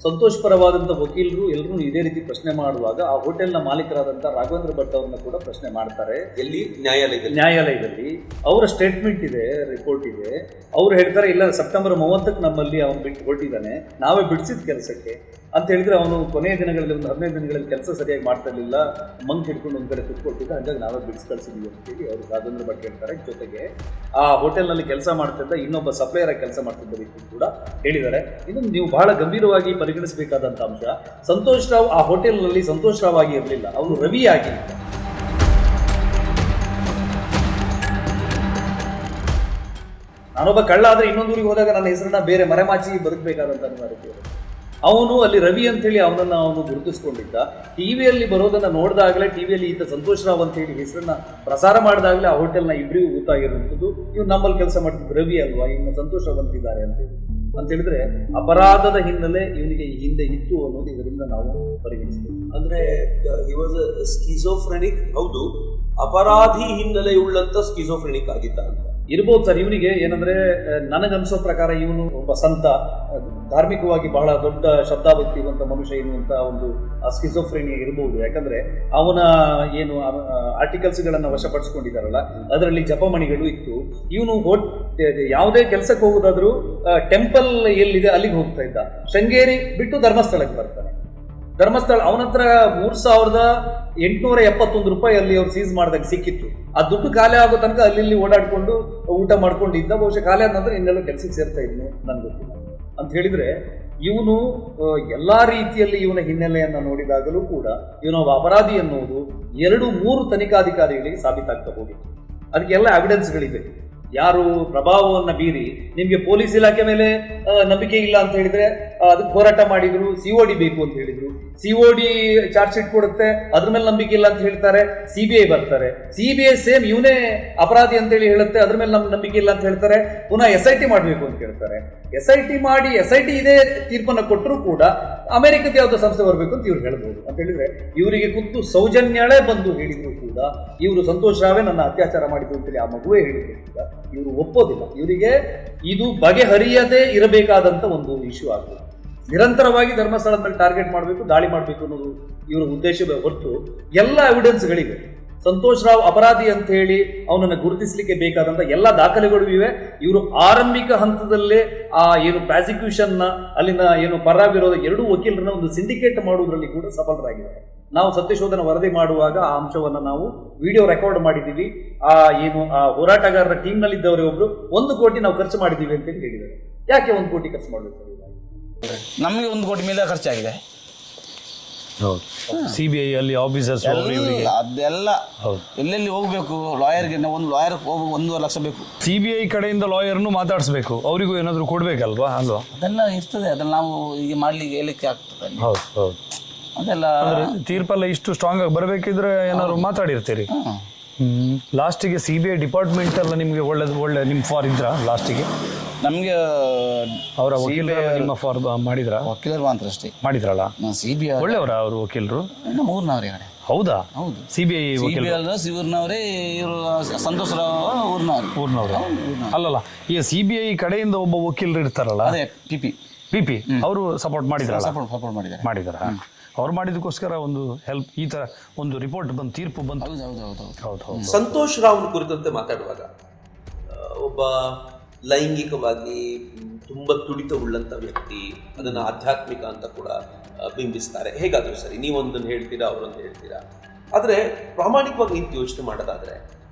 ಸಂತೋಷ್ ಪರವಾದಂಥ ವಕೀಲರು ಎಲ್ಲರೂ ಇದೇ ರೀತಿ ಪ್ರಶ್ನೆ ಮಾಡುವಾಗ ಆ ಹೋಟೆಲ್ನ ಮಾಲೀಕರಾದಂಥ ರಾಘವೇಂದ್ರ ಭಟ್ ಅವ್ರನ್ನ ಕೂಡ ಪ್ರಶ್ನೆ ಮಾಡ್ತಾರೆ. ಎಲ್ಲಿ? ನ್ಯಾಯಾಲಯದಲ್ಲಿ. ಅವರ ಸ್ಟೇಟ್ಮೆಂಟ್ ಇದೆ, ರಿಪೋರ್ಟ್ ಇದೆ. ಅವ್ರು ಹೇಳ್ತಾರೆ ಇಲ್ಲ ಸೆಪ್ಟೆಂಬರ್ 30ಕ್ಕೆ ನಮ್ಮಲ್ಲಿ ಅವನು ಬಿಟ್ಟು ಹೊರಟಿದ್ದಾನೆ, ನಾವೇ ಬಿಡಿಸಿದ ಕೆಲಸಕ್ಕೆ ಅಂತ ಹೇಳಿದ್ರೆ ಅವನು ಕೊನೆಯ ದಿನಗಳಲ್ಲಿ ಒಂದು 15 ದಿನಗಳಲ್ಲಿ ಕೆಲಸ ಸರಿಯಾಗಿ ಮಾಡ್ತಾ ಇರಲಿಲ್ಲ, ಮಂಕ್ ಹಿಡ್ಕೊಂಡು ಒಂದು ಕಡೆ ಕುತ್ಕೊಳ್ತಿದ್ದ, ಹಾಗಾಗಿ ನಾವೇ ಬಿಡಿಸಿ ಕಳಿಸಿದ್ವಿ ಅಂತೇಳಿ ಅವರು ರಾಘವೇಂದ್ರ ಭಟ್ ಹೇಳ್ತಾರೆ. ಜೊತೆಗೆ ಆ ಹೋಟೆಲ್ನಲ್ಲಿ ಕೆಲಸ ಮಾಡ್ತಿದ್ದ ಇನ್ನೊಬ್ಬ ಸಪ್ಲೈಯರ್ ಆಗಿ ಕೆಲಸ ಮಾಡ್ತಿದ್ದ ವ್ಯಕ್ತಿ ಕೂಡ ಹೇಳಿದ್ದಾರೆ. ಇದನ್ನು ನೀವು ಬಹಳ ಗಂಭೀರವಾಗಿ ಪರಿಗಣಿಸಬೇಕಾದಂಥ ಅಂಶ. ಸಂತೋಷ್ ರಾವ್ ಆ ಹೋಟೆಲ್ನಲ್ಲಿ ಸಂತೋಷ್ ರಾವ್ ಆಗಿ ಇರಲಿಲ್ಲ, ಅವರು ರವಿ ಆಗಿಲ್ಲ. ನಾನೊಬ್ಬ ಕಳ್ಳ ಆದರೆ ಇನ್ನೊಂದೂರಿಗೆ ಹೋದಾಗ ನನ್ನ ಹೆಸರನ್ನ ಬೇರೆ ಮರೆಮಾಚಿ ಬದುಕಬೇಕಾದಂಥ ಅನಿವಾರ್ಯತೆ ಇದೆ. ಅವನು ಅಲ್ಲಿ ರವಿ ಅಂತೇಳಿ ಅವನನ್ನು ಗುರುತಿಸ್ಕೊಂಡಿದ್ದ. ಟಿವಿಯಲ್ಲಿ ಬರೋದನ್ನು ನೋಡಿದಾಗಲೇ, ಟಿವಿಯಲ್ಲಿ ಈತ ಸಂತೋಷ್ ರಾವ್ ಅಂತ ಹೇಳಿ ಹೆಸರನ್ನ ಪ್ರಸಾರ ಮಾಡಿದಾಗಲೇ ಆ ಹೋಟೆಲ್ನ ಇಬ್ಬರಿಗೂ ಗೊತ್ತಾಗಿರುವಂಥದ್ದು ಇವ್ನು ನಮ್ಮಲ್ಲಿ ಕೆಲಸ ಮಾಡ್ತಿದ್ದು ರವಿ ಅಲ್ವಾ, ಇನ್ನು ಸಂತೋಷ್ ರಾವ್ ಅಂತಿದ್ದಾರೆ ಅಂತ ಹೇಳಿದ್ರೆ ಅಪರಾಧದ ಹಿನ್ನೆಲೆ ಇವನಿಗೆ ಹಿಂದೆ ಇತ್ತು ಅನ್ನೋದು ಇದರಿಂದ ನಾವು ಪರಿಗಣಿಸ್ತೀವಿ. ಅಂದ್ರೆ ಹಿ ವಾಸ್ ಸ್ಕಿಜೋಫ್ರೆನಿಕ್. ಹೌದು, ಅಪರಾಧಿ ಹಿನ್ನೆಲೆಯುಳ್ಳಂತ ಸ್ಕಿಜೋಫ್ರೆನಿಕ್ ಆಗಿದ್ದ ಅಂತ ಇರ್ಬೋದು ಸರ್. ಇವನಿಗೆ ಏನಂದ್ರೆ ನನಗನ್ಸೋ ಪ್ರಕಾರ ಇವನು ಒಬ್ಬ ಸಂತ, ಧಾರ್ಮಿಕವಾಗಿ ಬಹಳ ದೊಡ್ಡ ಶ್ರದ್ಧಾಭಕ್ತಿ ಇರುವಂತ ಮನುಷ್ಯ ಎನ್ನುವಂತ ಒಂದು ಸ್ಕಿಜೋಫ್ರೇನಿಯಾ ಇರಬಹುದು. ಯಾಕಂದ್ರೆ ಅವನ ಏನು ಆರ್ಟಿಕಲ್ಸ್ಗಳನ್ನ ವಶಪಡಿಸ್ಕೊಂಡಿದ್ದಾರಲ್ಲ, ಅದರಲ್ಲಿ ಜಪಮಣಿಗಳು ಇತ್ತು. ಇವನು ಯಾವುದೇ ಕೆಲಸಕ್ಕೆ ಹೋಗೋದಾದ್ರೂ ಟೆಂಪಲ್ ಎಲ್ಲಿದೆ ಅಲ್ಲಿಗೆ ಹೋಗ್ತಾ ಇದ್ದ. ಶೃಂಗೇರಿ ಬಿಟ್ಟು ಧರ್ಮಸ್ಥಳಕ್ಕೆ ಬರ್ತಾನೆ. ಧರ್ಮಸ್ಥಳ ಅವನ ಹತ್ರ 3871 ರೂಪಾಯಿ ಅಲ್ಲಿ ಅವ್ರು ಸೀಸ್ ಮಾಡಿದಾಗ ಸಿಕ್ಕಿತ್ತು. ಆ ದುಡ್ಡು ಖಾಲಿ ಆಗೋ ತನಕ ಅಲ್ಲಿ ಓಡಾಡ್ಕೊಂಡು ಊಟ ಮಾಡ್ಕೊಂಡಿದ್ದ. ಬಹುಶಃ ಖಾಲಿ ಆದ ನಂತರ ಇನ್ನೆಲ್ಲ ಕೆಲಸಕ್ಕೆ ಸೇರ್ತಾ ಇದ್ನು, ನನ್ಗೆ ಗೊತ್ತಿಲ್ಲ. ಅಂತ ಹೇಳಿದ್ರೆ ಇವನು ಎಲ್ಲಾ ರೀತಿಯಲ್ಲಿ ಇವನ ಹಿನ್ನೆಲೆಯನ್ನ ನೋಡಿದಾಗಲೂ ಕೂಡ ಇವನೊಬ್ಬ ಅಪರಾಧಿ ಅನ್ನೋದು 2-3 ತನಿಖಾಧಿಕಾರಿಗಳಿಗೆ ಸಾಬೀತಾಗ್ತಾ ಹೋಗಿತ್ತು. ಅದಕ್ಕೆಲ್ಲ ಎವಿಡೆನ್ಸ್ಗಳಿದೆ. ಯಾರು ಪ್ರಭಾವವನ್ನು ಬೀರಿ ನಿಮಗೆ ಪೊಲೀಸ್ ಇಲಾಖೆ ಮೇಲೆ ನಂಬಿಕೆ ಇಲ್ಲ ಅಂತ ಹೇಳಿದ್ರೆ ಅದಕ್ಕೆ ಹೋರಾಟ ಮಾಡಿದ್ರು, COD ಬೇಕು ಅಂತ ಹೇಳಿದ್ರು. COD ಚಾರ್ಜ್ ಶೀಟ್ ಕೊಡುತ್ತೆ, ಅದ್ರ ಮೇಲೆ ನಂಬಿಕೆ ಇಲ್ಲ ಅಂತ ಹೇಳ್ತಾರೆ. CBI ಬರ್ತಾರೆ, CBI ಸೇಮ್ ಇವನೇ ಅಪರಾಧಿ ಅಂತೇಳಿ ಹೇಳುತ್ತೆ, ಅದ್ರ ಮೇಲೆ ನಂಬಿಕೆ ಇಲ್ಲ ಅಂತ ಹೇಳ್ತಾರೆ. ಪುನಃ SIT ಮಾಡಬೇಕು ಅಂತ ಹೇಳ್ತಾರೆ. SIT ಮಾಡಿ SIT ಇದೇ ತೀರ್ಪನ್ನು ಕೊಟ್ಟರು ಕೂಡ ಅಮೆರಿಕದ ಯಾವುದೋ ಸಂಸ್ಥೆ ಬರಬೇಕು ಅಂತ ಇವ್ರು ಹೇಳ್ಬೋದು. ಅಂತ ಹೇಳಿದ್ರೆ ಇವರಿಗೆ ಕುತ್ತು ಸೌಜನ್ಯಳೇ ಬಂದು ಹೇಳಿದ್ರು ಕೂಡ ಇವರು ಸಂತೋಷ್ ರಾವೇ ನನ್ನ ಅತ್ಯಾಚಾರ ಮಾಡಿದ್ರು ಅಂತೇಳಿ ಆ ಮಗುವೇ ಹೇಳಿದ್ರು ಕೂಡ ಇವರು ಒಪ್ಪೋದಿಲ್ಲ. ಇವರಿಗೆ ಇದು ಬಗೆಹರಿಯದೇ ಇರಬೇಕಾದಂತ ಒಂದು ಇಶ್ಯೂ ಆಗ್ತದೆ. ನಿರಂತರವಾಗಿ ಧರ್ಮಸ್ಥಳದ ಮೇಲೆ ಟಾರ್ಗೆಟ್ ಮಾಡಬೇಕು, ದಾಳಿ ಮಾಡಬೇಕು ಅನ್ನೋದು ಇವರ ಉದ್ದೇಶವೇ ಹೊರತು ಎಲ್ಲ ಎವಿಡೆನ್ಸ್ಗಳಿವೆ. ಸಂತೋಷ್ ರಾವ್ ಅಪರಾಧಿ ಅಂತ ಹೇಳಿ ಅವನನ್ನು ಗುರುತಿಸಲಿಕ್ಕೆ ಬೇಕಾದಂತ ಎಲ್ಲ ದಾಖಲೆಗಳು ಇವೆ. ಇವರು ಆರಂಭಿಕ ಹಂತದಲ್ಲೇ ಆ ಏನು ಪ್ರಾಸಿಕ್ಯೂಷನ್ನ ಅಲ್ಲಿನ ಏನು ಪರ ವಿರೋಧ 2 ವಕೀಲರನ್ನ ಒಂದು ಸಿಂಡಿಕೇಟ್ ಮಾಡುವುದರಲ್ಲಿ ಕೂಡ ಸಫಲರಾಗಿದ್ದಾರೆ. ನಾವು ಸತ್ಯಶೋಧನ ವರದಿ ಮಾಡುವಾಗ ಆ ಅಂಶವನ್ನು ನಾವು ವಿಡಿಯೋ ರೆಕಾರ್ಡ್ ಮಾಡಿದ್ದೀವಿ. ಆ ಏನು ಆ ಹೋರಾಟಗಾರರ ಟೀಮ್ನಲ್ಲಿದ್ದವರೇ ಒಬ್ರು 1 ಕೋಟಿ ನಾವು ಖರ್ಚು ಮಾಡಿದ್ದೀವಿ ಅಂತ ಹೇಳಿದ್ದಾರೆ. ಯಾಕೆ 1 ಕೋಟಿ ಖರ್ಚು ಮಾಡಬೇಕು? ನಮಗೆ 1 ಕೋಟಿ ಮೇಲೆ ಖರ್ಚಾಗಿದೆ. CBI ಅಲ್ಲಿ ಆಫೀಸರ್ಸ್ ಅದೆಲ್ಲ ಎಲ್ಲೆಲ್ಲಿ ಹೋಗ್ಬೇಕು, ಲಾಯರ್ಗೆ ಒಂದು ಲಾಯರ್ ಹೋಗಿ 1.5 ಲಕ್ಷ ಬೇಕು. CBI ಕಡೆಯಿಂದ ಲಾಯರ್ನು ಮಾತಾಡಿಸ್ಬೇಕು, ಅವರಿಗೂ ಏನಾದರೂ ಕೊಡ್ಬೇಕಲ್ವಾ? ಅಲ್ವಾ? ಅದೆಲ್ಲ ಇರ್ತದೆ, ಅದನ್ನ ನಾವು ಈಗ ಮಾಡ್ಲಿಕ್ಕೆ ಹೇಳಿಕ್ಕೆ ಆಗ್ತದೆ. ಹೌದು. ಅದೆಲ್ಲ ತೀರ್ಪೆಲ್ಲ ಇಷ್ಟು ಸ್ಟ್ರಾಂಗ್ ಆಗಿ ಬರಬೇಕಿದ್ರೆ ಏನಾದ್ರು ಮಾತಾಡಿರ್ತೀರಿ. ಲಾಸ್ಟಿಗೆ CBI ಡಿಪಾರ್ಟ್ಮೆಂಟ್ ಎಲ್ಲ ನಿಮಗೆ ಒಳ್ಳೆ ನಿಮ್ಮ ಫಾರ್ ಇದ್ರ ಲಾಸ್ಟಿಗೆ ನಮಗೆ ಅವರ ವಕೀಲರು ನಿಮ್ಮ ಫಾರ್ ಮಾಡಿದ್ರ? ವಕೀಲರು ಮಾತ್ರ ಅಷ್ಟೇ ಮಾಡಿದ್ರಲ್ಲ. CBI ಒಳ್ಳೆಯವರ ಅವರು ವಕೀಲರು? ಊರಿನವರೇ. ಹೌದಾ? ಹೌದು. CBI ಊರಿನವರೇ. ಇವರು ಸಂತೋಷ್ ರಾವ್ ಊರಿನವರು. ಅಲ್ಲಲ್ಲ, ಈ CBI ಕಡೆಯಿಂದ ಒಬ್ಬ ವಕೀಲರು ಇರ್ತಾರಲ್ಲ, PP ಅವರು ಸಪೋರ್ಟ್ ಮಾಡಿದ್ರಲ್ಲ? ಸಪೋರ್ಟ್ ಮಾಡಿದಾರ. ಅವ್ರು ಮಾಡಿದಕ್ಕೋಸ್ಕರ ಒಂದು ಹೆಲ್ಪ್, ಈ ತರ ಒಂದು ರಿಪೋರ್ಟ್ ಬಂದು, ತೀರ್ಪು ಬಂತು. ಹೌದು. ಸಂತೋಷ್ ರಾವ್ ಕುರಿತಂತೆ ಮಾತಾಡುವಾಗ ಒಬ್ಬ ಲೈಂಗಿಕವಾಗಿ ತುಂಬ ತುಡಿತವುಳ್ಳಂಥ ವ್ಯಕ್ತಿ, ಅದನ್ನು ಆಧ್ಯಾತ್ಮಿಕ ಅಂತ ಕೂಡ ಬಿಂಬಿಸ್ತಾರೆ. ಹೇಗಾದರೂ ಸರಿ, ನೀವೊಂದನ್ನು ಹೇಳ್ತೀರಾ, ಅವರೊಂದು ಹೇಳ್ತೀರಾ. ಆದರೆ ಪ್ರಾಮಾಣಿಕವಾಗಿ ನಿಂತು ಯೋಚನೆ ಮಾಡೋದಾದರೆ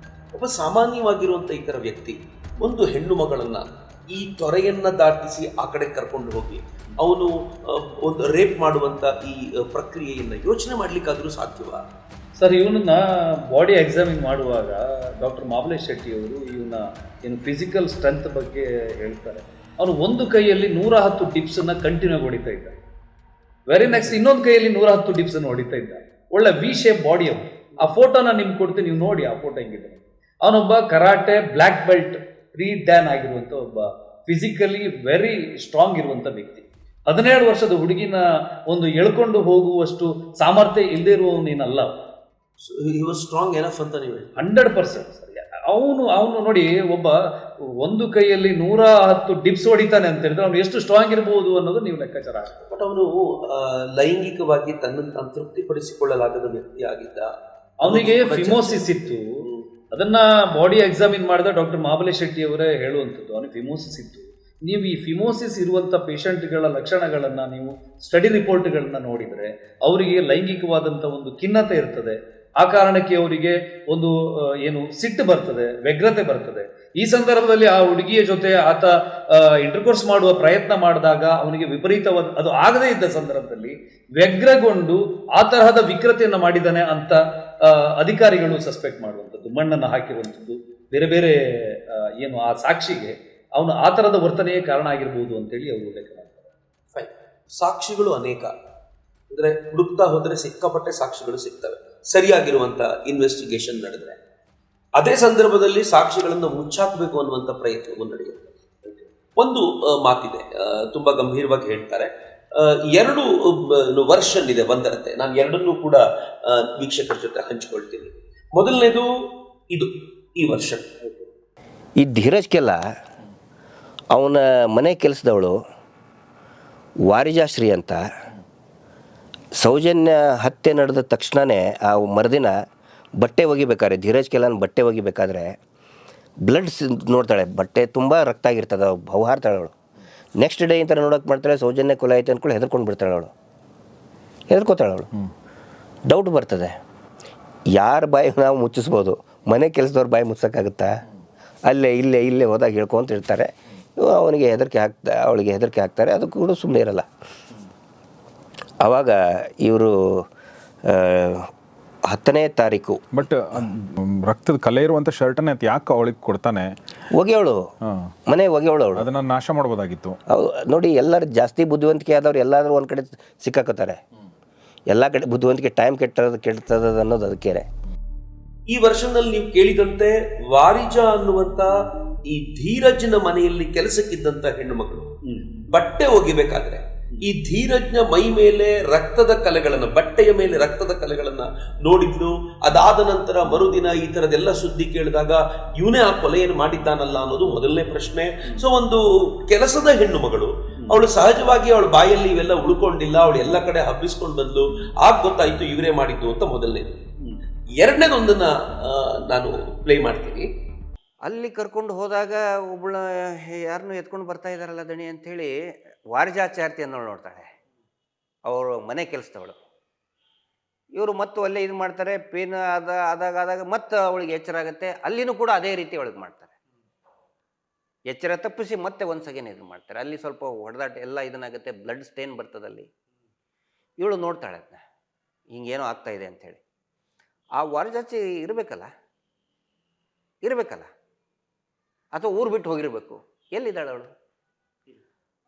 ಒಬ್ಬ ಸಾಮಾನ್ಯವಾಗಿರುವಂಥ ಈ ಥರ ವ್ಯಕ್ತಿ ಒಂದು ಹೆಣ್ಣು ಮಗಳನ್ನು ಈ ತೊರೆಯನ್ನು ದಾಟಿಸಿ ಆ ಕಡೆ ಕರ್ಕೊಂಡು ಹೋಗಿ ಅವನು ಒಂದು ರೇಪ್ ಮಾಡುವಂಥ ಈ ಪ್ರಕ್ರಿಯೆಯನ್ನು ಯೋಚನೆ ಮಾಡಲಿಕ್ಕಾದರೂ ಸಾಧ್ಯವಾ? ಸರ್, ಇವನನ್ನ ಬಾಡಿ ಎಕ್ಸಾಮಿನ್ ಮಾಡುವಾಗ ಡಾಕ್ಟರ್ ಮಾಬಲೇಶ್ ಶೆಟ್ಟಿ ಅವರು ಇವನ ಏನು ಫಿಸಿಕಲ್ ಸ್ಟ್ರೆಂತ್ ಬಗ್ಗೆ ಹೇಳ್ತಾರೆ. ಅವನು ಒಂದು ಕೈಯಲ್ಲಿ 110 ಡಿಪ್ಸನ್ನು ಕಂಟಿನ್ಯೂ ಹೊಡಿತಾ ಇದ್ದ. ವೆರಿ ನೆಕ್ಸ್ಟ್ ಇನ್ನೊಂದು ಕೈಯಲ್ಲಿ 110 ಡಿಪ್ಸನ್ನು ಹೊಡಿತಾ ಇದ್ದ. ಒಳ್ಳೆ ವಿ ಶೇಪ್ ಬಾಡಿ ಅವನು. ಆ ಫೋಟೋನ ನಿಮ್ಗೆ ಕೊಡ್ತೀನಿ, ನೀವು ನೋಡಿ ಆ ಫೋಟೋ ಹೆಂಗಿದೆ. ಅವನೊಬ್ಬ ಕರಾಟೆ ಬ್ಲ್ಯಾಕ್ ಬೆಲ್ಟ್ 3 ಡ್ಯಾನ್ ಆಗಿರುವಂಥ ಒಬ್ಬ ಫಿಸಿಕಲಿ ವೆರಿ ಸ್ಟ್ರಾಂಗ್ ಇರುವಂತ ವ್ಯಕ್ತಿ. 17 ವರ್ಷದ ಹುಡುಗಿನ ಒಂದು ಎಳ್ಕೊಂಡು ಹೋಗುವಷ್ಟು ಸಾಮರ್ಥ್ಯ ಇಲ್ಲದೆ ಇರುವವನೇನಲ್ಲ. ಸ್ಟ್ರಾಂಗ್ ಎನಫ್ ಅಂತ ನೀವು 100%. ಅವನು ನೋಡಿ, ಒಬ್ಬ ಒಂದು ಕೈಯಲ್ಲಿ 110 ಡಿಪ್ಸ್ ಹೊಡಿತಾನೆ ಅಂತ ಹೇಳಿದ್ರೆ ಅವನು ಎಷ್ಟು ಸ್ಟ್ರಾಂಗ್ ಇರಬಹುದು ಅನ್ನೋದು ನೀವು ಲೆಕ್ಕಾಚಾರ ಹಾಕಿ. ಬಟ್ ಅವನು ಲೈಂಗಿಕವಾಗಿ ತನ್ನನ್ನು ತಾನು ತೃಪ್ತಿಪಡಿಸಿಕೊಳ್ಳಲಾಗದ ವ್ಯಕ್ತಿ ಆಗಿದ್ದ. ಅವನಿಗೆ ಫಿಮೋಸಿಸ್ ಇತ್ತು. ಅದನ್ನ ಬಾಡಿ ಎಕ್ಸಾಮಿನ್ ಮಾಡಿದ ಡಾಕ್ಟರ್ ಮಹಾಬಲೇಶ್ ಶೆಟ್ಟಿ ಅವರೇ ಹೇಳುವಂಥದ್ದು, ಅವನಿಗೆ ಫಿಮೋಸಿಸ್ ಇತ್ತು. ನೀವು ಈ ಫಿಮೋಸಿಸ್ ಇರುವಂಥ ಪೇಷಂಟ್ಗಳ ಲಕ್ಷಣಗಳನ್ನ ನೀವು ಸ್ಟಡಿ ರಿಪೋರ್ಟ್ಗಳನ್ನ ನೋಡಿದರೆ ಅವರಿಗೆ ಲೈಂಗಿಕವಾದಂಥ ಒಂದು ಖಿನ್ನತೆ ಇರ್ತದೆ. ಆ ಕಾರಣಕ್ಕೆ ಅವರಿಗೆ ಒಂದು ಸಿಟ್ಟು ಬರ್ತದೆ, ವ್ಯಗ್ರತೆ ಬರ್ತದೆ. ಈ ಸಂದರ್ಭದಲ್ಲಿ ಆ ಹುಡುಗಿಯ ಜೊತೆ ಆತ ಇಂಟರ್ಕೋರ್ಸ್ ಮಾಡುವ ಪ್ರಯತ್ನ ಮಾಡಿದಾಗ ಅವನಿಗೆ ವಿಪರೀತವಾದ, ಅದು ಆಗದೇ ಇದ್ದ ಸಂದರ್ಭದಲ್ಲಿ ವ್ಯಗ್ರಗೊಂಡು ಆ ತರಹದ ವಿಕೃತಿಯನ್ನು ಮಾಡಿದ್ದಾನೆ ಅಂತ ಅಧಿಕಾರಿಗಳು ಸಸ್ಪೆಕ್ಟ್ ಮಾಡುವಂಥದ್ದು, ಮಣ್ಣನ್ನು ಹಾಕಿರುವಂಥದ್ದು, ಬೇರೆ ಬೇರೆ ಆ ಸಾಕ್ಷಿಗೆ ಅವನು ಆ ಥರದ ವರ್ತನೆಯೇ ಕಾರಣ ಆಗಿರ್ಬೋದು ಅಂತೇಳಿ ಅವರು ಉಲ್ಲೇಖ ಮಾಡ್ತಾರೆ. ಫೈನ್. ಸಾಕ್ಷಿಗಳು ಅನೇಕ, ಅಂದರೆ ಹುಡುಕ್ತಾ ಹೋದರೆ ಸಿಕ್ಕಾಪಟ್ಟೆ ಸಾಕ್ಷಿಗಳು ಸಿಗ್ತವೆ ಸರಿಯಾಗಿರುವಂಥ ಇನ್ವೆಸ್ಟಿಗೇಷನ್ ನಡೆದರೆ. ಅದೇ ಸಂದರ್ಭದಲ್ಲಿ ಸಾಕ್ಷಿಗಳನ್ನು ಮುಚ್ಚಾಕಬೇಕು ಅನ್ನುವಂಥ ಪ್ರಯತ್ನವೂ ನಡೆಯುತ್ತೆ. ಒಂದು ಮಾತಿದೆ, ತುಂಬ ಗಂಭೀರವಾಗಿ ಹೇಳ್ತಾರೆ. 2 ವರ್ಷನ್ ಇದೆ ಒಂದರತೆ. ನಾನು ಎರಡನ್ನೂ ಕೂಡ ವೀಕ್ಷಕರ ಜೊತೆ ಹಂಚಿಕೊಳ್ತೀನಿ. ಮೊದಲನೇದು ಈ ವರ್ಷನ್. ಈ ಧೀರಜ್ಗೆಲ್ಲ ಅವನ ಮನೆ ಕೆಲಸದವಳು ವಾರಿಜಾಶ್ರೀ ಅಂತ, ಸೌಜನ್ಯ ಹತ್ಯೆ ನಡೆದ ತಕ್ಷಣವೇ ಆ ಮರುದಿನ ಬಟ್ಟೆ ಒಗಿಬೇಕಾದ್ರೆ, ಧೀರಜ್ ಕೆಲಾನ್ ಬಟ್ಟೆ ಒಗಿಬೇಕಾದ್ರೆ ಬ್ಲಡ್ ನೋಡ್ತಾಳೆ, ಬಟ್ಟೆ ತುಂಬ ರಕ್ತ ಆಗಿರ್ತದೆ, ಹೌಹಾರ್ತಾಳೆ ಅವಳು. ನೆಕ್ಸ್ಟ್ ಡೇ ಇಂತ ನೋಡೋಕೆ ಮಾಡ್ತಾಳೆ, ಸೌಜನ್ಯ ಕೊಲೆ ಆಯ್ತು ಅಂದ್ಕೊಂಡು ಹೆದರ್ಕೊಂಡು ಬಿಡ್ತಾಳೆ ಅವಳು, ಹೆದರ್ಕೋತಾಳೆ ಅವಳು. ಡೌಟ್ ಬರ್ತದೆ, ಯಾರ ಬಾಯಿ ನಾವು ಮುಚ್ಚಿಸ್ಬೋದು, ಮನೆ ಕೆಲಸದವ್ರ ಬಾಯಿ ಮುಚ್ಚೋಕ್ಕಾಗುತ್ತಾ? ಇಲ್ಲೇ ಹೋದಾಗ ಹೇಳ್ಕೊಂತ ಇರ್ತಾರೆ. ಅವಳಿಗೆ ಹೆದರಿಕೆ ಹಾಕ್ತಾರೆ, ಅದು ಕೂಡ ಸುಮ್ಮನೆ ಇರಲ್ಲ. ಆವಾಗ ಇವರು 10ನೇ ತಾರೀಕು ಬಟ್ ರಕ್ತದ ಕಲೆ ಇರುವಂಥ ಶರ್ಟನ್ನೇ ಯಾಕೆ ಅವಳಿಗೆ ಕೊಡ್ತಾನೆ? ಒಗೆಯವಳು, ಮನೆ ಒಗೆಯವಳು ಅವಳು, ಅದನ್ನು ನಾಶ ಮಾಡ್ಬೋದಾಗಿತ್ತು. ನೋಡಿ, ಎಲ್ಲರೂ ಜಾಸ್ತಿ ಬುದ್ಧಿವಂತಿಕೆ ಆದವ್ರು ಎಲ್ಲಾದರೂ ಒಂದು ಕಡೆ ಸಿಕ್ಕಾಕೋತಾರೆ. ಎಲ್ಲ ಕಡೆ ಬುದ್ಧಿವಂತಿಕೆ ಟೈಮ್ ಕೆಡ್ತದ ಅನ್ನೋದು ಅದಕ್ಕೆ. ಈ ವರ್ಷನಲ್ಲಿ ನೀವು ಕೇಳಿದಂತೆ ವಾರಿಜಾ ಅನ್ನುವಂತ ಈ ಧೀರಜ್ನ ಮನೆಯಲ್ಲಿ ಕೆಲಸಕ್ಕಿದ್ದಂತ ಹೆಣ್ಣು ಮಗಳು ಬಟ್ಟೆ ಒಗಿಬೇಕಾದ್ರೆ ಈ ಧೀರಜ್ನ ಮೈ ಮೇಲೆ ರಕ್ತದ ಕಲೆಗಳನ್ನ, ಬಟ್ಟೆಯ ಮೇಲೆ ರಕ್ತದ ಕಲೆಗಳನ್ನ ನೋಡಿದ್ಲು. ಅದಾದ ನಂತರ ಮರುದಿನ ಈ ತರದೆಲ್ಲ ಸುದ್ದಿ ಕೇಳಿದಾಗ ಇವನೇ ಆ ಕೊಲೆಯನ್ನು ಮಾಡಿದ್ದಾನಲ್ಲ ಅನ್ನೋದು ಮೊದಲನೇ ಪ್ರಶ್ನೆ. ಸೊ ಒಂದು ಕೆಲಸದ ಹೆಣ್ಣು ಮಗಳು, ಅವಳು ಸಹಜವಾಗಿ ಅವಳ ಬಾಯಲ್ಲಿ ಇವೆಲ್ಲ ಉಳ್ಕೊಂಡಿಲ್ಲ, ಅವಳು ಎಲ್ಲ ಕಡೆ ಹಬ್ಬಿಸ್ಕೊಂಡು ಬಂದ್ಲು. ಆಗ ಗೊತ್ತಾಯ್ತು ಇವರೇ ಮಾಡಿದ್ದು ಅಂತ ಮೊದಲನೇದು. ಎರಡನೇದೊಂದನ್ನ ನಾನು ಪ್ಲೇ ಮಾಡ್ತೀನಿ. ಅಲ್ಲಿ ಕರ್ಕೊಂಡು ಹೋದಾಗ ಒಬ್ಬಳ ಯಾರನ್ನೂ ಎತ್ಕೊಂಡು ಬರ್ತಾ ಇದ್ದಾರಲ್ಲ ದಣಿ ಅಂಥೇಳಿ ವಾರಿಜಾಚಾರ್ತಿ ಅನ್ನೋಳು ನೋಡ್ತಾಳೆ, ಅವರು ಮನೆ ಕೆಲಸದವಳು. ಇವರು ಮತ್ತು ಅಲ್ಲೇ ಇದು ಮಾಡ್ತಾರೆ, ಪೇನ್ ಆದಾಗ ಮತ್ತೆ ಅವಳಿಗೆ ಎಚ್ಚರ ಆಗುತ್ತೆ. ಅಲ್ಲಿನೂ ಕೂಡ ಅದೇ ರೀತಿ ಅವಳಿಗೆ ಮಾಡ್ತಾರೆ, ಎಚ್ಚರ ತಪ್ಪಿಸಿ ಮತ್ತೆ ಒಂದು ಸೆಕೆಂಡ್ ಇದು ಮಾಡ್ತಾರೆ. ಅಲ್ಲಿ ಸ್ವಲ್ಪ ಹೊಡೆದಾಟ ಎಲ್ಲ ಇದನ್ನಾಗುತ್ತೆ, ಬ್ಲಡ್ ಸ್ಟೇನ್ ಬರ್ತದಲ್ಲಿ. ಇವಳು ನೋಡ್ತಾಳೆ ಅದನ್ನ, ಹಿಂಗೇನೋ ಆಗ್ತಾ ಇದೆ ಅಂಥೇಳಿ. ಆ ವಾರಿಜಾಚಿ ಇರಬೇಕಲ್ಲ, ಅಥವಾ ಊರು ಬಿಟ್ಟು ಹೋಗಿರಬೇಕು. ಎಲ್ಲಿದ್ದಾಳೆ ಅವಳು?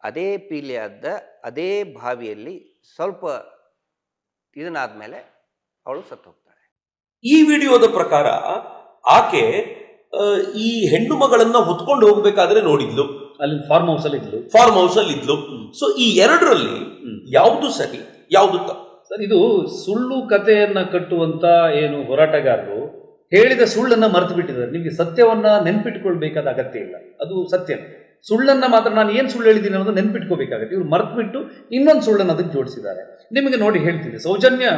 ಅದೇ ಪೀಲ್ಯಾದ ಅದೇ ಬಾವಿಯಲ್ಲಿ ಸ್ವಲ್ಪ ಇದನ್ನಾದ್ಮೇಲೆ ಅವಳು ಸತ್ತು ಹೋಗ್ತಾಳೆ. ಈ ವಿಡಿಯೋದ ಪ್ರಕಾರ ಆಕೆ ಈ ಹೆಣ್ಣು ಮಗಳನ್ನ ಹೊತ್ಕೊಂಡು ಹೋಗ್ಬೇಕಾದ್ರೆ ನೋಡಿದ್ಲು, ಅಲ್ಲಿ ಫಾರ್ಮ್ ಹೌಸ್ ಅಲ್ಲಿ ಇದ್ಲು. ಸೊ ಈ ಎರಡರಲ್ಲಿ ಯಾವುದು ಸರಿ, ಯಾವುದು ತಪ್ಪು? ಸರ್, ಇದು ಸುಳ್ಳು ಕಥೆಯನ್ನ ಕಟ್ಟುವಂತ ಹೋರಾಟಗಾರರು ಹೇಳಿದ ಸುಳ್ಳನ್ನ ಮರೆತು ಬಿಟ್ಟಿದ್ದಾರೆ. ನಿಮಗೆ ಸತ್ಯವನ್ನ ನೆನ್ಪಿಟ್ಕೊಳ್ಬೇಕಾದ ಅಗತ್ಯ ಇಲ್ಲ, ಅದು ಸತ್ಯ. ಸುಳ್ಳನ್ನ ಮಾತ್ರ ನಾನು ಏನು ಸುಳ್ಳು ಹೇಳಿದ್ದೀನಿ ಅನ್ನೋದು ನೆನ್ಪಿಟ್ಕೋಬೇಕಾಗತ್ತೆ. ಇವ್ರು ಮರೆತು ಬಿಟ್ಟು ಇನ್ನೊಂದು ಸುಳ್ಳನ್ನು ಅದಕ್ಕೆ ಜೋಡಿಸಿದ್ದಾರೆ. ನಿಮಗೆ ನೋಡಿ ಹೇಳ್ತೀನಿ, ಸೌಜನ್ಯ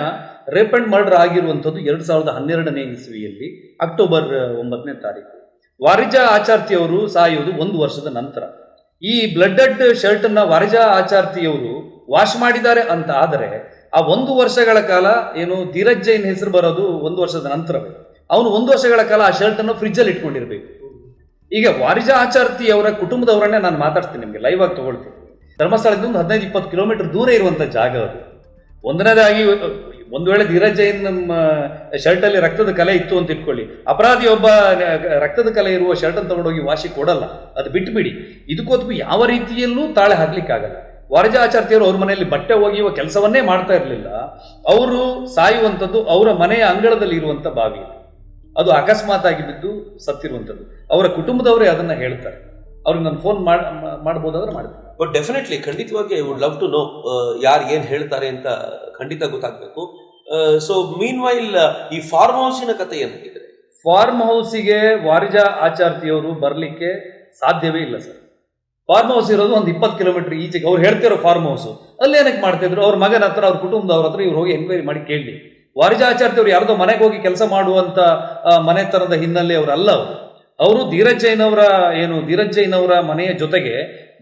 ರೇಪ್ ಅಂಡ್ ಮರ್ಡರ್ ಆಗಿರುವಂಥದ್ದು 2012ನೇ ಇಸ್ವಿಯಲ್ಲಿ ಅಕ್ಟೋಬರ್ 9ನೇ ತಾರೀಕು. ವಾರಿಜಾ ಆಚಾರ್ತಿಯವರು ಸಾಯುವುದು 1 ವರ್ಷದ ನಂತರ. ಈ ಬ್ಲಡ್ಡೆಡ್ ಶರ್ಟ್ ಅನ್ನ ವಾರಿಜಾ ಆಚಾರ್ತಿಯವರು ವಾಶ್ ಮಾಡಿದ್ದಾರೆ ಅಂತ ಆದರೆ ಆ 1 ವರ್ಷಗಳ ಕಾಲ ಧೀರಜ್ ಜೈನ್ ಹೆಸರು ಬರೋದು 1 ವರ್ಷದ ನಂತರವೇ. ಅವನು 1 ವರ್ಷಗಳ ಕಾಲ ಆ ಶರ್ಟ್ ಅನ್ನು ಫ್ರಿಜ್ ಅಲ್ಲಿ ಇಟ್ಕೊಂಡಿರ್ಬೇಕು. ಈಗ ವಾರಿಜಾ ಆಚಾರ್ತಿ ಅವರ ಕುಟುಂಬದವರನ್ನೇ ನಾನು ಮಾತಾಡ್ತೀನಿ, ನಿಮಗೆ ಲೈವ್ ಆಗಿ ತಗೊಳ್ತೀನಿ. ಧರ್ಮಸ್ಥಳದಿಂದ ಒಂದು 15-20 ಕಿಲೋಮೀಟರ್ ದೂರ ಇರುವಂತ ಜಾಗ ಅದು. ಒಂದನೇದಾಗಿ, ಒಂದು ವೇಳೆ ಧೀರಜ್ ಜೈನ್ ನಮ್ಮ ಶರ್ಟ್ ಅಲ್ಲಿ ರಕ್ತದ ಕಲೆ ಇತ್ತು ಅಂತ ಇಟ್ಕೊಳ್ಳಿ, ಅಪರಾಧಿ ಒಬ್ಬ ರಕ್ತದ ಕಲೆ ಇರುವ ಶರ್ಟ್ ಅನ್ನು ತಗೊಂಡೋಗಿ ವಾಶಿ ಕೊಡಲ್ಲ, ಅದು ಬಿಟ್ಟು ಬಿಡಿ. ಇದಕ್ಕೋದ್ಕು ಯಾವ ರೀತಿಯಲ್ಲೂ ತಾಳೆ ಹಾಕ್ಲಿಕ್ಕಾಗಲ್ಲ. ವಾರಿಜಾ ಆಚಾರ್ತಿಯವರು ಅವ್ರ ಮನೆಯಲ್ಲಿ ಬಟ್ಟೆ ಒಗೆಯುವ ಕೆಲಸವನ್ನೇ ಮಾಡ್ತಾ ಇರಲಿಲ್ಲ. ಅವರು ಸಾಯುವಂಥದ್ದು ಅವರ ಮನೆಯ ಅಂಗಳದಲ್ಲಿ ಇರುವಂತ ಬಾವಿ, ಅದು ಅಕಸ್ಮಾತ್ ಆಗಿ ಬಿದ್ದು ಸತ್ತಿರುವಂಥದ್ದು. ಅವರ ಕುಟುಂಬದವರೇ ಅದನ್ನ ಹೇಳ್ತಾರೆ. ಅವ್ರಿಗೆ ನಾನು ಫೋನ್ ಮಾಡ್ಬೋದಾದ್ರೆ ಮಾಡ್ತೀನಿ. ಬಟ್ ಡೆಫಿನೆಟ್ಲಿ ಖಂಡಿತವಾಗಿ I would love to know ಯಾರು ಏನು ಹೇಳ್ತಾರೆ ಅಂತ ಖಂಡಿತ ಗೊತ್ತಾಗಬೇಕು. ಸೊ ಮೀನ್ ವೈಲ್ ಈ ಫಾರ್ಮ್ ಹೌಸಿನ ಕತೆ ಏನಾಗಿದೆ? ಫಾರ್ಮ್ ಹೌಸಿಗೆ ವಾರಿಜ ಆಚಾರ್ತಿಯವರು ಬರಲಿಕ್ಕೆ ಸಾಧ್ಯವೇ ಇಲ್ಲ ಸರ್. ಫಾರ್ಮ್ ಹೌಸ್ ಇರೋದು ಒಂದು 20 ಕಿಲೋಮೀಟರ್ ಈಚೆಗೆ. ಅವ್ರು ಹೇಳ್ತಿರೋ ಫಾರ್ಮ್ ಹೌಸ್ ಅಲ್ಲಿ ಏನಕ್ಕೆ ಮಾಡ್ತಿದ್ರು, ಅವ್ರ ಮಗನ ಹತ್ರ ಅವ್ರ ಕುಟುಂಬದವ್ರ ಹತ್ರ ಇವ್ರು ಹೋಗಿ ಎನ್ಕ್ವೈರಿ ಮಾಡಿ ಕೇಳಿ. ವಾರಿಜ ಆಚಾರ್ತಿಯವರು ಯಾರ್ದೋ ಮನೆಗೆ ಹೋಗಿ ಕೆಲಸ ಮಾಡುವಂತ ಮನೆತನದ ಹಿನ್ನೆಲೆ ಅವರಲ್ಲ. ಅವರು ಧೀರಜ್ ಜೈನ್ ಅವರ ಮನೆಯ ಜೊತೆಗೆ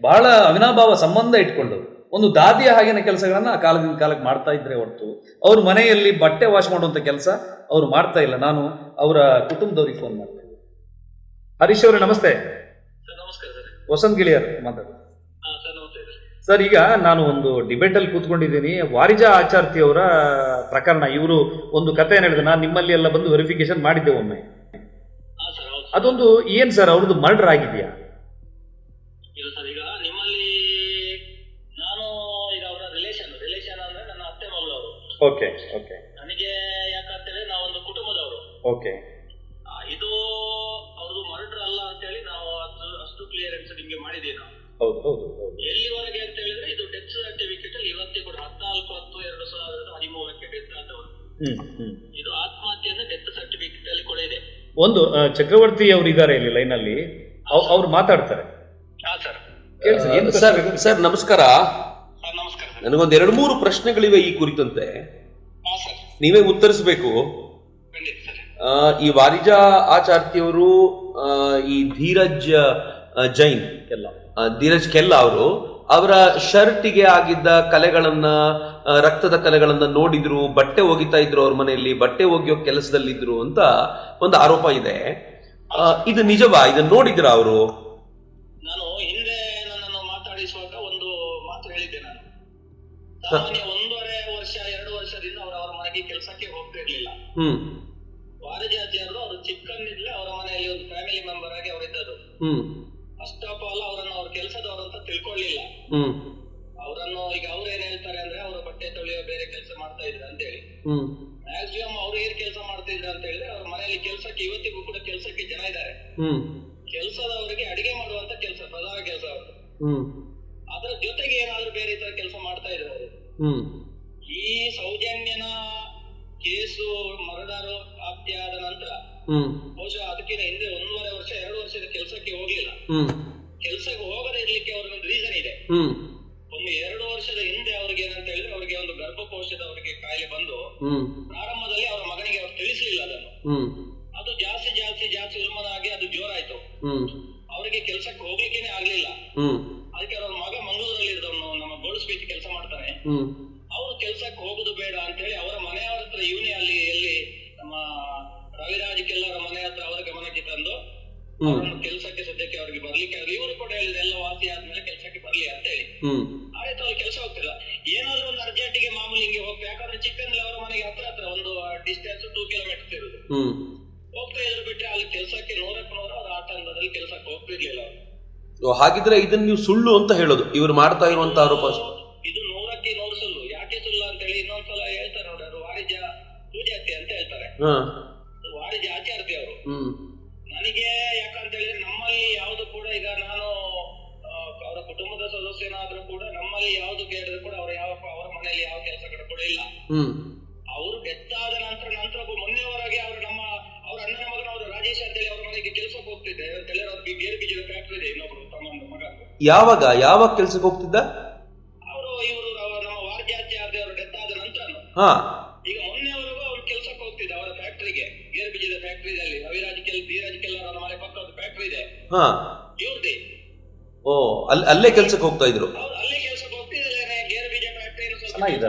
ಬಹಳ ಅವಿನಾಭಾವ ಸಂಬಂಧ ಇಟ್ಕೊಂಡು ಒಂದು ದಾದಿಯ ಹಾಗೆನ ಕೆಲಸಗಳನ್ನ ಆ ಕಾಲದಿಂದ ಕಾಲಕ್ಕೆ ಮಾಡ್ತಾ ಇದ್ರೆ ಹೊರತು ಅವ್ರ ಮನೆಯಲ್ಲಿ ಬಟ್ಟೆ ವಾಶ್ ಮಾಡುವಂತ ಕೆಲಸ ಅವ್ರು ಮಾಡ್ತಾ ಇಲ್ಲ. ನಾನು ಅವರ ಕುಟುಂಬದವ್ರಿಗೆ ಫೋನ್ ಮಾಡ್ತೇನೆ. ಹರೀಶ್ ಅವರೇ ನಮಸ್ತೆ. ವಸಂತ್ ಗಿಳಿಯರ್ ಮಾತಾಡ ಸರ್. ಈಗ ನಾನು ಒಂದು ಡಿಬೇಟ್ ಅಲ್ಲಿ ಕೂತ್ಕೊಂಡಿದ್ದೀನಿ. ವಾರಿಜ ಆಚಾರ್ತಿ ಅವರ ಪ್ರಕರಣ, ಇವರು ಒಂದು ಕಥೆ ಹೇಳಿದೆ. ನಾನು ನಿಮ್ಮಲ್ಲಿ ಎಲ್ಲ ಬಂದು ವೆರಿಫಿಕೇಶನ್ ಮಾಡಿದ್ದೆ ಒಮ್ಮೆ. ಅದೊಂದು ಏನ್ ಸರ್ ಅವ್ರದ್ದು ಮರ್ಡರ್ ಆಗಿದೆಯಾ? ಇಲ್ಲ ಸರ್, ಈಗ ನಿಮ್ಮಲ್ಲಿ ನಾನು ಈಗ ಅವರ ರಿಲೇಷನ್ ಅಂದ್ರೆ ನನ್ನ ಅತ್ತೆ ಮಗಳವರು. Okay okay. ನನಗೆ ಯಾಕಂತೇಳಿ ನಾವೊಂದು ಕುಟುಂಬದವರು. ಓಕೆ. ಇದು ಅವ್ರದ್ದು ಮರ್ಡರ್ ಅಲ್ಲ ಅಂತೇಳಿ ನಾವು ಅಷ್ಟು ಕ್ಲಿಯರೆನ್ಸ್ ನಿಮ್ಗೆ ಮಾಡಿದ್ದೀವಿ ನಾವು. ಹೌದು ಹೌದು ಹೌದು. ಎಲ್ಲಿವರೆಗೆ ಅಂತ ಹೇಳಿದ್ರೆ ಇದು ಡೆತ್ ಸರ್ಟಿಫಿಕೇಟ್ ಅಲ್ಲಿ ಇವತ್ತೇ ಕೂಡ 14/10/2013 ಡೆತ್ ಆದವರು. ಇದು ಆತ್ಮಹತ್ಯೆಯಿಂದ ಡೆತ್ ಸರ್ಟಿಫಿಕೇಟ್ ಅಲ್ಲಿ ಕೂಡ ಇದೆ. ಒಂದು ಚಕ್ರವರ್ತಿ ಅವರು ಇದ್ದಾರೆ ಇಲ್ಲಿ ಲೈನ್ ಅಲ್ಲಿ, ಅವ್ರು ಮಾತಾಡ್ತಾರೆ. ಸರ್ ನಮಸ್ಕಾರ. ನಮಸ್ಕಾರ. ನನಗೊಂದು 2-3 ಪ್ರಶ್ನೆಗಳಿವೆ ಈ ಕುರಿತಂತೆ, ನೀವೇ ಉತ್ತರಿಸಬೇಕು. ಈ ವಾರಿಜ ಆಚಾರ್ತಿಯವರು ಈ ಧೀರಜ್ ಜೈನ್ ಧೀರಜ್ ಕೆಲ್ಲ ಅವರ ಶರ್ಟಿಗೆ ಆಗಿದ್ದ ಕಲೆಗಳನ್ನ, ರಕ್ತದ ಕಲೆಗಳನ್ನ ನೋಡಿದ್ರು, ಬಟ್ಟೆ ಒಗಿತಾ ಇದ್ರು, ಅವ್ರ ಮನೆಯಲ್ಲಿ ಬಟ್ಟೆ ಒಗೆಯೋ ಕೆಲಸದಲ್ಲಿದ್ರು ಅಂತ ಒಂದು ಆರೋಪ ಇದೆ. ಇದು ನಿಜವಾ? ಇದನ್ನ ನೋಡಿದ್ರ ಅವರು? ನಾನು ಹಿಂದೆ ನನ್ನನ್ನು ಮಾತಾಡಿಸುವಾಗ ಒಂದು ಮಾತು ಹೇಳಿದ್ದೆ. ನಾನು ಸಾಮಾನ್ಯ 1.5 ವರ್ಷ 2 ವರ್ಷದಿಂದ ಅವರ ಮನೆಗೆ ಕೆಲಸಕ್ಕೆ ಹೋಗ್ತಾ ಇರ್ಲಿಲ್ಲ. ವಾರಜಾತಿಯವರು ಅವರು ಚಿಕ್ಕಂದಿದ್ಲೆ ಅವರ ಮನೆಯಲ್ಲಿ ಒಂದು ಫ್ಯಾಮಿಲಿ ಮೆಂಬರ್ ಆಗಿ ಅವರಿದ್ದರು. ಅಷ್ಟಪಾಲ ಅವರನ್ನು ಅವ್ರ ಕೆಲಸದವರು ಅಂತ ತಿಳ್ಕೊಳ್ಳಿಲ್ಲ. ಅವರನ್ನು ಈಗ ಅವ್ರು ಏನ್ ಹೇಳ್ತಾರೆ ಅಂದ್ರೆ ಅವರು ಬಟ್ಟೆ ತೊಳೆಯೋ ಬೇರೆ ಕೆಲಸ ಮಾಡ್ತಾ ಇದ್ರು ಅಂತ ಹೇಳಿ. ಮ್ಯಾಕ್ಸಿಮಮ್ ಅವ್ರು ಏನ್ ಕೆಲಸ ಮಾಡ್ತಾ ಇದ್ರು ಅಂತ ಹೇಳಿದ್ರೆ ಅವ್ರ ಮನೆಯಲ್ಲಿ ಕೆಲಸಕ್ಕೆ ಇವತ್ತಿಗೂ ಕೂಡ ಕೆಲಸಕ್ಕೆ ಜನ ಇದ್ದಾರೆ. ಕೆಲಸದವರಿಗೆ ಅಡಿಗೆ ಮಾಡುವಂತ ಕೆಲಸ ಪ್ರಧಾನ ಕೆಲಸ ಅವರು. ಅದರ ಜೊತೆಗೆ ಏನಾದ್ರು ಬೇರೆ ತರ ಕೆಲಸ ಮಾಡ್ತಾ ಇದ್ರು ಅವರು. ಈ ಸೌಜನ್ಯನ ಕೇಸು ಮರ್ಡರ್ ಹತ್ಯೆ ಆದ ನಂತರ ಬಹುಶಃ ಅದಕ್ಕಿಂತ ಹಿಂದೆ 1.5 ವರ್ಷ 2 ವರ್ಷದ ಕೆಲಸಕ್ಕೆ ಹೋಗ್ಲಿಲ್ಲ. ಕೆಲಸಕ್ಕೆ ಹೋಗದೇ ಇರ್ಲಿಕ್ಕೆ ಅವ್ರಿಗೊಂದು ರೀಸನ್ ಇದೆ. ಒಂದು 2 ವರ್ಷದ ಹಿಂದೆ ಅವ್ರಿಗೆ ಏನಂತ ಹೇಳಿದ್ರೆ ಅವರಿಗೆ ಒಂದು ಗರ್ಭಕೋಶದ ಅವರಿಗೆ ಕಾಯಿಲೆ ಬಂದು ಪ್ರಾರಂಭದಲ್ಲಿ ಅವರ ಮಗನಿಗೆ ಅವ್ರು ತಿಳಿಸಲಿಲ್ಲ ಅದನ್ನು. ಅದು ಜಾಸ್ತಿ ಉಲ್ಮನ ಆಗಿ ಅದು ಜೋರಾಯ್ತು. ಅವರಿಗೆ ಕೆಲಸಕ್ಕೆ ಹೋಗ್ಲಿಕ್ಕೇನೆ ಆಗ್ಲಿಲ್ಲ. ಅದಕ್ಕೆ ಅವ್ರ ಮಗ ಮಂಗಳೂರಲ್ಲಿ ಇರೋನು ನಮ್ಮ ಗೋಲ್ಸ್ಪೀಚ್ ಕೆಲಸ ಮಾಡ್ತಾನೆ. ಅವರು ಕೆಲಸಕ್ಕೆ ಹೋಗುದು ಬೇಡ ಅಂತ ಹೇಳಿ ಅವರ ಮನೆಯವರ ಹತ್ರ ಇವನೇ ಅಲ್ಲಿ ಎಲ್ಲಿ ನಮ್ಮ ರವಿರಾಜ್ ಕೆಲ್ಲರ ಮನೆ ಹತ್ರ ಅವರ ಗಮನಕ್ಕೆ ತಂದು ಅವರನ್ನು ಕೆಲಸಕ್ಕೆ ಸದ್ಯಕ್ಕೆ ಅವ್ರಿಗೆ ಬರ್ಲಿಕ್ಕೆ ಆಗಲಿ. ಇವರು ಕೂಡ ಹೇಳಿದ್ರೆ ಎಲ್ಲ ವಾಸಿ ಆದ್ಮೇಲೆ ಕೆಲಸಕ್ಕೆ ಬರ್ಲಿ ಅಂತ ಹೇಳಿ. ಆಯ್ತು, ಅವ್ರು ಕೆಲಸ ಹೋಗ್ತಿಲ್ಲ. ಏನಾದ್ರೂ ಒಂದು ಅರ್ಜೆಂಟಿಗೆ ಮಾಮೂಲಿ ಹಿಂಗೆ ಹೋಗ್ತಾರೆ. ಯಾಕಂದ್ರೆ ಚಿಕ್ಕಂದ್ರೆ ಅವರ ಮನೆಗೆ ಹತ್ರ ಒಂದು ಡಿಸ್ಟೆನ್ಸ್ 2 ಕಿಲೋಮೀಟರ್ ಇರುದು. ಹೋಗ್ತಾ ಇದ್ರು ಬಿಟ್ರೆ ಅಲ್ಲಿ ಕೆಲಸಕ್ಕೆ 100ಕ್ಕೆ 100 ಅವ್ರ ಆತಂಕದಲ್ಲಿ ಕೆಲಸಕ್ಕೆ ಹೋಗ್ತಿರ್ಲಿಲ್ಲ ಅವರು. ಹಾಗಿದ್ರೆ ಇದನ್ನ ನೀವು ಸುಳ್ಳು ಅಂತ ಹೇಳೋದು, ಇವರು ಮಾಡ್ತಾ ಇರುವಂತ ಆರೋಪ? ಇದು 100ಕ್ಕೆ 100 ಸುಳ್ಳು. ಯಾಕೆ ಸುಳ್ಳು ಅಂತ ಹೇಳಿ ಇನ್ನೊಂದ್ಸಲ ಹೇಳ್ತಾರೆ ನೋಡಿ, ಅದು ವಾರಿಜ ಪೂಜಾತಿ ಅಂತ ಹೇಳ್ತಾರೆ. ವಾರಿಜ ಆಚಾರ್ತಿ ಅವರು. ನನಗೆ ಯಾಕಂತ ಹೇಳಿದ್ರೆ ನಮ್ಮಲ್ಲಿ ಯಾವ್ದು ಕೂಡ ಈಗ ನಾನು ಅವರ ಕುಟುಂಬದ ಸದಸ್ಯನಾದ್ರೂ ಕೂಡ ನಮ್ಮಲ್ಲಿ ಯಾವ್ದು ಕೇಳಿದ್ರು ಕೂಡ ಅವರ ಮನೆಯಲ್ಲಿ ಯಾವ ಕೆಲಸಗಳು ಕೂಡ ಇಲ್ಲ. ಅವರು ಡೆತ್ ಆದ ನಂತರ ಮೊನ್ನೆವರೆಗೆ ಅವರು ಅವ್ರ ಅಣ್ಣನ ಮಗನ ಅವರು ರಾಜೇಶ್ ಅಂತ ಹೇಳಿ ಅವ್ರ ಮನೆಗೆ ಕೆಲಸಕ್ಕೆ ಹೋಗ್ತಿದ್ದೆ ಅಂತ ಹೇಳಿ ಅವ್ರ ಗೇರು ಬೀಜದ ಫ್ಯಾಕ್ಟ್ರಿ ಇದೆ ಇನ್ನೊಬ್ರು ತಮ್ಮ ಮಗ. ಯಾವಾಗ ಕೆಲಸಕ್ಕೆ ಹೋಗ್ತಿದ್ದ ಇವರು ನಮ್ಮ ವಾರಜಾತಿ ಅವರು ಡೆತ್ ಆದ ನಂತರ ಈಗ ಮೊನ್ನೆವರೆಗೂ ಅವ್ರು ಕೆಲಸಕ್ಕೆ ಹೋಗ್ತಿದ್ದೆ ಅವರ ಫ್ಯಾಕ್ಟ್ರಿಗೆ, ಗೇರು ಬೀಜದ ಫ್ಯಾಕ್ಟ್ರಿಯಲ್ಲಿ. ಧೀರಜ್ ಕೆಲ್ಲರ ಮನೆ ಪಕ್ಕದ ಫ್ಯಾಕ್ಟ್ರಿ ಇದೆ ಇವ್ರದೇ. ಅಲ್ಲೇ ಕೆಲಸಕ್ಕೆ ಹೋಗ್ತಾ ಇದ್ರು. ಅಲ್ಲೇ ಕೆಲಸಕ್ಕೆ ಹೋಗ್ತಿದ್ದೇನೆ. ಗೇರು ಬೀಜ ಫ್ಯಾಕ್ಟ್ರಿ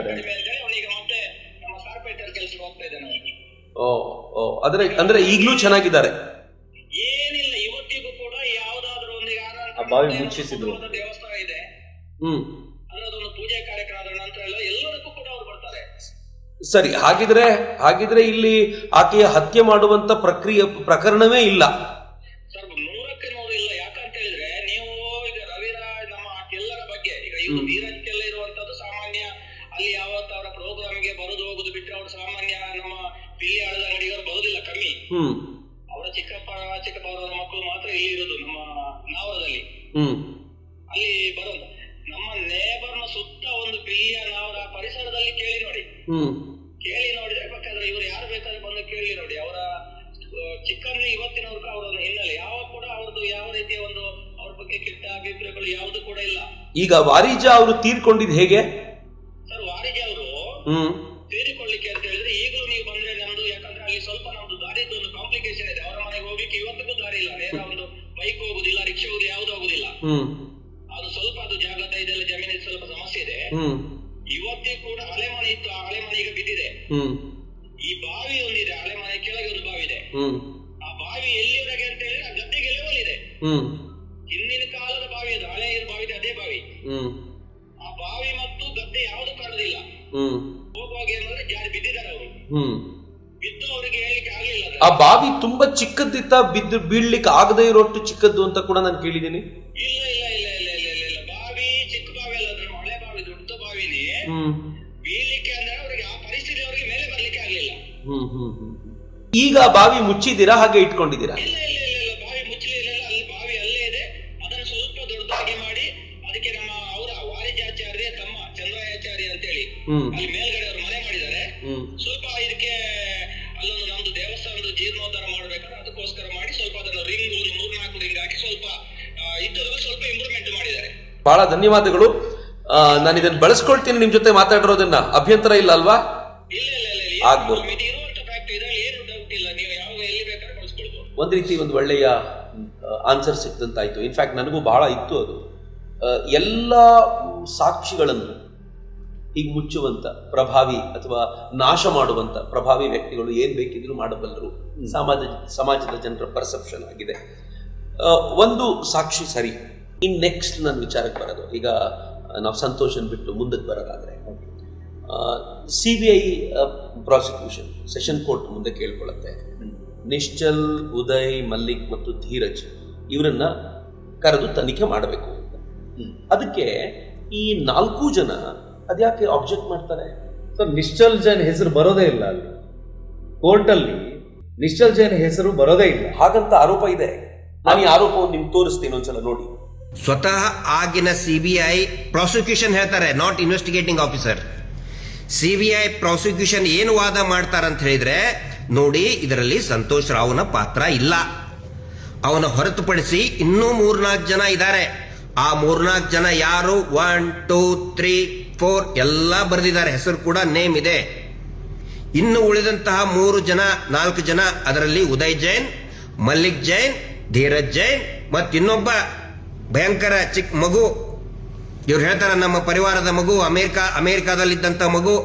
ಅವನಿಗೆ ಮತ್ತೆ ನಮ್ಮ ಕಾರ್ಪೆಂಟರ್ ಕೆಲಸಕ್ಕೆ ಹೋಗ್ತಾ ಇದ್ದಾನೆ. ಅಂದ್ರೆ ಈಗಲೂ ಚೆನ್ನಾಗಿದ್ದಾರೆ? ಏನಿಲ್ಲ, ಇವತ್ತಿಗೂ ಕೂಡ ಯಾವ್ದಾದ್ರು ಒಂದು ದೇವಸ್ಥಾನ ಇದೆ, ಅದರದೊಂದು ಪೂಜೆ ಕಾರ್ಯಕ್ರಮ ಆದ ನಂತರ ಎಲ್ಲದಕ್ಕೂ ಕೂಡ ಅವ್ರು ಬರ್ತಾರೆ. ಸರಿ, ಹಾಗಿದ್ರೆ ಇಲ್ಲಿ ಆಕೆಯ ಹತ್ಯೆ ಮಾಡುವಂತ ಪ್ರಕರಣವೇ ಇಲ್ಲ ಸರ್. 100ಕ್ಕೆ 100 ಇಲ್ಲ. ಯಾಕಂತ ಹೇಳಿದ್ರೆ ನೀವು ಈಗ ರವಿರಾಜ್ ನಮ್ಮ ಕೆಲ್ಲರ ಬಗ್ಗೆ ಈಗ ಇವರು ಧೀರಜ್ ಕೆಲ್ಲ ಇರುವಂತದ್ದು ಸಾಮಾನ್ಯ ಅಲ್ಲಿ ಯಾವತ್ತು ಅವರ ಪ್ರೋಗ್ರಾಮ್ಗೆ ಬರುದು ಹೋಗುದು ಬಿಟ್ಟರೆ ಅವರು ಸಾಮಾನ್ಯ ನಮ್ಮ ಪಿಲ್ಲಿ ಆಳದ ಅಂಗಡಿಗರು ಬರುದಿಲ್ಲ, ಕಮ್ಮಿ. ಅವರ ಚಿಕ್ಕಪ್ಪ ಅವರ ಮಕ್ಕಳು ಮಾತ್ರ ಇಲ್ಲಿ ಇರುದು ನಮ್ಮ ನಾವರದಲ್ಲಿ. ಕೇಳಿ ನೋಡಿದ್ರೆ ಬೇಕಾದ್ರೆ ಇವರು ಯಾರು ಬೇಕಾದ್ರೆ ಬಂದು ಕೇಳಿ ನೋಡಿ. ಅವರ ಚಿಕ್ಕಂದ್ರೆ ಇವತ್ತಿನವರೆಗೂ ಅವರ ಹಿನ್ನೆಲೆ ಯಾವ ಕೂಡ ಅವ್ರದ್ದು ಯಾವ ರೀತಿಯ ಒಂದು ಅವ್ರ ಬಗ್ಗೆ ಕೆಟ್ಟ ಅಭಿಪ್ರಾಯಗಳು ಯಾವುದು ಕೂಡ ಇಲ್ಲ. ಈಗ ವಾರಿಜ ಅವರು ತೀರ್ಕೊಂಡಿದ್ ಹೇಗೆ ಸರ್? ವಾರಿಜ ಅವರು ತೀರಿಕೊಳ್ಳಿಕ್ಕೆ ಅಂತ ಹೇಳಿದ್ರೆ ಈಗಲೂ ನೀವು ಬಂದ್ರೆ ನಮ್ದು, ಯಾಕಂದ್ರೆ ಅಲ್ಲಿ ಸ್ವಲ್ಪ ನಮ್ದು ದಾರಿದ್ದು ಒಂದು ಕಾಂಪ್ಲಿಕೇಶನ್ ಇದೆ. ಅವರ ಮನೆಗೆ ಹೋಗ್ಲಿಕ್ಕೆ ಇವತ್ತಿಗೂ ದಾರಿ ಇಲ್ಲ. ನೇರ ಒಂದು ಬೈಕ್ ಹೋಗುದಿಲ್ಲ, ರಿಕ್ಷಾ ಹೋಗುದು, ಯಾವ್ದು ಹೋಗುದಿಲ್ಲ. ಅದು ಸ್ವಲ್ಪ ಅದು ಜಾಗೃತ ಇದೆಲ್ಲ ಜಮೀನಿಗೆ ಸ್ವಲ್ಪ ಸಮಸ್ಯೆ ಇದೆ. ಇವತ್ತಿಗೂ ಕೂಡ ಹಳೆ ಮನೆ ಇತ್ತು, ಆ ಹಳೆ ಮನೆ ಈಗ ಬಿದ್ದಿದೆ. ಈ ಬಾವಿ ಒಂದಿದೆ, ಹಳೆ ಮನೆ ಕೆಳಗೆ ಒಂದು ಬಾವಿ ಇದೆ. ಆ ಬಾವಿ ಎಲ್ಲಿವರೆಗೆ ಅಂತ ಹೇಳಿದ್ರೆ ಆ ಗದ್ದೆಗೆ ಲೆವೆಲ್ ಇದೆ. ಹಿಂದಿನ ಕಾಲದ ಬಾವಿ ಅದು, ಹಳೆ ಬಾವಿ ಇದೆ, ಅದೇ ಬಾವಿ. ಆ ಬಾವಿ ಮತ್ತು ಗದ್ದೆ ಯಾವುದು ಕಾಣುದಿಲ್ಲ. ಹೋಗುವಾಗ ಏನಂದ್ರೆ ಜಾರಿ ಬಿದ್ದಿದ್ದಾರೆ ಅವರು. ಬಿದ್ದು ಅವರಿಗೆ ಹೇಳಲಿಕ್ಕೆ ಆಗ್ಲಿಲ್ಲ. ಆ ಬಾವಿ ತುಂಬಾ ಚಿಕ್ಕದಿತ್ತ, ಬೀಳ್ಲಿಕ್ಕೆ ಆಗದೆ ಇರೋಷ್ಟು ಚಿಕ್ಕದ್ದು ಅಂತ ಕೂಡ ನಾನು ಕೇಳಿದ್ದೀನಿ. ಇಲ್ಲ ಇಲ್ಲ ಇಲ್ಲ ಇಲ್ಲ ಇಲ್ಲ ಇಲ್ಲ ಇಲ್ಲ, ಬಾವಿ ಚಿಕ್ಕ ಬಾವಿ ಅಲ್ಲ, ಅದ್ರ ಹಳೆ ಬಾವಿ, ದೊಡ್ಡ ಬಾವಿನೇ. ಬೀಳ್ಲಿಕ್ಕೆ ಅಂದ್ರೆ ಅವರಿಗೆ ಆ ಪರಿಸ್ಥಿತಿ ಅವರಿಗೆ ಮೇಲೆ ಬರ್ಲಿಕ್ಕೆ ಆಗ್ಲಿಲ್ಲ. ಈಗ ಬಾವಿ ಮುಚ್ಚಿದ್ದೀರಾ, ಹಾಗೆ ಇಟ್ಕೊಂಡಿದ್ದೀರಾ? ಇಲ್ಲ ಇಲ್ಲ ಇಲ್ಲ ಇಲ್ಲ, ಬಾವಿ ಮುಚ್ಚಲಿಲ್ಲ. ಅಲ್ಲಿ ಬಾವಿ ಅಲ್ಲೇ ಇದೆ. ಅದನ್ನು ಸ್ವಲ್ಪ ದೊಡ್ಡದಾಗಿ ಮಾಡಿ ಅದಕ್ಕೆ ನಮ್ಮ ಅವರ ವಾರಿಜಾಚಾರ್ಯ ತಮ್ಮ ಚಂದ್ರಾಯಾಚಾರ್ಯ ಅಂತೇಳಿ ಅಲ್ಲಿ ಮೇಲ್ಗಡೆ ಅವರು ಮನೆ ಮಾಡಿದ್ದಾರೆ. ಸ್ವಲ್ಪ ಇದಕ್ಕೆ ಅಲ್ಲೊಂದು ನಮ್ದು ದೇವಸ್ಥಾನದ ಜೀರ್ಣೋದ್ಧಾರ ಮಾಡ್ಬೇಕಾದ್ರೆ ಅದಕ್ಕೋಸ್ಕರ ಮಾಡಿ ಸ್ವಲ್ಪ ಅದನ್ನು ರಿಂಗ್ ಒಂದು 3-4 ರಿಂಗ್ ಹಾಕಿ ಸ್ವಲ್ಪ ಇದ್ದದ್ರಲ್ಲಿ ಸ್ವಲ್ಪ ಇಂಪ್ರೂವ್ಮೆಂಟ್ ಮಾಡಿದ್ದಾರೆ. ಬಹಳ ಧನ್ಯವಾದಗಳು. ನಾನು ಇದನ್ನ ಬಳಸ್ಕೊಳ್ತೀನಿ, ನಿಮ್ ಜೊತೆ ಮಾತಾಡಿರೋದನ್ನ. ಅಭ್ಯಂತರ ಇಲ್ಲ ಅಲ್ವಾ? ಇಲ್ಲ ಇಲ್ಲ ಇಲ್ಲ, ಆಗ್ಬೋದು. ಇರುವಂತ ಫ್ಯಾಕ್ಟ್ ಇದರಲ್ಲಿ ಏನು ಡೌಟ್ ಇಲ್ಲ. ನೀವು ಯಾವ ಎಲ್ಲಿ ಬೇಕಾದ್ರೆ ಬಳಸ್ಕೊಳ್ಬಹುದು. ಒಂದ್ ರೀತಿ ಒಂದು ಒಳ್ಳೆಯ ಆನ್ಸರ್ ಸಿಕ್ದಂತಾಯ್ತು. ಇನ್ಫ್ಯಾಕ್ಟ್ ನನಗೂ ಬಹಳ ಇತ್ತು ಅದು. ಎಲ್ಲ ಸಾಕ್ಷಿಗಳನ್ನು ಈಗ ಮುಚ್ಚುವಂತ ಪ್ರಭಾವಿ ಅಥವಾ ನಾಶ ಮಾಡುವಂತ ಪ್ರಭಾವಿ ವ್ಯಕ್ತಿಗಳು ಏನ್ ಬೇಕಿದ್ರು ಮಾಡಬಲ್ಲರು. ಸಮಾಜದ ಜನರ ಪರ್ಸೆಪ್ಷನ್ ಆಗಿದೆ. ಒಂದು ಸಾಕ್ಷಿ ಸರಿ. ಇನ್ ನೆಕ್ಸ್ಟ್ ನನ್ನ ವಿಚಾರಕ್ಕೆ ಬರೋದು, ಈಗ ನಾವು ಸಂತೋಷನ್ ಬಿಟ್ಟು ಮುಂದಕ್ಕೆ ಬರೋದಾದ್ರೆ, CBI ಪ್ರಾಸಿಕ್ಯೂಷನ್ ಸೆಷನ್ ಕೋರ್ಟ್ ಮುಂದೆ ಕೇಳ್ಕೊಳ್ಳುತ್ತೆ, ನಿಶ್ಚಲ್, ಉದಯ್, ಮಲ್ಲಿಕ್ ಮತ್ತು ಧೀರಜ್ ಇವರನ್ನ ಕರೆದು ತನಿಖೆ ಮಾಡಬೇಕು ಅಂತ. ಅದಕ್ಕೆ ಈ 4 ಜನ ಅದ್ಯಾಕೆ ಆಬ್ಜೆಕ್ಟ್ ಮಾಡ್ತಾರೆ? ಸರ್, ನಿಶ್ಚಲ್ ಜೈನ್ ಹೆಸರು ಬರೋದೇ ಇಲ್ಲ ಅಲ್ಲಿ ಕೋರ್ಟಲ್ಲಿ. ನಿಶ್ಚಲ್ ಜೈನ್ ಹೆಸರು ಬರೋದೇ ಇಲ್ಲ ಹಾಗಂತ ಆರೋಪ ಇದೆ. ನಾನು ಈ ಆರೋಪವನ್ನು ನಿಮ್ಗೆ ತೋರಿಸ್ತೀನಿ, ಒಂದ್ಸಲ ನೋಡಿ. ಸ್ವತಃ ಆಗಿನ CBI ಪ್ರಾಸಿಕ್ಯೂಷನ್ ಹೇಳ್ತಾರೆ, not investigating officer. CBI prosecution ಏನು ವಾದ ಮಾಡ್ತಾರಂತ ಹೇಳಿದ್ರೆ, ನೋಡಿ ಇದರಲ್ಲಿ ಸಂತೋಷ್ ರಾವ್ನ ಪಾತ್ರ ಇಲ್ಲ, ಅವನ ಹೊರತುಪಡಿಸಿ ಇನ್ನೂ 3-4 ಜನ ಇದ್ದಾರೆ. ಆ 3-4 ಜನ ಯಾರು, 1, 2, 3, 4 ಎಲ್ಲ ಬರೆದಿದ್ದಾರೆ, ಹೆಸರು ಕೂಡ ನೇಮ್ ಇದೆ. ಇನ್ನು ಉಳಿದಂತಹ 3 ಜನ 4 ಜನ, ಅದರಲ್ಲಿ ಉದಯ್ ಜೈನ್, ಮಲ್ಲಿಕ್ ಜೈನ್, ಧೀರಜ್ ಜೈನ್ ಮತ್ತು ಇನ್ನೊಬ್ಬ ಭಯಂಕರ ಚಿಕ್ಕ ಮಗು, ಇವ್ರು ಹೇಳ್ತಾರೆ ನಮ್ಮ ಪರಿವಾರದ ಮಗು, ಅಮೆರಿಕಾದಲ್ಲಿದ್ದಂಥ ಮಗು,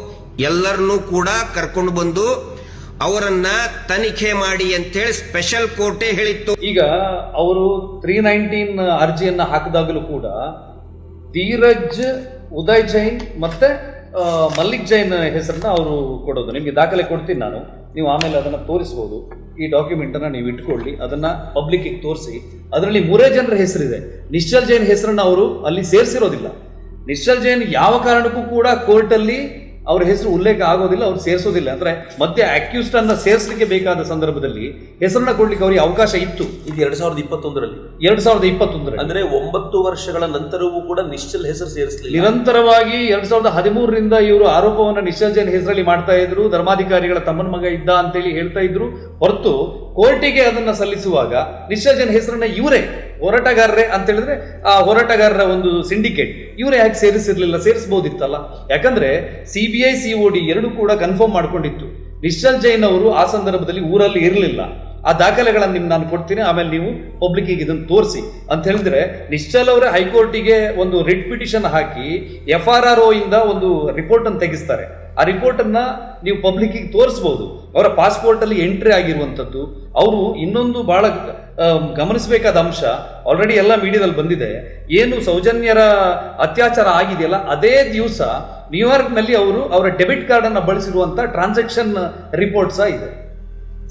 ಎಲ್ಲರನ್ನೂ ಕೂಡ ಕರ್ಕೊಂಡು ಬಂದು ಅವರನ್ನ ತನಿಖೆ ಮಾಡಿ ಅಂತೇಳಿ ಸ್ಪೆಷಲ್ ಕೋರ್ಟೇ ಹೇಳಿತ್ತು. ಈಗ ಅವರು 319 ಅರ್ಜಿಯನ್ನ ಹಾಕಿದಾಗಲೂ ಕೂಡ ಧೀರಜ್, ಉದಯ್ ಜೈನ್ ಮತ್ತೆ ಮಲ್ಲಿಕ್ ಜೈನ್ ಹೆಸರನ್ನ ಅವರು ಕೊಡೋದು. ನಿಮಗೆ ದಾಖಲೆ ಕೊಡ್ತೀನಿ ನಾನು, ನೀವು ಆಮೇಲೆ ಅದನ್ನ ತೋರಿಸಬಹುದು. ಈ ಡಾಕ್ಯುಮೆಂಟ್ ಅನ್ನ ನೀವು ಇಟ್ಕೊಳ್ಳಿ, ಅದನ್ನ ಪಬ್ಲಿಕ್ ತೋರಿಸಿ. ಅದರಲ್ಲಿ 3 ಜನರ ಹೆಸರಿದೆ. ನಿಶ್ಚಲ್ ಜೈನ್ ಹೆಸರನ್ನ ಅವರು ಅಲ್ಲಿ ಸೇರಿಸಿರೋದಿಲ್ಲ. ನಿಶ್ಚಲ್ ಜೈನ್ ಯಾವ ಕಾರಣಕ್ಕೂ ಕೂಡ ಕೋರ್ಟ್ ಅಲ್ಲಿ ಅವ್ರ ಹೆಸರು ಉಲ್ಲೇಖ ಆಗೋದಿಲ್ಲ, ಅವ್ರು ಸೇರಿಸೋದಿಲ್ಲ. ಅಂದ್ರೆ ಮಧ್ಯೆ ಅಕ್ಯೂಸ್ಡ್ ಅನ್ನ ಸೇರಿಸಲಿಕ್ಕೆ ಬೇಕಾದ ಸಂದರ್ಭದಲ್ಲಿ ಹೆಸರನ್ನ ಕೊಡ್ಲಿಕ್ಕೆ ಅವರಿಗೆ ಅವಕಾಶ ಇತ್ತು. ಇದು 2021ರಲ್ಲಿ 2021 ಅಂದ್ರೆ 9 ವರ್ಷಗಳ ನಂತರವೂ ಕೂಡ ನಿಶ್ಚಲ್ ಹೆಸರು ಸೇರಿಸಲಿಲ್ಲ. ನಿರಂತರವಾಗಿ 2013ರಿಂದ ಇವರು ಆರೋಪವನ್ನ ನಿಶ್ಚಲ್ ಜೈನ್ ಹೆಸರಲ್ಲಿ ಮಾಡ್ತಾ ಇದ್ರು. ಧರ್ಮಾಧಿಕಾರಿಗಳ ತಮ್ಮನ ಮಗ ಇದ್ದ ಅಂತೇಳಿ ಹೇಳ್ತಾ ಇದ್ರು. ಹೊರತು ಕೋರ್ಟಿಗೆ ಅದನ್ನ ಸಲ್ಲಿಸುವಾಗ ನಿಶ್ಚಲ್ ಜೈನ್ ಹೆಸರನ್ನ ಇವರೇ ಹೋರಾಟಗಾರರೇ ಅಂತ ಹೇಳಿದ್ರೆ ಆ ಹೋರಾಟಗಾರರ ಒಂದು ಸಿಂಡಿಕೇಟ್ ಇವರೇ ಯಾಕೆ ಸೇರಿಸಿರ್ಲಿಲ್ಲ? ಸೇರಿಸಬಹುದಿತ್ತಲ್ಲ. ಯಾಕಂದ್ರೆ CBI COD 2 ಕೂಡ ಕನ್ಫರ್ಮ್ ಮಾಡ್ಕೊಂಡಿತ್ತು. ನಿಶ್ಚಲ್ ಜೈನ್ ಅವರು ಆ ಸಂದರ್ಭದಲ್ಲಿ ಊರಲ್ಲಿ ಇರಲಿಲ್ಲ. ಆ ದಾಖಲೆಗಳನ್ನು ನಾನು ಕೊಡ್ತೀನಿ, ಆಮೇಲೆ ನೀವು ಪಬ್ಲಿಕ್ಗೆ ಇದನ್ನು ತೋರಿಸಿ ಅಂತ ಹೇಳಿದ್ರೆ, ನಿಶ್ಚಲ್ ಅವರೇ ಹೈಕೋರ್ಟಿಗೆ ಒಂದು ರಿಟ್ ಪಿಟಿಷನ್ ಹಾಕಿ FRRO ಇಂದ ಒಂದು ರಿಪೋರ್ಟ್ ಅನ್ನು ತೆಗಿಸ್ತಾರೆ. ಆ ರಿಪೋರ್ಟ್ ಅನ್ನ ನೀವು ಪಬ್ಲಿಕ್ಗೆ ತೋರಿಸಬಹುದು. ಅವರ ಪಾಸ್ಪೋರ್ಟ್ ಅಲ್ಲಿ ಎಂಟ್ರಿ ಆಗಿರುವಂತದ್ದು. ಅವರು ಇನ್ನೊಂದು ಬಹಳ ಗಮನಿಸಬೇಕಾದ ಅಂಶ, ಆಲ್ರೆಡಿ ಎಲ್ಲ ಮೀಡಿಯಾದಲ್ಲಿ ಬಂದಿದೆ, ಏನು ಸೌಜನ್ಯರ ಅತ್ಯಾಚಾರ ಆಗಿದೆಯಲ್ಲ ಅದೇ ದಿವಸ ನ್ಯೂಯಾರ್ಕ್ ನಲ್ಲಿ ಅವರು ಅವರ ಡೆಬಿಟ್ ಕಾರ್ಡ್ ಅನ್ನ ಬಳಸಿರುವಂತ ಟ್ರಾನ್ಸಾಕ್ಷನ್ ರಿಪೋರ್ಟ್ಸ್ ಇದೆ.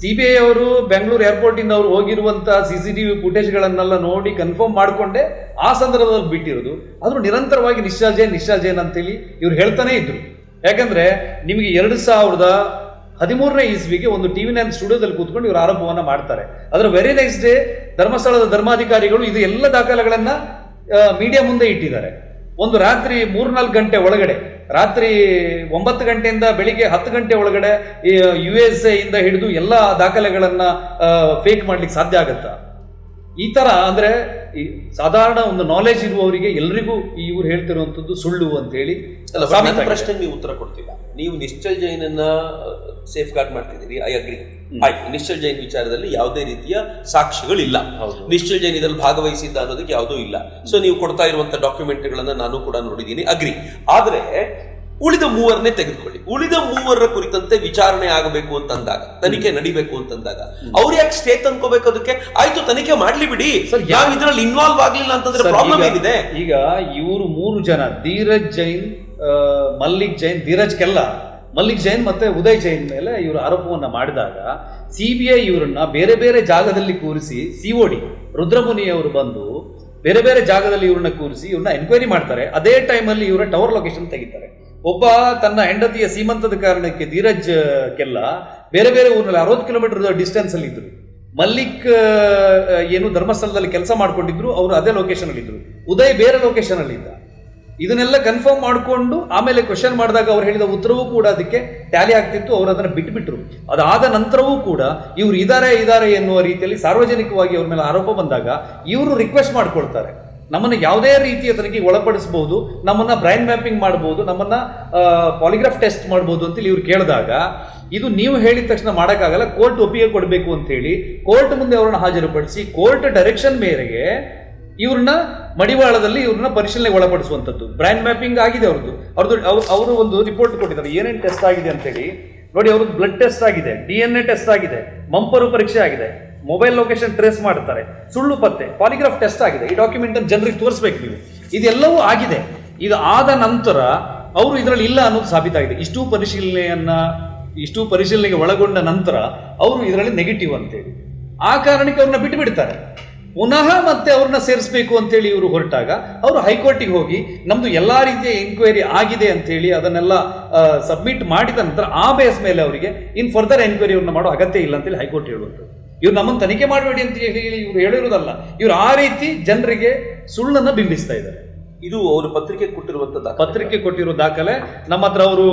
CBI ಅವರು ಬೆಂಗಳೂರು ಏರ್ಪೋರ್ಟ್ ಇಂದ ಅವರು ಹೋಗಿರುವಂತ CCTV ಫುಟೇಜ್ಗಳನ್ನೆಲ್ಲ ನೋಡಿ ಕನ್ಫರ್ಮ್ ಮಾಡಿಕೊಂಡೆ ಆ ಸಂದರ್ಭದಲ್ಲಿ ಬಿಟ್ಟಿರೋದು. ಆದ್ರೂ ನಿರಂತರವಾಗಿ ನಿಶ್ಚಲ್ ಜೈನ್ ಅಂತೇಳಿ ಇವ್ರು ಹೇಳ್ತಾನೆ ಇದ್ರು. ಯಾಕಂದ್ರೆ ನಿಮಗೆ 2013ನೇ ಇಸ್ವಿಗೆ ಒಂದು TV9 ಸ್ಟುಡಿಯೋದಲ್ಲಿ ಕೂತ್ಕೊಂಡು ಇವರು ಆರೋಪವನ್ನ ಮಾಡ್ತಾರೆ. ಅದರ ವೆರಿ ನೆಕ್ಸ್ಟ್ ಡೇ ಧರ್ಮಸ್ಥಳದ ಧರ್ಮಾಧಿಕಾರಿಗಳು ಇದು ಎಲ್ಲ ದಾಖಲೆಗಳನ್ನ ಮೀಡಿಯಾ ಮುಂದೆ ಇಟ್ಟಿದ್ದಾರೆ. ಒಂದು ರಾತ್ರಿ 3-4 ಗಂಟೆ ಒಳಗಡೆ ರಾತ್ರಿ 9 ಗಂಟೆಯಿಂದ ಬೆಳಿಗ್ಗೆ 10 ಗಂಟೆ ಒಳಗಡೆ USA ಇಂದ ಹಿಡಿದು ಎಲ್ಲ ದಾಖಲೆಗಳನ್ನ ಫೇಕ್ ಮಾಡ್ಲಿಕ್ಕೆ ಸಾಧ್ಯ ಆಗತ್ತಾ? ಈ ತರ ಅಂದ್ರೆ ಈ ಸಾಧಾರಣ ಒಂದು ನಾಲೆಜ್ ಇರುವವರಿಗೆ ಎಲ್ರಿಗೂ ಇವ್ರು ಹೇಳ್ತಿರುವಂತದ್ದು ಸುಳ್ಳು ಅಂತ ಹೇಳಿ ಪ್ರಶ್ನೆಗೆ ನೀವು ಉತ್ತರ ಕೊಡ್ತಿಲ್ಲ. ನೀವು ನಿಶ್ಚಲ್ ಜೈನನ್ನ ಸೇಫ್ ಗಾರ್ಡ್ ಮಾಡ್ತಿದ್ದೀರಿ, ಐ ಅಗ್ರಿ. ಆಯ್ತು, ನಿಶ್ಚಲ್ ಜೈನ್ ವಿಚಾರದಲ್ಲಿ ಯಾವುದೇ ರೀತಿಯ ಸಾಕ್ಷಿಗಳಿಲ್ಲ, ನಿಶ್ಚಲ್ ಜೈನ್ ಇದರಲ್ಲಿ ಭಾಗವಹಿಸಿದ್ದ ಅನ್ನೋದಕ್ಕೆ ಯಾವುದೂ ಇಲ್ಲ. ಸೊ ನೀವು ಕೊಡ್ತಾ ಇರುವಂತ ಡಾಕ್ಯುಮೆಂಟ್ಗಳನ್ನ ನಾನು ಕೂಡ ನೋಡಿದ್ದೀನಿ, ಅಗ್ರಿ. ಆದ್ರೆ ಉಳಿದ ಮೂವರನ್ನೇ ತೆಗೆದುಕೊಳ್ಳಿ. ಉಳಿದ ಮೂವರ ಕುರಿತಂತೆ ವಿಚಾರಣೆ ಆಗಬೇಕು ಅಂತಂದಾಗ, ತನಿಖೆ ನಡಿಬೇಕು ಅಂತಂದಾಗ ಅವ್ರು ಯಾಕೆ ಸ್ಟೇ ತಂದ್ಕೋಬೇಕು? ಅದಕ್ಕೆ ಆಯ್ತು, ತನಿಖೆ ಮಾಡ್ಲಿ ಬಿಡಿ, ಯಾವ ಇದ್ರಲ್ಲಿ ಇನ್ವಾಲ್ವ್ ಆಗ್ಲಿಲ್ಲ ಅಂತಂದ್ರೆ ಪ್ರಾಬ್ಲಮ್ ಏನಿದೆ? ಈಗ ಇವರು 3 ಜನ, ಧೀರಜ್ ಜೈನ್, ಮಲ್ಲಿಕ್ ಜೈನ್, ಧೀರಜ್ ಕೆಲ್ಲ, ಮಲ್ಲಿಕ್ ಜೈನ್ ಮತ್ತೆ ಉದಯ್ ಜೈನ್ ಮೇಲೆ ಇವರು ಆರೋಪವನ್ನ ಮಾಡಿದಾಗ CBI ಇವರನ್ನ ಬೇರೆ ಬೇರೆ ಜಾಗದಲ್ಲಿ ಕೂರಿಸಿ, COD ರುದ್ರಮುನಿ ಅವರು ಬಂದು ಬೇರೆ ಬೇರೆ ಜಾಗದಲ್ಲಿ ಇವ್ರನ್ನ ಕೂರಿಸಿ ಇವ್ರನ್ನ ಎನ್ಕ್ವೈರಿ ಮಾಡ್ತಾರೆ. ಅದೇ ಟೈಮಲ್ಲಿ ಇವರ ಟವರ್ ಲೊಕೇಶನ್ ತೆಗಿತಾರೆ. ಒಬ್ಬ ತನ್ನ ಹೆಂಡತಿಯ ಸೀಮಂತದ ಕಾರಣಕ್ಕೆ ಧೀರಜ್ ಕೆಲ್ಲ ಬೇರೆ ಬೇರೆ ಊರಿನಲ್ಲಿ 60 ಕಿಲೋಮೀಟರ್ ಡಿಸ್ಟೆನ್ಸ್ ಅಲ್ಲಿ ಇದ್ರು. ಮಲ್ಲಿಕ್ ಏನು ಧರ್ಮಸ್ಥಳದಲ್ಲಿ ಕೆಲಸ ಮಾಡ್ಕೊಂಡಿದ್ರು, ಅವರು ಅದೇ ಲೊಕೇಶನ್ ಅಲ್ಲಿ ಇದ್ರು. ಉದಯ್ ಬೇರೆ ಲೊಕೇಶನ್ ಅಲ್ಲಿ ಇದ್ದ. ಇದನ್ನೆಲ್ಲ ಕನ್ಫರ್ಮ್ ಮಾಡಿಕೊಂಡು ಆಮೇಲೆ ಕ್ವೆಶನ್ ಮಾಡಿದಾಗ ಅವ್ರು ಹೇಳಿದ ಉತ್ತರವೂ ಕೂಡ ಅದಕ್ಕೆ ಟ್ಯಾಲಿ ಆಗ್ತಿತ್ತು. ಅವರು ಅದನ್ನ ಬಿಟ್ಬಿಟ್ರು. ಅದಾದ ನಂತರವೂ ಕೂಡ ಇವ್ರು ಇದಾರೆ ಎನ್ನುವ ರೀತಿಯಲ್ಲಿ ಸಾರ್ವಜನಿಕವಾಗಿ ಅವ್ರ ಮೇಲೆ ಆರೋಪ ಬಂದಾಗ ಇವರು ರಿಕ್ವೆಸ್ಟ್ ಮಾಡ್ಕೊಳ್ತಾರೆ, ನಮ್ಮನ್ನ ಯಾವುದೇ ರೀತಿಯ ತನಿಖೆಗೆ ಒಳಪಡಿಸಬಹುದು, ನಮ್ಮನ್ನ ಬ್ರೈನ್ ಮ್ಯಾಪಿಂಗ್ ಮಾಡಬಹುದು, ನಮ್ಮನ್ನ ಪಾಲಿಗ್ರಾಫ್ ಟೆಸ್ಟ್ ಮಾಡಬಹುದು ಅಂತೇಳಿ ಇವ್ರು ಕೇಳಿದಾಗ, ಇದು ನೀವು ಹೇಳಿದ ತಕ್ಷಣ ಮಾಡೋಕ್ಕಾಗಲ್ಲ, ಕೋರ್ಟ್ ಒಪ್ಪಿಗೆ ಕೊಡಬೇಕು ಅಂತ ಹೇಳಿ ಕೋರ್ಟ್ ಮುಂದೆ ಅವರನ್ನ ಹಾಜರುಪಡಿಸಿ ಕೋರ್ಟ್ ಡೈರೆಕ್ಷನ್ ಮೇರೆಗೆ ಇವ್ರನ್ನ ಮಡಿವಾಳದಲ್ಲಿ ಇವ್ರನ್ನ ಪರಿಶೀಲನೆಗೆ ಒಳಪಡಿಸುವಂಥದ್ದು. ಬ್ರೈನ್ ಮ್ಯಾಪಿಂಗ್ ಆಗಿದೆ ಅವರು ಒಂದು ರಿಪೋರ್ಟ್ ಕೊಟ್ಟಿದ್ದಾರೆ, ಏನೇನು ಟೆಸ್ಟ್ ಆಗಿದೆ ಅಂತ ಹೇಳಿ ನೋಡಿ. ಅವ್ರದ್ದು ಬ್ಲಡ್ ಟೆಸ್ಟ್ ಆಗಿದೆ, DNA ಟೆಸ್ಟ್ ಆಗಿದೆ, ಮಂಪರು ಪರೀಕ್ಷೆ ಆಗಿದೆ, ಮೊಬೈಲ್ ಲೊಕೇಶನ್ ಟ್ರೇಸ್ ಮಾಡ್ತಾರೆ, ಸುಳ್ಳು ಪತ್ತೆ, ಪಾಲಿಗ್ರಾಫ್ ಟೆಸ್ಟ್ ಆಗಿದೆ. ಈ ಡಾಕ್ಯುಮೆಂಟ್ ಅನ್ನು ಜನರಿಗೆ ತೋರಿಸ್ಬೇಕು ನೀವು. ಇದೆಲ್ಲವೂ ಆಗಿದೆ. ಇದು ಆದ ನಂತರ ಅವರು ಇದರಲ್ಲಿ ಇಲ್ಲ ಅನ್ನೋದು ಸಾಬೀತಾಗಿದೆ. ಇಷ್ಟು ಪರಿಶೀಲನೆಗೆ ಒಳಗೊಂಡ ನಂತರ ಅವರು ಇದರಲ್ಲಿ ನೆಗೆಟಿವ್ ಅಂತೇಳಿ ಆ ಕಾರಣಕ್ಕೆ ಅವ್ರನ್ನ ಬಿಟ್ಟು ಬಿಡ್ತಾರೆ. ಪುನಃ ಮತ್ತೆ ಅವ್ರನ್ನ ಸೇರಿಸಬೇಕು ಅಂತೇಳಿ ಇವರು ಹೊರಟಾಗ ಅವರು ಹೈಕೋರ್ಟಿಗೆ ಹೋಗಿ ನಮ್ದು ಎಲ್ಲಾ ರೀತಿಯ ಎನ್ಕ್ವೈರಿ ಆಗಿದೆ ಅಂತ ಹೇಳಿ ಅದನ್ನೆಲ್ಲ ಸಬ್ಮಿಟ್ ಮಾಡಿದ ನಂತರ ಆ ಬೇಸ್ ಮೇಲೆ ಅವರಿಗೆ ಇನ್ ಫರ್ದರ್ ಎನ್ಕ್ವೈರಿ ಅವ್ರನ್ನ ಮಾಡೋ ಅಗತ್ಯ ಇಲ್ಲ ಅಂತೇಳಿ ಹೈಕೋರ್ಟ್ ಹೇಳುವಂಥದ್ದು. ಇವ್ರು ನಮ್ಮನ್ನು ತನಿಖೆ ಮಾಡಬೇಡಿ ಅಂತ ಹೇಳಿ ಇವ್ರು ಹೇಳಿರೋದಲ್ಲ, ಇವ್ರು ಆ ರೀತಿ ಜನರಿಗೆ ಸುಳ್ಳನ್ನ ಬಿಂಬಿಸ್ತಾ ಇದ್ದಾರೆ. ಇದು ಅವರು ಪತ್ರಿಕೆ ಕೊಟ್ಟಿರೋ ದಾಖಲೆ ನಮ್ಮ ಹತ್ರ. ಅವರು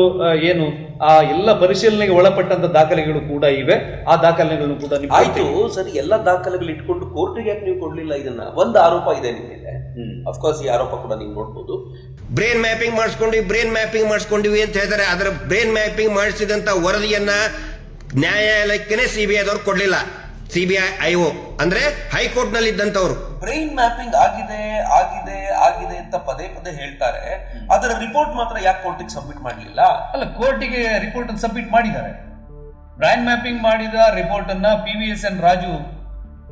ಏನು ಆ ಎಲ್ಲ ಪರಿಶೀಲನೆಗೆ ಒಳಪಟ್ಟಂತ ದಾಖಲೆಗಳು ಕೂಡ ಇವೆ. ಆ ದಾಖಲೆಗಳನ್ನು ಕೂಡ ಆಯ್ತು ಸರಿ, ಎಲ್ಲ ದಾಖಲೆಗಳು ಇಟ್ಕೊಂಡು ಕೋರ್ಟಿಗೆ ಯಾಕೆ ನೀವು ಕೊಡ್ಲಿಲ್ಲ? ಇದನ್ನ ಒಂದು ಆರೋಪ ಇದೆ ನಿಮ್ಮ ಮೇಲೆ. ಅಫ್ಕೋರ್ಸ್ ಈ ಆರೋಪ ಕೂಡ ನೀವು ನೋಡ್ಬೋದು. ಬ್ರೈನ್ ಮ್ಯಾಪಿಂಗ್ ಮಾಡಿಸ್ಕೊಂಡಿವಿ ಅಂತ ಹೇಳ್ತಾರೆ. ಅದರ ಬ್ರೈನ್ ಮ್ಯಾಪಿಂಗ್ ಮಾಡಿಸಿದಂತ ವರದಿಯನ್ನ ನ್ಯಾಯಾಲಯಕ್ಕೆ CBI ದವ್ರು ಕೊಡ್ಲಿಲ್ಲ. CBI IO ಅಂದ್ರೆ ಹೈಕೋರ್ಟ್ ನಲ್ಲಿ ಇದ್ದಂತವ್ರು ಬ್ರೈನ್ ಮ್ಯಾಪಿಂಗ್ ಆಗಿದೆ ಅಂತ ಪದೇ ಹೇಳ್ತಾರೆ. ಅದರ ರಿಪೋರ್ಟ್ ಮಾತ್ರ ಯಾಕೆ ಕೋರ್ಟಿಗೆ ಸಬ್ಮಿಟ್ ಮಾಡಲಿಲ್ಲ? ಅಲ್ಲ, ಕೋರ್ಟಿಗೆ ರಿಪೋರ್ಟ್ ಅನ್ನು ಸಬ್ಮಿಟ್ ಮಾಡಿದ್ದಾರೆ. ಬ್ರೈನ್ ಮ್ಯಾಪಿಂಗ್ ಮಾಡಿದ ರಿಪೋರ್ಟ್ ಅನ್ನ PVSN ರಾಜು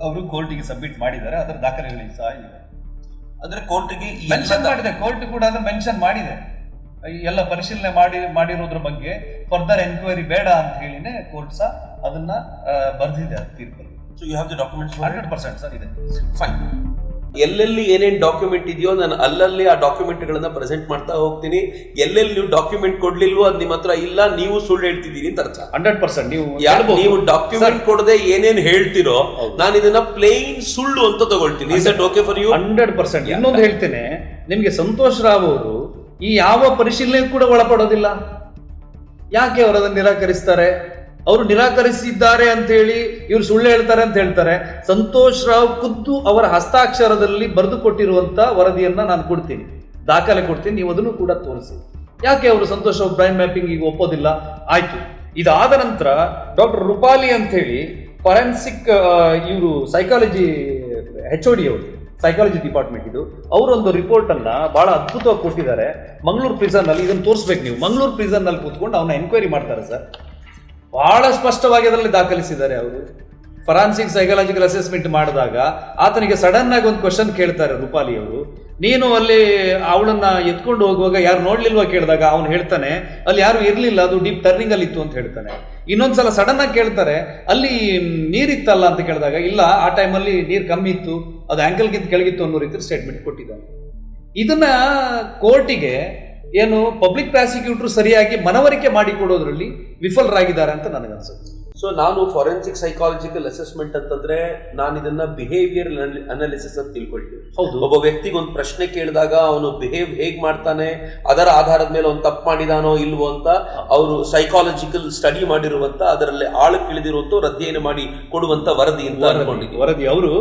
ಅವರು ಕೋರ್ಟಿಗೆ ಸಬ್ಮಿಟ್ ಮಾಡಿದ್ದಾರೆ. ಅದರ ದಾಖಲೆಗಳಿಗೆ ಸಹ ಇದೆ. ಅಂದ್ರೆ ಕೋರ್ಟಿಗೆ ಮೆನ್ಷನ್ ಮಾಡಿದೆ, ಕೋರ್ಟ್ ಕೂಡ ಅದನ್ನ ಮೆನ್ಷನ್ ಮಾಡಿದೆ. ಎಲ್ಲ ಪರಿಶೀಲನೆ ಮಾಡಿರೋದ್ರ ಬಗ್ಗೆ ಫರ್ದರ್ ಎನ್ಕ್ವೈರಿ ಬೇಡ ಅಂತ ಹೇಳಿನೇ ಕೋರ್ಟ್ ಸಹ ಅದನ್ನ ಬರ್ದಿದೆ ತೀರ್ಪಲ್ಲಿ. So you have the documents 100% sir ಇದೆ. ಫೈನ್. ಎಲ್ಲೆಲ್ಲಿ ಏನೇನು ಡಾಕ್ಯುಮೆಂಟ್ ಇದೆಯೋ ನಾನು ಅಲ್ಲಲ್ಲಿ ಆ ಡಾಕ್ಯುಮೆಂಟ್ ಗಳನ್ನ ಪ್ರೆಸೆಂಟ್ ಮಾಡ್ತಾ ಹೋಗ್ತೀನಿ. ಎಲ್ಲೆಲ್ಲಿ ನೀವು ಡಾಕ್ಯುಮೆಂಟ್ ಕೊಡ್ಲಿಲ್ವೋ ಅದು ನಿಮ್ಮ ಹತ್ರ ಇಲ್ಲ, ನೀವು ಸುಳ್ಳು ಹೇಳ್ತಿದ್ದೀರಿ ಅಂತ ಅರ್ಥ. 100% ನೀವು ಡಾಕ್ಯುಮೆಂಟ್ ಕೊಡದೆ ಏನೇನು ಹೇಳ್ತಿರೋ ನಾನು ಇದನ್ನ ಪ್ಲೇನ್ ಸುಳ್ಳು ಅಂತ ತಗೊಳ್ತೀನಿ. Is that okay for you? 100%. ಇನ್ನೊಂದು ಹೇಳ್ತೇನೆ ನಿಮ್ಗೆ, ಸಂತೋಷ್ ರಾವ್ ಅವರು ಈ ಯಾವ ಪರಿಶೀಲನೆ ಕೂಡ ಒಳಪಡೋದಿಲ್ಲ. ಯಾಕೆ ಅವರು ಅದನ್ನು ನಿರಾಕರಿಸ್ತಾರೆ? ಅವರು ನಿರಾಕರಿಸಿದ್ದಾರೆ ಅಂತ ಹೇಳಿ ಇವರು ಸುಳ್ಳು ಹೇಳ್ತಾರೆ ಅಂತ ಹೇಳ್ತಾರೆ. ಸಂತೋಷ್ ರಾವ್ ಖುದ್ದು ಅವರ ಹಸ್ತಾಕ್ಷರದಲ್ಲಿ ಬರೆದು ಕೊಟ್ಟಿರುವಂತ ವರದಿಯನ್ನ ನಾನು ಕೊಡ್ತೀನಿ, ದಾಖಲೆ ಕೊಡ್ತೀನಿ, ನೀವು ಅದನ್ನು ಕೂಡ ತೋರಿಸಿ. ಯಾಕೆ ಅವರು ಸಂತೋಷ್ ರಾವ್ ಬ್ರೈನ್ ಮ್ಯಾಪಿಂಗ್ ಈಗ ಒಪ್ಪೋದಿಲ್ಲ? ಆಯ್ತು, ಇದಾದ ನಂತರ ಡಾಕ್ಟರ್ ರೂಪಾಲಿ ಅಂತ ಹೇಳಿ ಫಾರೆನ್ಸಿಕ್ ಇವರು ಸೈಕಾಲಜಿ HOD ಅವರು, ಸೈಕಾಲಜಿ ಡಿಪಾರ್ಟ್ಮೆಂಟ್ ಇದು, ಅವರೊಂದು ರಿಪೋರ್ಟ್ ಅನ್ನ ಬಹಳ ಅದ್ಭುತವಾಗಿ ಕೊಟ್ಟಿದ್ದಾರೆ. ಮಂಗಳೂರು ಪ್ರಿಸನ್ ನಲ್ಲಿ ಇದನ್ನು ತೋರಿಸ್ಬೇಕು ನೀವು. ಮಂಗಳೂರು ಪ್ರಿಸನ್ ನಲ್ಲಿ ಕೂತ್ಕೊಂಡು ಅವನ್ನ ಎನ್ಕ್ವೈರಿ ಮಾಡ್ತಾರೆ ಸರ್. ಬಹಳ ಸ್ಪಷ್ಟವಾಗಿ ಅದರಲ್ಲಿ ದಾಖಲಿಸಿದ್ದಾರೆ. ಅವರು ಫಾರೆನ್ಸಿಕ್ ಸೈಕಾಲಜಿಕಲ್ ಅಸೆಸ್ಮೆಂಟ್ ಮಾಡಿದಾಗ ಆತನಿಗೆ ಸಡನ್ ಆಗಿ ಒಂದು ಕ್ವಶನ್ ಕೇಳ್ತಾರೆ ರೂಪಾಲಿ ಅವರು, ನೀನು ಅಲ್ಲಿ ಅವಳನ್ನ ಎತ್ಕೊಂಡು ಹೋಗುವಾಗ ಯಾರು ನೋಡ್ಲಿಲ್ವಾ ಕೇಳಿದಾಗ ಅವನು ಹೇಳ್ತಾನೆ ಅಲ್ಲಿ ಯಾರು ಇರ್ಲಿಲ್ಲ, ಅದು ಡೀಪ್ ಟರ್ನಿಂಗ್ ಅಲ್ಲಿ ಇತ್ತು ಅಂತ ಹೇಳ್ತಾನೆ. ಇನ್ನೊಂದ್ಸಲ ಸಡನ್ ಆಗಿ ಕೇಳ್ತಾರೆ ಅಲ್ಲಿ ನೀರಿತ್ತಲ್ಲ ಅಂತ ಕೇಳಿದಾಗ ಇಲ್ಲ, ಆ ಟೈಮಲ್ಲಿ ನೀರು ಕಮ್ಮಿ ಇತ್ತು, ಅದು ಆಂಕಲ್ಗಿಂತ ಕೆಳಗಿತ್ತು ಅನ್ನೋ ರೀತಿ ಸ್ಟೇಟ್ಮೆಂಟ್ ಕೊಟ್ಟಿದ್ದಾನೆ. ಇದನ್ನ ಕೋರ್ಟಿಗೆ ಏನು ಪಬ್ಲಿಕ್ ಪ್ರಾಸಿಕ್ಯೂಟರ್ ಸರಿಯಾಗಿ ಮನವರಿಕೆ ಮಾಡಿಕೊಡೋದ್ರಲ್ಲಿ ವಿಫಲರಾಗಿದ್ದಾರೆ ಅಂತ ನನಗನ್ಸುತ್ತೆ. ಸೊ ನಾನು ಫಾರೆನ್ಸಿಕ್ ಸೈಕಾಲಜಿಕಲ್ ಅಸೆಸ್ಮೆಂಟ್ ಅಂತಂದ್ರೆ ನಾನು ಇದನ್ನ ಬಿಹೇವಿಯರ್ ಅನಾಲಿಸಿಸ್ ಅಂತ ತಿಳ್ಕೊಳ್ತೀನಿ. ಹೌದು, ಒಬ್ಬ ವ್ಯಕ್ತಿಗೆ ಒಂದು ಪ್ರಶ್ನೆ ಕೇಳಿದಾಗ ಅವನು ಬಿಹೇವ್ ಹೇಗ್ ಮಾಡ್ತಾನೆ, ಅದರ ಆಧಾರದ ಮೇಲೆ ಅವ್ನು ತಪ್ಪು ಮಾಡಿದಾನೋ ಇಲ್ವೋ ಅಂತ ಅವರು ಸೈಕಾಲಜಿಕಲ್ ಸ್ಟಡಿ ಮಾಡಿರುವಂತ, ಅದರಲ್ಲಿ ಆಳಕ್ಕಿಳಿದಿರುವಂತ ಅಧ್ಯಯನ ಮಾಡಿ ಕೊಡುವಂತ ವರದಿ ಅಂತ ಅನ್ಕೊಂಡಿದ್ದೀನಿ. ವರದಿ ಅವರು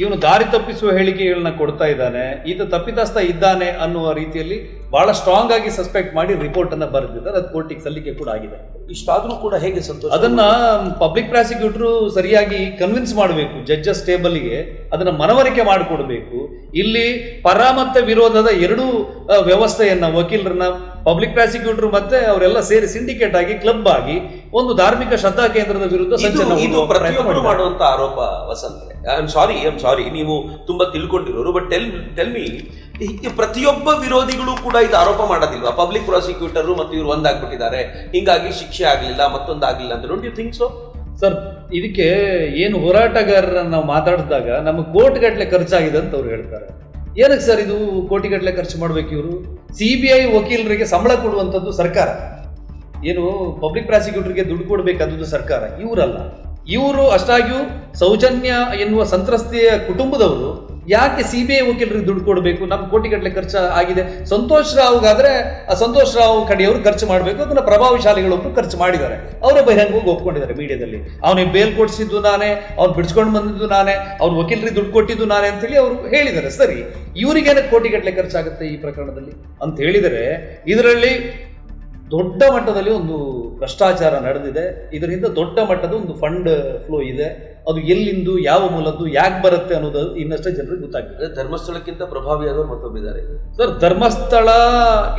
ಇವನು ದಾರಿ ತಪ್ಪಿಸುವ ಹೇಳಿಕೆಗಳನ್ನ ಕೊಡ್ತಾ ಇದ್ದಾನೆ, ಈತ ತಪ್ಪಿತಸ್ಥ ಇದ್ದಾನೆ ಅನ್ನುವ ರೀತಿಯಲ್ಲಿ ಬಹಳ ಸ್ಟ್ರಾಂಗ್ ಆಗಿ ಸಸ್ಪೆಕ್ಟ್ ಮಾಡಿ ರಿಪೋರ್ಟ್ ಅನ್ನ ಬರೆದಿದ್ದಾರೆ. ಅದು ಕೋರ್ಟಿಗೆ ಸಲ್ಲಿಕೆ ಕೂಡ ಆಗಿದೆ. ಇಷ್ಟಾದ್ರೂ ಕೂಡ ಹೇಗೆ ಸಂತೋಷ, ಅದನ್ನ ಪಬ್ಲಿಕ್ ಪ್ರಾಸಿಕ್ಯೂಟರ್ ಸರಿಯಾಗಿ ಕನ್ವಿನ್ಸ್ ಮಾಡಬೇಕು, ಜಡ್ಜಸ್ ಟೇಬಲ್ಗೆ ಅದನ್ನ ಮನವರಿಕೆ ಮಾಡಿಕೊಡ್ಬೇಕು. ಇಲ್ಲಿ ಪರ ಮತ್ತೆ ವಿರೋಧದ ಎರಡೂ ವ್ಯವಸ್ಥೆಯನ್ನ, ವಕೀಲರನ್ನ, ಪಬ್ಲಿಕ್ ಪ್ರಾಸಿಕ್ಯೂಟರ್ ಮತ್ತೆ ಅವರೆಲ್ಲ ಸೇರಿ ಸಿಂಡಿಕೇಟ್ ಆಗಿ ಕ್ಲಬ್ ಆಗಿ ಒಂದು ಧಾರ್ಮಿಕ ಶ್ರದ್ಧಾ ಕೇಂದ್ರದ ವಿರುದ್ಧ ಇದು ಪ್ರತಿಯೊಬ್ಬರು ಮಾಡುವಂತ ಆರೋಪ ವಸಂತ್ರೆ. ಐ ಆಮ್ ಸಾರಿ, ನೀವು ತುಂಬಾ ತಿಳ್ಕೊಂಡಿರೋರು, ಬಟ್ ಟೆಲ್ ಮಿ, ಪ್ರತಿಯೊಬ್ಬ ವಿರೋಧಿಗಳು ಕೂಡ ಇದು ಆರೋಪ ಮಾಡೋದಿಲ್ವಾ? ಪಬ್ಲಿಕ್ ಪ್ರಾಸಿಕ್ಯೂಟರ್ ಮತ್ತು ಇವರು ಒಂದಾಗ್ಬಿಟ್ಟಿದ್ದಾರೆ, ಹಿಂಗಾಗಿ ಶಿಕ್ಷೆ ಆಗ್ಲಿಲ್ಲ, ಮತ್ತೊಂದಾಗ್ಲಿಲ್ಲ ಅಂತ. Don't you think so? Sir, ಇದಕ್ಕೆ ಏನು ಹೋರಾಟಗಾರರನ್ನ ನಾವು ಮಾತಾಡಿದಾಗ ನಮಗೆ ಕೋಟಿಗಟ್ಟಲೆ ಖರ್ಚಾಗಿದೆ ಅಂತ ಅವ್ರು ಹೇಳ್ತಾರೆ. ಏನಕ್ಕೆ ಸರ್ ಇದು ಕೋಟಿಗಟ್ಟಲೆ ಖರ್ಚು ಮಾಡ್ಬೇಕು? ಇವರು CBI ವಕೀಲರಿಗೆ ಸಂಬಳ ಕೊಡುವಂಥದ್ದು ಸರ್ಕಾರ, ಏನು ಪಬ್ಲಿಕ್ ಪ್ರಾಸಿಕ್ಯೂಟರ್ಗೆ ದುಡ್ಡು ಕೊಡಬೇಕಾದದ್ದು ಸರ್ಕಾರ, ಇವರಲ್ಲ. ಇವರು ಅಷ್ಟಾಗಿಯೂ ಸೌಜನ್ಯ ಎನ್ನುವ ಸಂತ್ರಸ್ತೆಯ ಕುಟುಂಬದವರು ಯಾಕೆ CBI ವಕೀಲರಿಗೆ ದುಡ್ಡು ಕೊಡಬೇಕು? ನಮ್ಮ ಕೋಟಿಗಟ್ಟಲೆ ಖರ್ಚು ಆಗಿದೆ. ಸಂತೋಷ್ ರಾವ್ಗಾದ್ರೆ ಸಂತೋಷ್ ರಾವ್ ಕಡೆಯವರು ಖರ್ಚು ಮಾಡಬೇಕು, ಅದನ್ನ ಪ್ರಭಾವಶಾಲಿಗಳೊಬ್ಬರು ಖರ್ಚು ಮಾಡಿದ್ದಾರೆ, ಅವರೇ ಬಹಿರಂಗವಾಗಿ ಒಪ್ಕೊಂಡಿದ್ದಾರೆ ಮೀಡಿಯಾದಲ್ಲಿ. ಅವನಿಗೆ ಬೇಲ್ ಕೊಡಿಸಿದ್ದು ನಾನೇ, ಅವ್ನು ಬಿಡಿಸ್ಕೊಂಡು ಬಂದಿದ್ದು ನಾನೇ, ಅವ್ರ ವಕೀಲರಿಗೆ ದುಡ್ಡು ಕೊಟ್ಟಿದ್ದು ನಾನೇ ಅಂತೇಳಿ ಅವರು ಹೇಳಿದ್ದಾರೆ. ಸರಿ, ಇವರಿಗೇನ ಕೋಟಿಗಟ್ಟಲೆ ಖರ್ಚಾಗುತ್ತೆ ಈ ಪ್ರಕರಣದಲ್ಲಿ ಅಂತ ಹೇಳಿದರೆ, ಇದರಲ್ಲಿ ದೊಡ್ಡ ಮಟ್ಟದಲ್ಲಿ ಒಂದು ಭ್ರಷ್ಟಾಚಾರ ನಡೆದಿದೆ. ಇದರಿಂದ ದೊಡ್ಡ ಮಟ್ಟದ ಒಂದು ಫಂಡ್ ಫ್ಲೋ ಇದೆ. ಅದು ಎಲ್ಲಿಂದು, ಯಾವ ಮೂಲದ್ದು, ಯಾಕೆ ಬರುತ್ತೆ ಅನ್ನೋದು ಇನ್ನಷ್ಟೇ ಜನರಿಗೆ ಗೊತ್ತಾಗ್ತದೆ. ಧರ್ಮಸ್ಥಳಕ್ಕಿಂತ ಪ್ರಭಾವಿಯಾದವರು ಮತ್ತೊಬ್ಬಿದ್ದಾರೆ ಸರ್. ಧರ್ಮಸ್ಥಳ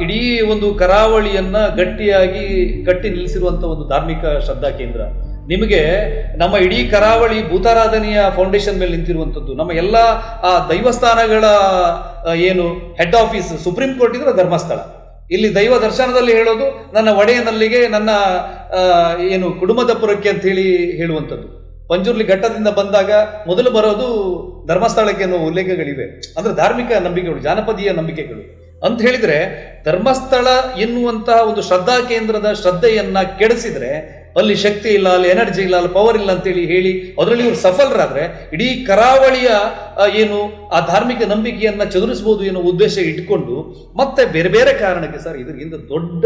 ಇಡೀ ಒಂದು ಕರಾವಳಿಯನ್ನ ಗಟ್ಟಿಯಾಗಿ ಕಟ್ಟಿ ನಿಲ್ಲಿಸಿರುವಂತ ಒಂದು ಧಾರ್ಮಿಕ ಶ್ರದ್ಧಾ ಕೇಂದ್ರ. ನಿಮಗೆ ನಮ್ಮ ಇಡೀ ಕರಾವಳಿ ಭೂತಾರಾಧನೆಯ ಫೌಂಡೇಶನ್ ಮೇಲೆ ನಿಂತಿರುವಂಥದ್ದು. ನಮ್ಮ ಎಲ್ಲ ಆ ದೈವಸ್ಥಾನಗಳ ಏನು ಹೆಡ್ ಆಫೀಸ್ ಸುಪ್ರೀಂ ಕೋರ್ಟ್ ಇದ್ರೆ ಧರ್ಮಸ್ಥಳ. ಇಲ್ಲಿ ದೈವ ದರ್ಶನದಲ್ಲಿ ಹೇಳೋದು ನನ್ನ ಒಡೆಯನಲ್ಲಿಗೆ, ನನ್ನ ಏನು ಕುಟುಂಬದಪುರಕ್ಕೆ ಅಂತ ಹೇಳುವಂಥದ್ದು. ಪಂಜುರ್ಲಿ ಘಟ್ಟದಿಂದ ಬಂದಾಗ ಮೊದಲು ಬರೋದು ಧರ್ಮಸ್ಥಳಕ್ಕೆ ಅನ್ನೋ ಉಲ್ಲೇಖಗಳಿವೆ. ಅಂದ್ರೆ ಧಾರ್ಮಿಕ ನಂಬಿಕೆಗಳು, ಜಾನಪದೀಯ ನಂಬಿಕೆಗಳು ಅಂತ ಹೇಳಿದ್ರೆ, ಧರ್ಮಸ್ಥಳ ಎನ್ನುವಂತಹ ಒಂದು ಶ್ರದ್ಧಾ ಕೇಂದ್ರದ ಶ್ರದ್ಧೆಯನ್ನ ಕೆಡಿಸಿದ್ರೆ ಅಲ್ಲಿ ಶಕ್ತಿ ಇಲ್ಲ, ಅಲ್ಲಿ ಎನರ್ಜಿ ಇಲ್ಲ, ಅಲ್ಲಿ ಪವರ್ ಇಲ್ಲ ಅಂತೇಳಿ ಹೇಳಿ ಅದರಲ್ಲಿ ಇವರು ಸಫಲರಾದ್ರೆ ಇಡೀ ಕರಾವಳಿಯ ಏನು ಆ ಧಾರ್ಮಿಕ ನಂಬಿಕೆಯನ್ನ ಚದುರಿಸಬಹುದು ಎನ್ನುವ ಉದ್ದೇಶ ಇಟ್ಕೊಂಡು ಮತ್ತೆ ಬೇರೆ ಬೇರೆ ಕಾರಣಕ್ಕೆ ಸರ್ ಇದರಿಂದ ದೊಡ್ಡ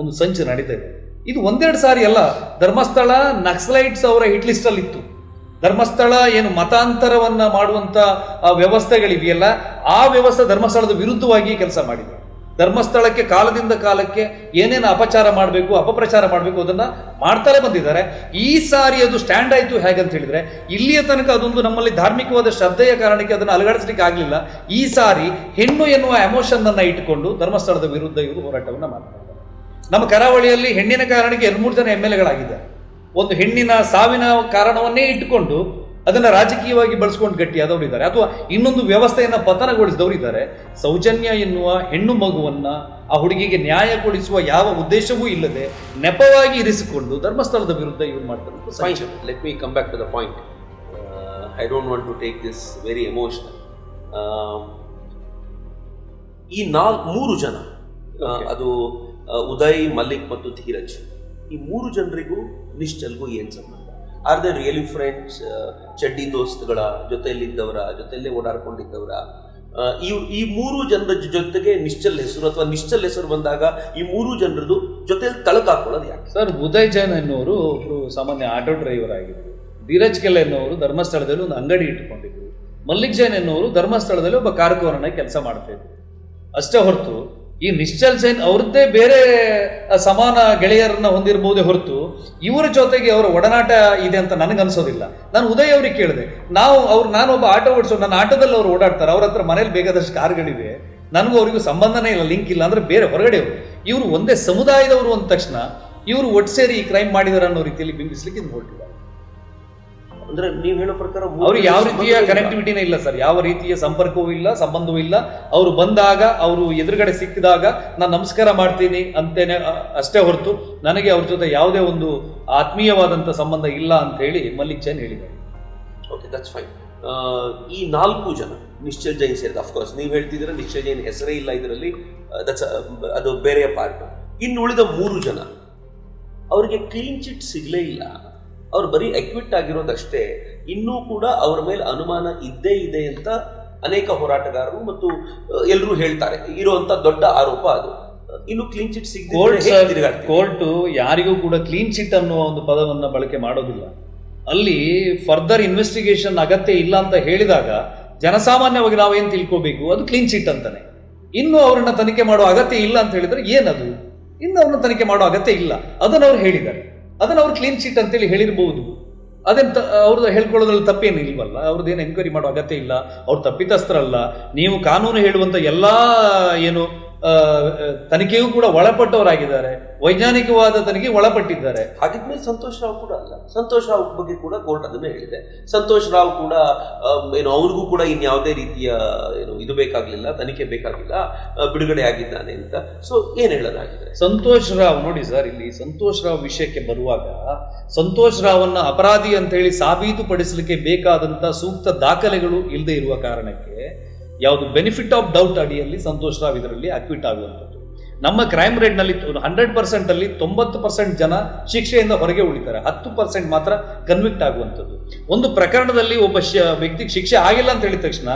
ಒಂದು ಸಂಚು ನಡೀತಾ ಇದೆ. ಇದು ಒಂದೆರಡು ಸಾರಿ ಅಲ್ಲ. ಧರ್ಮಸ್ಥಳ ನಕ್ಸಲೈಟ್ಸ್ ಅವರ ಹಿಟ್ ಲಿಸ್ಟ್ ಅಲ್ಲಿ ಇತ್ತು. ಧರ್ಮಸ್ಥಳ ಏನು ಮತಾಂತರವನ್ನ ಮಾಡುವಂತ ವ್ಯವಸ್ಥೆಗಳಿವೆಯಲ್ಲ, ಆ ವ್ಯವಸ್ಥೆ ಧರ್ಮಸ್ಥಳದ ವಿರುದ್ಧವಾಗಿ ಕೆಲಸ ಮಾಡಿದೆ. ಧರ್ಮಸ್ಥಳಕ್ಕೆ ಕಾಲದಿಂದ ಕಾಲಕ್ಕೆ ಏನೇನು ಅಪಚಾರ ಮಾಡಬೇಕು, ಅಪಪ್ರಚಾರ ಮಾಡಬೇಕು ಅದನ್ನ ಮಾಡ್ತಾನೆ ಬಂದಿದ್ದಾರೆ. ಈ ಸಾರಿ ಅದು ಸ್ಟ್ಯಾಂಡ್ ಆಯ್ತು ಹೇಗಂತ ಹೇಳಿದ್ರೆ, ಇಲ್ಲಿಯ ತನಕ ಅದೊಂದು ನಮ್ಮಲ್ಲಿ ಧಾರ್ಮಿಕವಾದ ಶ್ರದ್ಧೆಯ ಕಾರಣಕ್ಕೆ ಅದನ್ನು ಅಲುಗಾಡಿಸ್ಲಿಕ್ಕೆ ಆಗಲಿಲ್ಲ. ಈ ಸಾರಿ ಹೆಣ್ಣು ಎನ್ನುವ ಎಮೋಷನ್ ಅನ್ನ ಇಟ್ಟುಕೊಂಡು ಧರ್ಮಸ್ಥಳದ ವಿರುದ್ಧ ಇವರು ಹೋರಾಟವನ್ನ ಮಾಡ್ತಾರೆ. ನಮ್ಮ ಕರಾವಳಿಯಲ್ಲಿ ಹೆಣ್ಣಿನ ಕಾರಣಕ್ಕೆ 2-3 ಜನ MLAಗಳಾಗಿದ್ದಾರೆ. ಒಂದು ಹೆಣ್ಣಿನ ಸಾವಿನ ಕಾರಣವನ್ನೇ ಇಟ್ಟುಕೊಂಡು ಅದನ್ನ ರಾಜಕೀಯವಾಗಿ ಬಳಸ್ಕೊಂಡು ಗಟ್ಟಿಯಾದವರು ಇದ್ದಾರೆ, ಅಥವಾ ಇನ್ನೊಂದು ವ್ಯವಸ್ಥೆಯನ್ನ ಪತನಗೊಳಿಸಿದವರು ಇದ್ದಾರೆ. ಸೌಜನ್ಯ ಎನ್ನುವ ಹೆಣ್ಣು ಮಗುವನ್ನ ಆ ಹುಡುಗಿಗೆ ನ್ಯಾಯ ಕೊಡಿಸುವ ಯಾವ ಉದ್ದೇಶವೂ ಇಲ್ಲದೆ ನೆಪವಾಗಿ ಇರಿಸಿಕೊಂಡು ಧರ್ಮಸ್ಥಳದ ವಿರುದ್ಧ ಇವರು ಮಾಡ್ತಾರೆ. Let me come back to the point. I don't want to take this very emotional. ಈ 3 ಜನ, ಅದು ಉದಯ್, ಮಲ್ಲಿಕ್ ಮತ್ತು ಧೀರಜ್, ಈ 3 ಜನರಿಗೂ ನಿಶ್ಚಲ್ಗೂ ಏನ್ ಸಂಬಂಧ? Are they really friends? ಚಡ್ಡಿ ದೋಸ್ತುಗಳ ಜೊತೆಯಲ್ಲಿದ್ದವರ, ಜೊತೆಯಲ್ಲೇ ಓಡಾಡ್ಕೊಂಡಿದ್ದವರ? ಈ 3 ಜನರ ಜೊತೆಗೆ ನಿಶ್ಚಲ್ ಹೆಸರು ಅಥವಾ ನಿಶ್ಚಲ್ ಹೆಸರು ಬಂದಾಗ ಈ 3 ಜನರದು ಜೊತೆಯಲ್ಲಿ ತಳಕಾಕೊಳ್ಳೋದು ಯಾಕೆ ಸರ್? ಉದಯ್ ಜೈನ್ ಎನ್ನುವರು ಒಬ್ರು ಸಾಮಾನ್ಯ ಆಟೋ ಡ್ರೈವರ್ ಆಗಿದ್ರು. ಧೀರಜ್ ಕೆಲ್ ಎನ್ನುವರು ಧರ್ಮಸ್ಥಳದಲ್ಲಿ ಒಂದು ಅಂಗಡಿ ಇಟ್ಟುಕೊಂಡಿದ್ರು. ಮಲ್ಲಿಕ್ ಜೈನ್ ಎನ್ನುವರು ಧರ್ಮಸ್ಥಳದಲ್ಲಿ ಒಬ್ಬ ಕಾರ್ಕೋರನ ಕೆಲಸ ಮಾಡ್ತಾ ಇದ್ರು. ಅಷ್ಟೇ ಹೊರತು ಈ ನಿಶ್ಚಲ್ ಜೈನ್ ಅವ್ರದ್ದೇ ಬೇರೆ ಸಮಾನ ಗೆಳೆಯರನ್ನ ಹೊಂದಿರಬಹುದೇ ಹೊರತು ಇವರ ಜೊತೆಗೆ ಅವರ ಒಡನಾಟ ಇದೆ ಅಂತ ನನಗನ್ಸೋದಿಲ್ಲ. ನಾನು ಉದಯ್ ಅವ್ರಿಗೆ ಕೇಳಿದೆ, ನಾನೊಬ್ಬ ಆಟೋ ಓಡಿಸೋ, ನನ್ನ ಆಟೋದಲ್ಲಿ ಅವ್ರು ಓಡಾಡ್ತಾರೆ, ಅವ್ರ ಹತ್ರ ಮನೇಲಿ ಬೇಕಾದಷ್ಟು ಕಾರ್ಗಳಿವೆ, ನನಗೂ ಅವರಿಗೂ ಸಂಬಂಧನೇ ಇಲ್ಲ, ಲಿಂಕ್ ಇಲ್ಲ, ಅಂದ್ರೆ ಬೇರೆ ಹೊರಗಡೆಯವರು. ಇವರು ಒಂದೇ ಸಮುದಾಯದವರು ಅಂದ ತಕ್ಷಣ ಇವರು ಒಟ್ಟು ಸೇರಿ ಈ ಕ್ರೈಮ್ ಮಾಡಿದಾರೆ ಅನ್ನೋ ರೀತಿಯಲ್ಲಿ ಬಿಂಬಿಸ್ಲಿಕ್ಕೆ ಇದು ಹೊರಟಿದ್ದಾರೆ. ಅಂದ್ರೆ ನೀವು ಹೇಳೋ ಪ್ರಕಾರ ಅವ್ರಿಗೆ ಯಾವ ರೀತಿಯ ಕನೆಕ್ಟಿವಿಟಿನೇ ಇಲ್ಲ ಸರ್, ಯಾವ ರೀತಿಯ ಸಂಪರ್ಕವೂ ಇಲ್ಲ, ಸಂಬಂಧವೂ ಇಲ್ಲ. ಅವರು ಬಂದಾಗ, ಅವರು ಎದುರುಗಡೆ ಸಿಕ್ಕಿದಾಗ ನಾನು ನಮಸ್ಕಾರ ಮಾಡ್ತೀನಿ ಅಂತೇನೆ ಅಷ್ಟೇ ಹೊರತು ನನಗೆ ಅವ್ರ ಜೊತೆ ಯಾವುದೇ ಒಂದು ಆತ್ಮೀಯವಾದಂಥ ಸಂಬಂಧ ಇಲ್ಲ ಅಂತ ಹೇಳಿ ಮಲ್ಲಿಕ್ ಜೈನ್ ಹೇಳಿದ್ದಾರೆ. Okay, that's fine. ಈ 4 ಜನ ನಿಶ್ಚಲ್ ಜೈನ್ ಸೇರಿದ, ಅಫ್ಕೋರ್ಸ್ ನೀವು ಹೇಳ್ತಿದ್ರೆ ನಿಶ್ಚಲ್ ಜೈನ್ ಹೆಸರೇ ಇಲ್ಲ ಇದರಲ್ಲಿ, ಅದು ಬೇರೆಯ ಪಾರ್ಟ್. ಇನ್ನು ಉಳಿದ 3 ಜನ ಅವರಿಗೆ ಕ್ಲೀನ್ ಚಿಟ್ ಸಿಗಲೇ ಇಲ್ಲ. ಅವ್ರು ಬರೀ ಅಕ್ವಿಟ್ ಆಗಿರೋದಷ್ಟೇ. ಇನ್ನೂ ಕೂಡ ಅವರ ಮೇಲೆ ಅನುಮಾನ ಇದ್ದೇ ಇದೆ ಅಂತ ಅನೇಕ ಹೋರಾಟಗಾರರು ಮತ್ತು ಎಲ್ಲರೂ ಹೇಳ್ತಾರೆ. ಇರುವಂತ ದೊಡ್ಡ ಆರೋಪ ಅದು. ಇನ್ನು ಕ್ಲೀನ್ ಚಿಟ್ ಸಿಗದೆ ಕೋರ್ಟ್ ಯಾರಿಗೂ ಕೂಡ ಕ್ಲೀನ್ ಚಿಟ್ ಅನ್ನುವ ಒಂದು ಪದವನ್ನ ಬಳಕೆ ಮಾಡೋದಿಲ್ಲ. ಅಲ್ಲಿ ಫರ್ದರ್ ಇನ್ವೆಸ್ಟಿಗೇಷನ್ ಅಗತ್ಯ ಇಲ್ಲ ಅಂತ ಹೇಳಿದಾಗ ಜನಸಾಮಾನ್ಯವಾಗಿ ನಾವೇನು ತಿಳ್ಕೋಬೇಕು, ಅದು ಕ್ಲೀನ್ ಚಿಟ್ ಅಂತಾನೆ. ಇನ್ನು ಅವ್ರನ್ನ ತನಿಖೆ ಮಾಡುವ ಅಗತ್ಯ ಇಲ್ಲ ಅಂತ ಹೇಳಿದ್ರೆ ಏನದು? ಇನ್ನು ಅವ್ರನ್ನ ತನಿಖೆ ಮಾಡುವ ಅಗತ್ಯ ಇಲ್ಲ ಅದನ್ನ ಅವ್ರು ಹೇಳಿದ್ದಾರೆ. ಅದನ್ನ ಅವ್ರು ಕ್ಲೀನ್ ಚಿಟ್ ಅಂತೇಳಿ ಹೇಳಿರ್ಬಹುದು. ಅದೇನು ಅವ್ರದ್ದು ಹೇಳ್ಕೊಳ್ಳೋದ್ರಲ್ಲಿ ತಪ್ಪೇನು ಇಲ್ವಲ್ಲ. ಅವ್ರದ್ದೇನು ಎನ್ಕ್ವೈರಿ ಮಾಡೋ ಅಗತ್ಯ ಇಲ್ಲ. ಅವ್ರು ತಪ್ಪಿತಸ್ಥರಲ್ಲ. ನೀವು ಕಾನೂನು ಹೇಳುವಂತ ಎಲ್ಲಾ ಏನು ತನಿಖೆಗೂ ಕೂಡ ಒಳಪಟ್ಟವರಾಗಿದ್ದಾರೆ. ವೈಜ್ಞಾನಿಕವಾದ ತನಿಖೆ ಒಳಪಟ್ಟಿದ್ದಾರೆ. ಹಾಗಿದ್ಮೇಲೆ ಸಂತೋಷ್ ರಾವ್ ಕೂಡ ಅಲ್ಲ. ಸಂತೋಷ್ ರಾವ್ ಬಗ್ಗೆ ಕೂಡ ಕೋರ್ಟ್ ಅದನ್ನೇ ಹೇಳಿದೆ. ಸಂತೋಷ್ ರಾವ್ ಕೂಡ ಏನು ಅವ್ರಿಗೂ ಕೂಡ ಇನ್ಯಾವುದೇ ರೀತಿಯ ಏನು ಇದು ಬೇಕಾಗ್ಲಿಲ್ಲ, ತನಿಖೆ ಬೇಕಾಗಿಲ್ಲ, ಬಿಡುಗಡೆ ಆಗಿದ್ದಾನೆ ಅಂತ. ಸೊ ಏನ್ ಹೇಳೋದಾಗಿದೆ? ಸಂತೋಷ್ ರಾವ್ ನೋಡಿ ಸರ್, ಇಲ್ಲಿ ಸಂತೋಷ್ ರಾವ್ ವಿಷಯಕ್ಕೆ ಬರುವಾಗ ಸಂತೋಷ್ ರಾವನ್ನ ಅಪರಾಧಿ ಅಂತ ಹೇಳಿ ಸಾಬೀತುಪಡಿಸಲಿಕ್ಕೆ ಬೇಕಾದಂತ ಸೂಕ್ತ ದಾಖಲೆಗಳು ಇಲ್ಲದೆ ಇರುವ ಕಾರಣಕ್ಕೆ ಯಾವುದು ಬೆನಿಫಿಟ್ ಆಫ್ ಡೌಟ್ ಅಡಿಯಲ್ಲಿ ಸಂತೋಷ್ ರಾವ್ ಇದರಲ್ಲಿ ಅಕ್ವಿಟ್ ಆಗುವಂಥದ್ದು. ನಮ್ಮ ಕ್ರೈಮ್ ರೇಟ್ ನಲ್ಲಿ 100% ಅಲ್ಲಿ 90% ಜನ ಶಿಕ್ಷೆಯಿಂದ ಹೊರಗೆ ಉಳಿತಾರೆ, 10% ಮಾತ್ರ ಕನ್ವಿಕ್ಟ್ ಆಗುವಂಥದ್ದು. ಒಂದು ಪ್ರಕರಣದಲ್ಲಿ ಒಬ್ಬ ವ್ಯಕ್ತಿಗೆ ಶಿಕ್ಷೆ ಆಗಿಲ್ಲ ಅಂತ ಹೇಳಿದ ತಕ್ಷಣ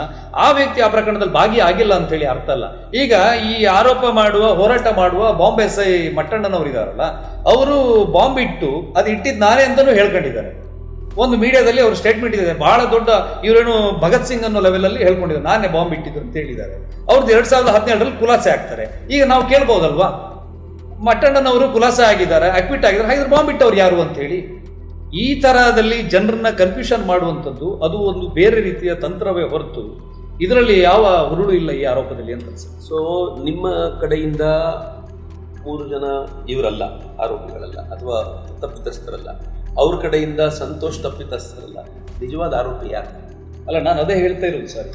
ಆ ವ್ಯಕ್ತಿ ಆ ಪ್ರಕರಣದಲ್ಲಿ ಭಾಗಿಯಾಗಿಲ್ಲ ಅಂತ ಹೇಳಿ ಅರ್ಥ ಅಲ್ಲ. ಈಗ ಈ ಆರೋಪ ಮಾಡುವ ಹೋರಾಟ ಮಾಡುವ ಬಾಂಬ್ SI ಮಟ್ಟಣ್ಣನವರಿದಾರಲ್ಲ, ಅವರು ಬಾಂಬ್ ಇಟ್ಟು ಅದು ಇಟ್ಟಿದ್ದು ನಾನೇ ಅಂತಾನೂ ಹೇಳ್ಕೊಂಡಿದ್ದಾರೆ. ಒಂದು ಮೀಡಿಯಾದಲ್ಲಿ ಅವರು ಸ್ಟೇಟ್ಮೆಂಟ್ ಇದೆ, ಬಹಳ ದೊಡ್ಡ ಇವರೇನು ಭಗತ್ ಸಿಂಗ್ ಅನ್ನೋ ಲೆವೆಲ್ ಅಲ್ಲಿ ಹೇಳ್ಕೊಂಡಿದ್ದಾರೆ, ನಾನೇ ಬಾಂಬ್ ಇಟ್ಟಿದ್ದು ಅಂತ ಹೇಳಿದ್ದಾರೆ. ಅವ್ರದ್ದು 2017ರಲ್ಲಿ ಖುಲಾಸೆ ಆಗ್ತಾರೆ. ಈಗ ನಾವು ಕೇಳ್ಬಹುದಲ್ವಾ, ಮಟ್ಟಣ್ಣನವರು ಖುಲಾಸೆ ಆಗಿದ್ದಾರೆ, ಅಕ್ವಿಟ್ ಆಗಿದ್ದಾರೆ, ಹಾಗಿದ್ರೆ ಬಾಂಬ್ ಇಟ್ಟವ್ರು ಯಾರು ಅಂತ ಹೇಳಿ. ಈ ತರಹದಲ್ಲಿ ಜನರನ್ನ ಕನ್ಫ್ಯೂಷನ್ ಮಾಡುವಂಥದ್ದು ಅದು ಒಂದು ಬೇರೆ ರೀತಿಯ ತಂತ್ರವೇ ಹೊರತು ಇದರಲ್ಲಿ ಯಾವ ಹುರುಳು ಇಲ್ಲ ಈ ಆರೋಪದಲ್ಲಿ ಅಂತ ಅನ್ಸುತ್ತೆ. ಸೊ ನಿಮ್ಮ ಕಡೆಯಿಂದ 3 ಜನ ಇವರಲ್ಲ, ಆರೋಪಿಗಳಲ್ಲ ಅಥವಾ ತಪ್ಪಿತಸ್ಥರಲ್ಲ, ಅವ್ರ ಕಡೆಯಿಂದ ಸಂತೋಷ್ ತಪ್ಪಿತಸ್ಥರಲ್ಲ, ನಿಜವಾದ ಆರೋಪಿ ಯಾರು? ಅಲ್ಲ, ನಾನು ಅದೇ ಹೇಳ್ತಾ ಇರೋದು ಸರ್.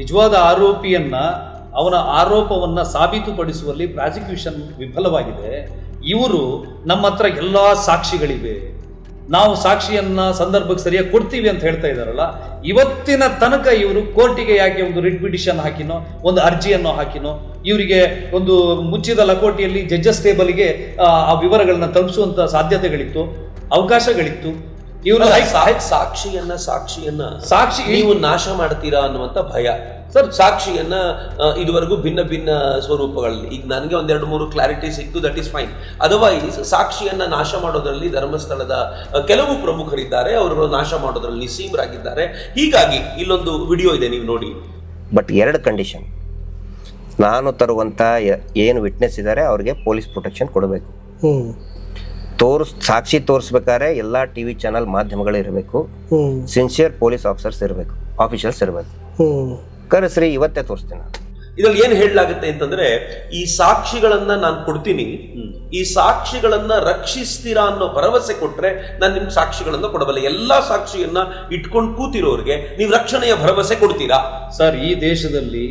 ನಿಜವಾದ ಆರೋಪಿಯನ್ನ ಅವನ ಆರೋಪವನ್ನ ಸಾಬೀತುಪಡಿಸುವಲ್ಲಿ ಪ್ರಾಸಿಕ್ಯೂಷನ್ ವಿಫಲವಾಗಿದೆ. ಇವರು ನಮ್ಮ ಹತ್ರ ಎಲ್ಲಾ ಸಾಕ್ಷಿಗಳಿವೆ, ನಾವು ಸಾಕ್ಷಿಯನ್ನ ಸಂದರ್ಭಕ್ಕೆ ಸರಿಯಾಗಿ ಕೊಡ್ತೀವಿ ಅಂತ ಹೇಳ್ತಾ ಇದ್ದಾರಲ್ಲ. ಇವತ್ತಿನ ತನಕ ಇವರು ಕೋರ್ಟಿಗೆ ಯಾಕೆ ಒಂದು ರಿಟ್ ಪಿಟಿಷನ್ ಹಾಕಿನೋ, ಒಂದು ಅರ್ಜಿಯನ್ನು ಹಾಕಿನೋ, ಇವರಿಗೆ ಒಂದು ಮುಚ್ಚಿದ ಲಕೋಟಿಯಲ್ಲಿ ಜಡ್ಜಸ್ ಟೇಬಲ್ಗೆ ಆ ವಿವರಗಳನ್ನ ತಲುಪಿಸುವಂತ ಸಾಧ್ಯತೆಗಳಿತ್ತು, ಅವಕಾಶಗಳಿತ್ತು. ಇವರು ಸಾಕ್ಷಿ ನೀವು ನಾಶ ಮಾಡ್ತೀರಾ ಅನ್ನುವಂತ ಭಯ ಸರ್. ಸಾಕ್ಷಿಯನ್ನ ಇದುವರೆಗೂ ಭಿನ್ನ ಭಿನ್ನ ಸ್ವರೂಪಗಳಲ್ಲಿ, ಈಗ ನನಗೆ 1-2-3 ಕ್ಲಾರಿಟಿ ಸಿಕ್ತು, ದಟ್ ಈಸ್ ಫೈನ್. ಅದರ್ವೈಸ್ ಸಾಕ್ಷಿಯನ್ನ ನಾಶ ಮಾಡೋದ್ರಲ್ಲಿ ಧರ್ಮಸ್ಥಳದ ಕೆಲವು ಪ್ರಮುಖರಿದ್ದಾರೆ, ಅವರು ನಾಶ ಮಾಡೋದ್ರಲ್ಲಿ ನಿಸೀಮರಾಗಿದ್ದಾರೆ. ಹೀಗಾಗಿ ಇಲ್ಲೊಂದು ವಿಡಿಯೋ ಇದೆ, ನೀವು ನೋಡಿ. But 2 condition. ನಾನು ತರುವಂಥ ಏನು ವಿಟ್ನೆಸ್ ಇದ್ದಾರೆ ಅವ್ರಿಗೆ ಪೊಲೀಸ್ ಪ್ರೊಟೆಕ್ಷನ್ ಕೊಡಬೇಕು. ಸಾಕ್ಷಿ ತೋರಿಸ್ಬೇಕಾದ್ರೆ ಎಲ್ಲ TV ಚಾನಲ್ ಮಾಧ್ಯಮಗಳು ಇರಬೇಕು, ಸಿನ್ಸಿಯರ್ ಪೊಲೀಸ್ ಆಫೀಸರ್ಸ್ ಇರಬೇಕು. ಕರೆಸ್ರಿ, ಇವತ್ತೇ ತೋರಿಸ್ತೀನಿ. ಇದ್ರಲ್ಲಿ ಏನ್ ಹೇಳಲಾಗುತ್ತೆ ಅಂತಂದ್ರೆ, ಈ ಸಾಕ್ಷಿಗಳನ್ನ ನಾನು ಕೊಡ್ತೀನಿ, ಈ ಸಾಕ್ಷಿಗಳನ್ನ ರಕ್ಷಿಸ್ತೀರಾ ಅನ್ನೋ ಭರವಸೆ ಕೊಟ್ರೆ ನಾನು ನಿಮ್ಗೆ ಸಾಕ್ಷಿಗಳನ್ನ ಕೊಡಬಲ್ಲ. ಎಲ್ಲಾ ಸಾಕ್ಷಿಯನ್ನ ಇಟ್ಕೊಂಡು ಕೂತಿರೋರಿಗೆ ನೀವು ರಕ್ಷಣೆಯ ಭರವಸೆ ಕೊಡ್ತೀರಾ? ಸರ್, ಈ ದೇಶದಲ್ಲಿ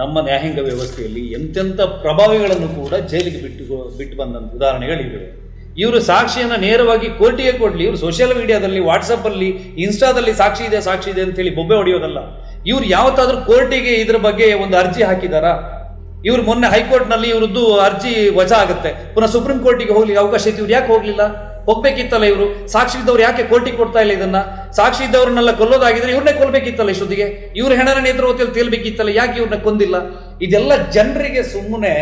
ನಮ್ಮ ನ್ಯಾಯಾಂಗ ವ್ಯವಸ್ಥೆಯಲ್ಲಿ ಎಂತೆಂಥ ಪ್ರಭಾವಿಗಳನ್ನು ಕೂಡ ಜೈಲಿಗೆ ಬಿಟ್ಟು ಬಂದಂತ ಉದಾಹರಣೆಗಳಿವೆ. ಇವರು ಸಾಕ್ಷಿಯನ್ನ ನೇರವಾಗಿ ಕೋರ್ಟಿಗೆ ಕೊಡ್ಲಿ, ಇವರು ಸೋಷಿಯಲ್ ಮೀಡಿಯಾದಲ್ಲಿ, ವಾಟ್ಸಪ್ ಅಲ್ಲಿ, ಇನ್ಸ್ಟಾದಲ್ಲಿ ಸಾಕ್ಷಿ ಇದೆ ಅಂತ ಹೇಳಿ ಬೊಬ್ಬೆ ಹೊಡೆಯೋದಲ್ಲ. ಇವ್ರು ಯಾವತ್ತಾದ್ರೂ ಕೋರ್ಟಿಗೆ ಇದ್ರ ಬಗ್ಗೆ ಒಂದು ಅರ್ಜಿ ಹಾಕಿದಾರಾ? ಇವ್ರು ಮೊನ್ನೆ ಹೈಕೋರ್ಟ್ ನಲ್ಲಿ ಇವ್ರದ್ದು ಅರ್ಜಿ ವಜಾ ಆಗುತ್ತೆ, ಪುನಃ ಸುಪ್ರೀಂ ಕೋರ್ಟಿಗೆ ಹೋಗ್ಲಿಕ್ಕೆ ಅವಕಾಶ ಇತ್ತು, ಇವ್ರು ಯಾಕೆ ಹೋಗ್ಲಿಲ್ಲ? ಹೋಗ್ಬೇಕಿತ್ತಲ್ಲ. ಇವರು ಸಾಕ್ಷಿ ಇದ್ದವ್ರು ಯಾಕೆ ಕೋರ್ಟಿಗೆ ಕೊಡ್ತಾ ಇಲ್ಲ ಇದನ್ನ? ಸಾಕ್ಷಿ ಇದ್ದವ್ರನ್ನೆಲ್ಲ ಕೊಲ್ಲೋದಾಗಿದ್ರೆ ಇವ್ರನ್ನೇ ಕೊಲ್ಬೇಕಿತ್ತಲ್ಲ, ಇಷ್ಟೊತ್ತಿಗೆ ಇವ್ರ ಹೆಣನ ನೇತೃತ್ವದಲ್ಲಿ ತೇಲ್ಬೇಕಿತ್ತಲ್ಲ, ಯಾಕೆ ಇವ್ರನ್ನ ಕೊಂದಿಲ್ಲ? ಇದೆಲ್ಲ ಜನರಿಗೆ ಸುಮ್ಮನೆ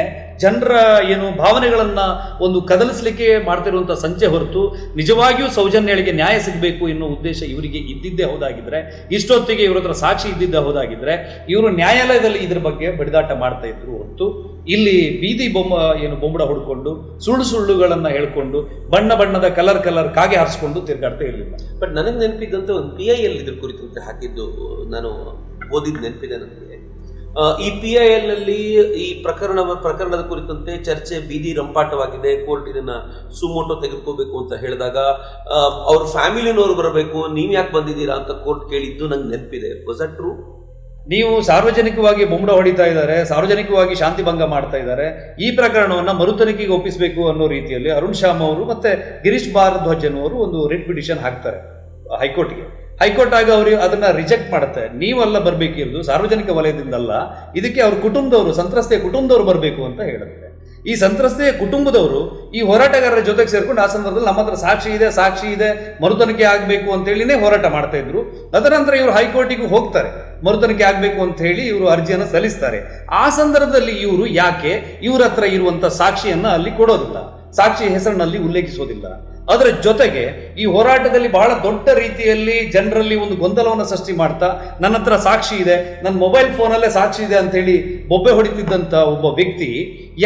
ಜನರ ಏನು ಭಾವನೆಗಳನ್ನ ಒಂದು ಕದಲಿಸಲಿಕ್ಕೆ ಮಾಡ್ತಿರುವಂತ ಸಂಚೆ ಹೊರತು ನಿಜವಾಗಿಯೂ ಸೌಜನ್ಯಳಿಗೆ ನ್ಯಾಯ ಸಿಗಬೇಕು ಎನ್ನುವ ಉದ್ದೇಶ ಇವರಿಗೆ ಇದ್ದಿದ್ದೇ ಹೋದಾಗಿದ್ರೆ, ಇಷ್ಟೊತ್ತಿಗೆ ಇವ್ರ ಹತ್ರ ಸಾಕ್ಷಿ ಇದ್ದಿದ್ದೇ ಹೋದಾಗಿದ್ರೆ ಇವರು ನ್ಯಾಯಾಲಯದಲ್ಲಿ ಇದ್ರ ಬಗ್ಗೆ ಬಡಿದಾಟ ಮಾಡ್ತಾ ಇದ್ರು ಹೊರತು ಇಲ್ಲಿ ಬೀದಿ ಬೊಂಬಡ ಹೊಡ್ಕೊಂಡು ಸುಳ್ಳುಗಳನ್ನ ಹೇಳ್ಕೊಂಡು ಬಣ್ಣದ ಕಲರ್ ಕಾಗೆ ಹಾರಿಸ್ಕೊಂಡು ತಿರ್ಗಾಡ್ತಾ ಇರಲಿಲ್ಲ. ಬಟ್ ನನಗೆ ನೆನಪಿದ್ದಂತೆ ಒಂದು PIL ಇದ್ರ ಕುರಿತಂತೆ ಹಾಕಿದ್ದು ನಾನು ಓದಿದ್ದು ನೆನಪಿದೆ ನನಗೆ. ಈ PIL ನಲ್ಲಿ ಈ ಪ್ರಕರಣದ ಕುರಿತಂತೆ ಚರ್ಚೆ ಬೀದಿ ರಂಪಾಟವಾಗಿದೆ, ಕೋರ್ಟ್ ಇದನ್ನ ಸುಮೋಟೋ ತೆಗೆದುಕೋಬೇಕು ಅಂತ ಹೇಳಿದಾಗ ಅವ್ರ ಫ್ಯಾಮಿಲಿನವರು ಬರಬೇಕು, ನೀವ್ ಯಾಕೆ ಬಂದಿದ್ದೀರಾ ಅಂತ ಕೋರ್ಟ್ ಕೇಳಿದ್ದು ನಂಗೆ ನೆನಪಿದೆ. Was that true? ನೀವು ಸಾರ್ವಜನಿಕವಾಗಿ ಬೊಂಬಡ ಹೊಡಿತಾ ಇದ್ದಾರೆ, ಸಾರ್ವಜನಿಕವಾಗಿ ಶಾಂತಿ ಭಂಗ ಮಾಡ್ತಾ ಇದ್ದಾರೆ, ಈ ಪ್ರಕರಣವನ್ನ ಮರುತನಿಖೆಗೆ ಒಪ್ಪಿಸಬೇಕು ಅನ್ನೋ ರೀತಿಯಲ್ಲಿ ಅರುಣ್ ಶ್ಯಾಮ್ ಅವರು ಮತ್ತೆ ಗಿರೀಶ್ ಭಾರದ್ವಾಜ್ ಅವರು ಒಂದು ರಿಟ್ ಪಿಟಿಷನ್ ಹಾಕ್ತಾರೆ ಹೈಕೋರ್ಟ್ಗೆ. ಹೈಕೋರ್ಟ್ ಆಗ ಅವರು ಅದನ್ನ ರಿಜೆಕ್ಟ್ ಮಾಡುತ್ತೆ. ನೀವೆಲ್ಲ ಬರ್ಬೇಕಿರೋದು ಸಾರ್ವಜನಿಕ ವಲಯದಿಂದಲ್ಲ, ಇದಕ್ಕೆ ಅವ್ರ ಕುಟುಂಬದವರು, ಸಂತ್ರಸ್ತೆಯ ಕುಟುಂಬದವರು ಬರಬೇಕು ಅಂತ ಹೇಳುತ್ತೆ. ಈ ಸಂತ್ರಸ್ತೆಯ ಕುಟುಂಬದವರು ಈ ಹೋರಾಟಗಾರರ ಜೊತೆಗೆ ಸೇರ್ಕೊಂಡು ಆ ಸಂದರ್ಭದಲ್ಲಿ ನಮ್ಮ ಹತ್ರ ಸಾಕ್ಷಿ ಇದೆ ಮರುತನಿಖೆ ಆಗಬೇಕು ಅಂತ ಹೇಳಿನೇ ಹೋರಾಟ ಮಾಡ್ತಾ ಇದ್ರು. ತದನಂತರ ಇವರು ಹೈಕೋರ್ಟಿಗೂ ಹೋಗ್ತಾರೆ, ಮರುತನಿಖೆ ಆಗಬೇಕು ಅಂತ ಹೇಳಿ ಇವರು ಅರ್ಜಿಯನ್ನು ಸಲ್ಲಿಸ್ತಾರೆ. ಆ ಸಂದರ್ಭದಲ್ಲಿ ಇವರು ಯಾಕೆ ಇವ್ರ ಹತ್ರ ಇರುವಂತ ಸಾಕ್ಷಿಯನ್ನ ಅಲ್ಲಿ ಕೊಡೋದಿಲ್ಲ, ಸಾಕ್ಷಿ ಹೆಸರಿನಲ್ಲಿ ಉಲ್ಲೇಖಿಸೋದಿಲ್ಲ. ಅದರ ಜೊತೆಗೆ ಈ ಹೋರಾಟದಲ್ಲಿ ಬಹಳ ದೊಡ್ಡ ರೀತಿಯಲ್ಲಿ ಜನರಲ್ಲಿ ಒಂದು ಗೊಂದಲವನ್ನು ಸೃಷ್ಟಿ ಮಾಡ್ತಾ ನನ್ನ ಹತ್ರ ಸಾಕ್ಷಿ ಇದೆ, ನನ್ನ ಮೊಬೈಲ್ ಫೋನಲ್ಲೇ ಸಾಕ್ಷಿ ಇದೆ ಅಂತ ಹೇಳಿ ಬೊಬ್ಬೆ ಹೊಡಿತಿದ್ದಂತ ಒಬ್ಬ ವ್ಯಕ್ತಿ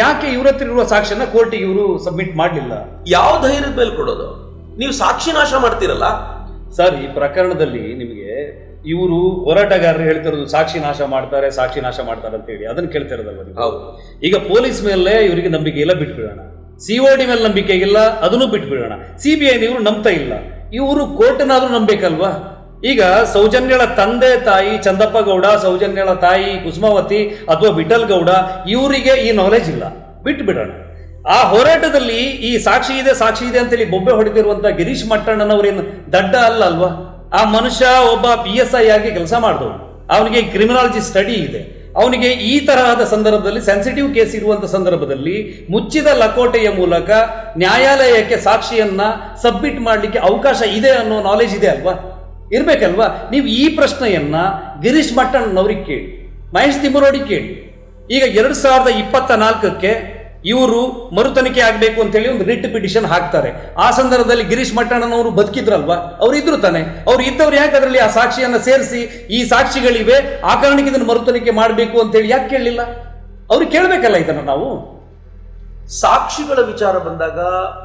ಯಾಕೆ ಇವ್ರ ಹತ್ರ ಇರುವ ಸಾಕ್ಷಿಯನ್ನ ಕೋರ್ಟಿಗೆ ಇವರು ಸಬ್ಮಿಟ್ ಮಾಡಲಿಲ್ಲ? ಯಾವ ಧೈರ್ಯದ ಮೇಲೆ ಕೊಡೋದು? ನೀವು ಸಾಕ್ಷಿ ನಾಶ ಮಾಡ್ತೀರಲ್ಲ ಸರ್. ಈ ಪ್ರಕರಣದಲ್ಲಿ ನಿಮಗೆ ಇವರು ಹೋರಾಟಗಾರರು ಹೇಳ್ತಿರೋದು ಸಾಕ್ಷಿ ನಾಶ ಮಾಡ್ತಾರೆ ಅಂತ ಹೇಳಿ ಅದನ್ನ ಕೇಳ್ತಿರೋದಲ್ಲ. ಹೌದು. ಈಗ ಪೊಲೀಸ್ ಮೇಲೆ ಇವರಿಗೆ ನಂಬಿಕೆ ಇಲ್ಲ, ಬಿಟ್ಬಿಡೋಣ. COD ಮೇಲೆ ನಂಬಿಕೆ ಇಲ್ಲ, ಅದನ್ನು ಬಿಟ್ಬಿಡೋಣ. CBI ಇವರು ನಂಬ್ತಾ ಇಲ್ಲ, ಇವರು ಕೋರ್ಟ್ನಾದ್ರೂ ನಂಬೇಕಲ್ವಾ? ಈಗ ಸೌಜನ್ಯಳ ತಂದೆ ತಾಯಿ ಚಂದಪ್ಪ ಗೌಡ, ಸೌಜನ್ಯಳ ತಾಯಿ ಕುಸುಮಾವತಿ ಅಥವಾ ವಿಠಲ್ ಗೌಡ, ಇವರಿಗೆ ಈ ನಾಲೆಜ್ ಇಲ್ಲ, ಬಿಟ್ಬಿಡೋಣ. ಆ ಹೋರಾಟದಲ್ಲಿ ಈ ಸಾಕ್ಷಿ ಇದೆ ಅಂತೇಳಿ ಬೊಬ್ಬೆ ಹೊಡೆದಿರುವಂತ ಗಿರೀಶ್ ಮಟ್ಟಣ್ಣನವರೇನು ದಡ್ಡ ಅಲ್ವಾ? ಆ ಮನುಷ್ಯ ಒಬ್ಬ PSI ಆಗಿ ಕೆಲಸ ಮಾಡಿದವನು, ಅವನಿಗೆ ಕ್ರಿಮಿನಾಲಜಿ ಸ್ಟಡಿ ಇದೆ. ಅವನಿಗೆ ಈ ತರಹದ ಸಂದರ್ಭದಲ್ಲಿ ಸೆನ್ಸಿಟಿವ್ ಕೇಸ್ ಇರುವಂತ ಸಂದರ್ಭದಲ್ಲಿ ಮುಚ್ಚಿದ ಲಕೋಟೆಯ ಮೂಲಕ ನ್ಯಾಯಾಲಯಕ್ಕೆ ಸಾಕ್ಷಿಯನ್ನ ಸಬ್ಮಿಟ್ ಮಾಡಲಿಕ್ಕೆ ಅವಕಾಶ ಇದೆ ಅನ್ನೋ ನಾಲೆಜ್ ಇದೆ ಅಲ್ವಾ, ಇರ್ಬೇಕಲ್ವಾ? ನೀವು ಈ ಪ್ರಶ್ನೆಯನ್ನ ಗಿರೀಶ್ ಮಟ್ಟಣ್ಣನವ್ರಿಗೆ ಕೇಳಿ, ಮಹೇಶ್ ತಿಮ್ಮರೋಡಿಗೆ ಕೇಳಿ. ಈಗ 2024ಕ್ಕೆ ಇವರು ಮರುತನಿಖೆ ಆಗಬೇಕು ಅಂತ ಹೇಳಿ ಒಂದು ರಿಟ್ ಪಿಟಿಷನ್ ಹಾಕ್ತಾರೆ. ಆ ಸಂದರ್ಭದಲ್ಲಿ ಗಿರೀಶ್ ಮಟ್ಟಣ್ಣನವರು ಬದುಕಿದ್ರಲ್ವಾ? ಅವ್ರು ಇದ್ರು ತಾನೆ. ಅವ್ರು ಇದ್ದವ್ರು ಯಾಕೆ ಅದರಲ್ಲಿ ಆ ಸಾಕ್ಷಿಯನ್ನ ಸೇರಿಸಿ ಈ ಸಾಕ್ಷಿಗಳಿವೆ, ಆ ಕಾರಣಕ್ಕೆ ಇದನ್ನು ಮರುತನಿಖೆ ಮಾಡಬೇಕು ಅಂತ ಹೇಳಿ ಯಾಕೆ ಕೇಳಲಿಲ್ಲ? ಅವ್ರು ಕೇಳಬೇಕಲ್ಲ ಇದನ್ನ. ನಾವು ಸಾಕ್ಷಿಗಳ ವಿಚಾರ ಬಂದಾಗ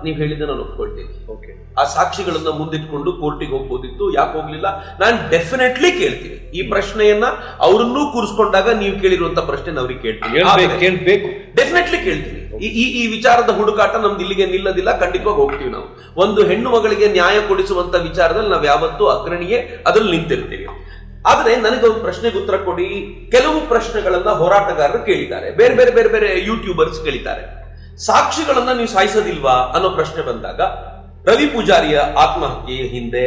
ನೀವು ಹೇಳಿದ ನಾನು ಒಪ್ಕೊಳ್ತೀನಿ. ಓಕೆ, ಆ ಸಾಕ್ಷಿಗಳನ್ನ ಮುಂದಿಟ್ಕೊಂಡು ಕೋರ್ಟಿಗೆ ಹೋಗ್ಬೋದಿತ್ತು, ಯಾಕೆ ಹೋಗ್ಲಿಲ್ಲ? ನಾನು ಡೆಫಿನೆಟ್ಲಿ ಕೇಳ್ತೀನಿ ಈ ಪ್ರಶ್ನೆಯನ್ನ. ಅವರನ್ನೂ ಕೂರಿಸ್ಕೊಂಡಾಗ ನೀವು ಕೇಳಿರುವಂತ ಪ್ರಶ್ನೆ ಅವ್ರಿಗೆ ಕೇಳ್ಬೇಕು, ಡೆಫಿನೆಟ್ಲಿ ಕೇಳ್ತೀನಿ. ಈ ವಿಚಾರದ ಹುಡುಕಾಟ ನಮ್ದು ಇಲ್ಲಿಗೆ ನಿಲ್ಲದಿಲ್ಲ, ಖಂಡಿತವಾಗಿ ಹೋಗ್ತೀವಿ ನಾವು. ಒಂದು ಹೆಣ್ಣು ಮಗಳಿಗೆ ನ್ಯಾಯ ಕೊಡಿಸುವಂತ ವಿಚಾರದಲ್ಲಿ ನಾವು ಯಾವತ್ತೂ ಅಗ್ರಣಿಯೇ ಅದ್ರಲ್ಲಿ ನಿಂತಿರ್ತೀವಿ. ಆದ್ರೆ ನನಗೆ ಒಂದು ಪ್ರಶ್ನೆಗೆ ಉತ್ತರ ಕೊಡಿ. ಕೆಲವು ಪ್ರಶ್ನೆಗಳನ್ನ ಹೋರಾಟಗಾರರು ಕೇಳಿದ್ದಾರೆ, ಬೇರೆ ಬೇರೆ ಬೇರೆ ಬೇರೆ ಯೂಟ್ಯೂಬರ್ಸ್ ಕೇಳಿದ್ದಾರೆ. ಸಾಕ್ಷಿಗಳನ್ನ ನೀವು ಸಾಯಿಸೋದಿಲ್ವಾ ಅನ್ನೋ ಪ್ರಶ್ನೆ ಬಂದಾಗ, ರವಿ ಪೂಜಾರಿಯ ಆತ್ಮಹತ್ಯೆಯ ಹಿಂದೆ,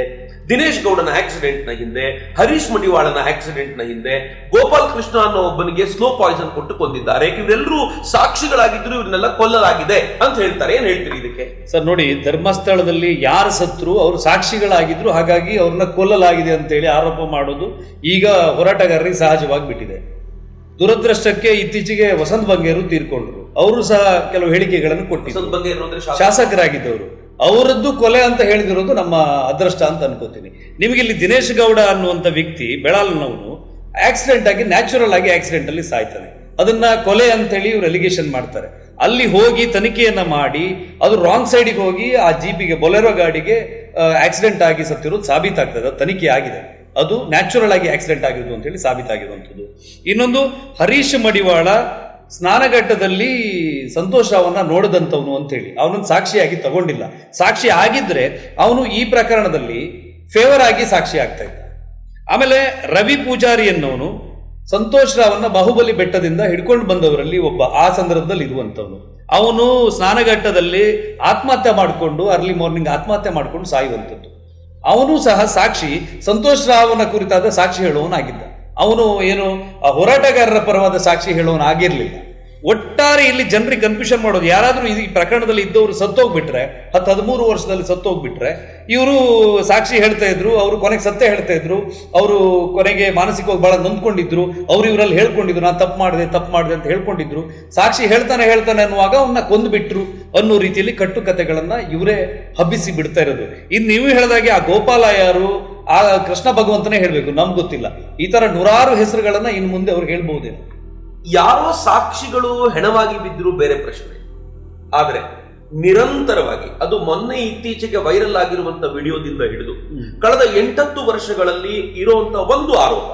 ದಿನೇಶ್ ಗೌಡನ ಆಕ್ಸಿಡೆಂಟ್ ನ ಹಿಂದೆ, ಹರೀಶ್ ಮಡಿವಾಳನ ಆಕ್ಸಿಡೆಂಟ್ ನ ಹಿಂದೆ ಗೋಪಾಲ್ ಕೃಷ್ಣ ಅನ್ನೋ ಒಬ್ಬನಿಗೆ ಸ್ಲೋ ಪಾಯ್ಸನ್ ಕೊಟ್ಟು ಕೊಂದಿದ್ದಾರೆ, ಇವರೆಲ್ಲರೂ ಸಾಕ್ಷಿಗಳಾಗಿದ್ರು, ಇವ್ರನ್ನೆಲ್ಲ ಕೊಲ್ಲಲಾಗಿದೆ ಅಂತ ಹೇಳ್ತಾರೆ. ಏನ್ ಹೇಳ್ತೀರಿ ಇದಕ್ಕೆ? ಸರ್ ನೋಡಿ, ಧರ್ಮಸ್ಥಳದಲ್ಲಿ ಯಾರು ಸತ್ರು ಅವರು ಸಾಕ್ಷಿಗಳಾಗಿದ್ರು, ಹಾಗಾಗಿ ಅವ್ರನ್ನ ಕೊಲ್ಲಲಾಗಿದೆ ಅಂತ ಹೇಳಿ ಆರೋಪ ಮಾಡೋದು ಈಗ ಹೋರಾಟಗಾರರಿಗೆ ಸಹಜವಾಗಿ ಬಿಟ್ಟಿದೆ. ದುರದೃಷ್ಟಕ್ಕೆ ಇತ್ತೀಚೆಗೆ ವಸಂತ್ ಬಂಗೇರು ತೀರ್ಕೊಂಡ್ರು. ಅವರು ಸಹ ಕೆಲವು ಹೇಳಿಕೆಗಳನ್ನು ಕೊಟ್ಟಿದ್ರು, ಶಾಸಕರಾಗಿದ್ದವರು. ಅವರದ್ದು ಕೊಲೆ ಅಂತ ಹೇಳಿದಿರೋದು ನಮ್ಮ ಅದೃಷ್ಟ ಅಂತ ಅನ್ಕೋತೀನಿ. ನಿಮಗೆ ಇಲ್ಲಿ ದಿನೇಶ್ ಗೌಡ ಅನ್ನುವಂಥ ವ್ಯಕ್ತಿ ಬೆಳಾಲ್ನವನು ಆಕ್ಸಿಡೆಂಟ್ ಆಗಿ, ನ್ಯಾಚುರಲ್ ಆಗಿ ಆಕ್ಸಿಡೆಂಟ್ ಅಲ್ಲಿ ಸಾಯ್ತಾನೆ. ಅದನ್ನ ಕೊಲೆ ಅಂತ ಹೇಳಿ ಇವರು ಅಲಿಗೇಷನ್ ಮಾಡ್ತಾರೆ. ಅಲ್ಲಿ ಹೋಗಿ ತನಿಖೆಯನ್ನ ಮಾಡಿ ಅದು ರಾಂಗ್ ಸೈಡಿಗೆ ಹೋಗಿ ಆ ಜೀಪಿಗೆ, ಬೊಲೆರೋ ಗಾಡಿಗೆ ಆಕ್ಸಿಡೆಂಟ್ ಆಗಿ ಸತ್ತಿರೋದು ಸಾಬೀತಾಗ್ತದೆ. ತನಿಖೆ ಆಗಿದೆ, ಅದು ನ್ಯಾಚುರಲ್ ಆಗಿ ಆಕ್ಸಿಡೆಂಟ್ ಆಗಿರೋದು ಅಂತ ಹೇಳಿ ಸಾಬೀತಾಗಿರುವಂಥದ್ದು. ಇನ್ನೊಂದು, ಹರೀಶ್ ಮಡಿವಾಳ ಸ್ನಾನಘಟ್ಟದಲ್ಲಿ ಸಂತೋಷ್ ರಾವನ್ನ ನೋಡಿದಂಥವನು ಅಂತ ಹೇಳಿ ಅವನನ್ನು ಸಾಕ್ಷಿಯಾಗಿ ತಗೊಂಡಿಲ್ಲ. ಸಾಕ್ಷಿ ಆಗಿದ್ರೆ ಅವನು ಈ ಪ್ರಕರಣದಲ್ಲಿ ಫೇವರ್ ಆಗಿ ಸಾಕ್ಷಿ ಆಗ್ತಾ ಇದ್ದ. ಆಮೇಲೆ ರವಿ ಪೂಜಾರಿ ಅನ್ನೋನು ಸಂತೋಷ್ ರಾವನ್ನ ಬಾಹುಬಲಿ ಬೆಟ್ಟದಿಂದ ಹಿಡ್ಕೊಂಡು ಬಂದವರಲ್ಲಿ ಒಬ್ಬ, ಆ ಸಂದರ್ಭದಲ್ಲಿ ಇರುವಂಥವನು. ಅವನು ಸ್ನಾನಘಟ್ಟದಲ್ಲಿ ಆತ್ಮಹತ್ಯೆ ಮಾಡಿಕೊಂಡು, ಅರ್ಲಿ ಮಾರ್ನಿಂಗ್ ಆತ್ಮಹತ್ಯೆ ಮಾಡಿಕೊಂಡು ಸಾಯುವಂಥದ್ದು. ಅವನು ಸಹ ಸಾಕ್ಷಿ, ಸಂತೋಷ್ ರಾವನ ಕುರಿತಾದ ಸಾಕ್ಷಿ ಹೇಳುವವನಾಗಿದ್ದ. ಅವನು ಏನು ಹೋರಾಟಗಾರರ ಪರವಾದ ಸಾಕ್ಷಿ ಹೇಳುವವನು ಆಗಿರ್ಲಿಲ್ಲ. ಒಟ್ಟಾರೆ ಇಲ್ಲಿ ಜನರಿಗೆ ಕನ್ಫ್ಯೂಷನ್ ಮಾಡೋದು, ಯಾರಾದ್ರೂ ಈ ಪ್ರಕರಣದಲ್ಲಿ ಇದ್ದವರು ಸತ್ತೋಗ್ಬಿಟ್ರೆ, 13 ವರ್ಷದಲ್ಲಿ ಸತ್ತೋಗ್ಬಿಟ್ರೆ, ಇವರು ಸಾಕ್ಷಿ ಹೇಳ್ತಾ ಇದ್ರು, ಅವರು ಕೊನೆಗೆ ಸತ್ಯ ಹೇಳ್ತಾ ಇದ್ರು, ಅವರು ಕೊನೆಗೆ ಮಾನಸಿಕವಾಗಿ ಬಹಳ ನೊಂದ್ಕೊಂಡಿದ್ರು, ಅವ್ರು ಇವರಲ್ಲಿ ಹೇಳ್ಕೊಂಡಿದ್ರು, ನಾನು ತಪ್ಪು ಮಾಡಿದೆ ಅಂತ ಹೇಳ್ಕೊಂಡಿದ್ರು. ಸಾಕ್ಷಿ ಹೇಳ್ತಾನೆ ಅನ್ನುವಾಗ ಅವನ್ನ ಕೊಂದುಬಿಟ್ರು ಅನ್ನೋ ರೀತಿಯಲ್ಲಿ ಕಟ್ಟುಕತೆಗಳನ್ನ ಇವರೇ ಹಬ್ಬಿಸಿ ಬಿಡ್ತಾ ಇರೋದು. ಇನ್ನು ನೀವು ಹೇಳಿದಾಗೆ ಆ ಗೋಪಾಲ ಯಾರು, ಆ ಕೃಷ್ಣ ಭಗವಂತನೇ ಹೇಳ್ಬೇಕು, ನಮ್ಗೆ ಗೊತ್ತಿಲ್ಲ. ಈ ತರ ನೂರಾರು ಹೆಸರುಗಳನ್ನ ಇನ್ನು ಮುಂದೆ ಅವ್ರು ಹೇಳ್ಬಹುದೇನು. ಯಾರೋ ಸಾಕ್ಷಿಗಳು ಹೆಣವಾಗಿ ಬಿದ್ದರೂ ಬೇರೆ ಪ್ರಶ್ನೆ. ಆದ್ರೆ ನಿರಂತರವಾಗಿ, ಅದು ಮೊನ್ನೆ ಇತ್ತೀಚೆಗೆ ವೈರಲ್ ಆಗಿರುವಂತ ವಿಡಿಯೋದಿಂದ ಹಿಡಿದು ಕಳೆದ 8-10 ವರ್ಷಗಳಲ್ಲಿ ಇರುವಂತ ಒಂದು ಆರೋಪ,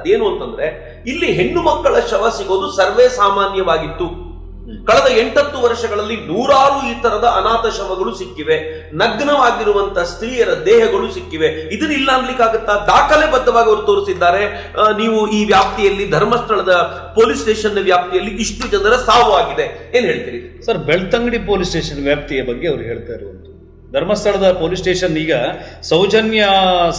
ಅದೇನು ಅಂತಂದ್ರೆ, ಇಲ್ಲಿ ಹೆಣ್ಣು ಮಕ್ಕಳ ಶವ ಸಿಗೋದು ಸರ್ವೇ ಸಾಮಾನ್ಯವಾಗಿತ್ತು. ಕಳೆದ 8-10 ವರ್ಷಗಳಲ್ಲಿ ನೂರಾರು ಈ ತರದ ಅನಾಥ ಶವಗಳು ಸಿಕ್ಕಿವೆ, ನಗ್ನವಾಗಿರುವಂತ ಸ್ತ್ರೀಯರ ದೇಹಗಳು ಸಿಕ್ಕಿವೆ. ಇದನ್ನ ಇಲ್ಲ ಅನ್ಲಿಕ್ಕಾಗತ್ತಾ? ದಾಖಲೆಬದ್ಧವಾಗಿ ಅವರು ತೋರಿಸಿದ್ದಾರೆ. ನೀವು ಈ ವ್ಯಾಪ್ತಿಯಲ್ಲಿ, ಧರ್ಮಸ್ಥಳದ ಪೊಲೀಸ್ ಸ್ಟೇಷನ್ ವ್ಯಾಪ್ತಿಯಲ್ಲಿ ಇಷ್ಟು ಜನರ ಸಾವು ಆಗಿದೆ. ಏನ್ ಹೇಳ್ತೀರಿ ಸರ್? ಬೆಳ್ತಂಗಡಿ ಪೊಲೀಸ್ ಸ್ಟೇಷನ್ ವ್ಯಾಪ್ತಿಯ ಬಗ್ಗೆ ಅವ್ರು ಹೇಳ್ತಾ ಇರುವಂತ ಧರ್ಮಸ್ಥಳದ ಪೊಲೀಸ್ ಸ್ಟೇಷನ್ ಈಗ ಸೌಜನ್ಯ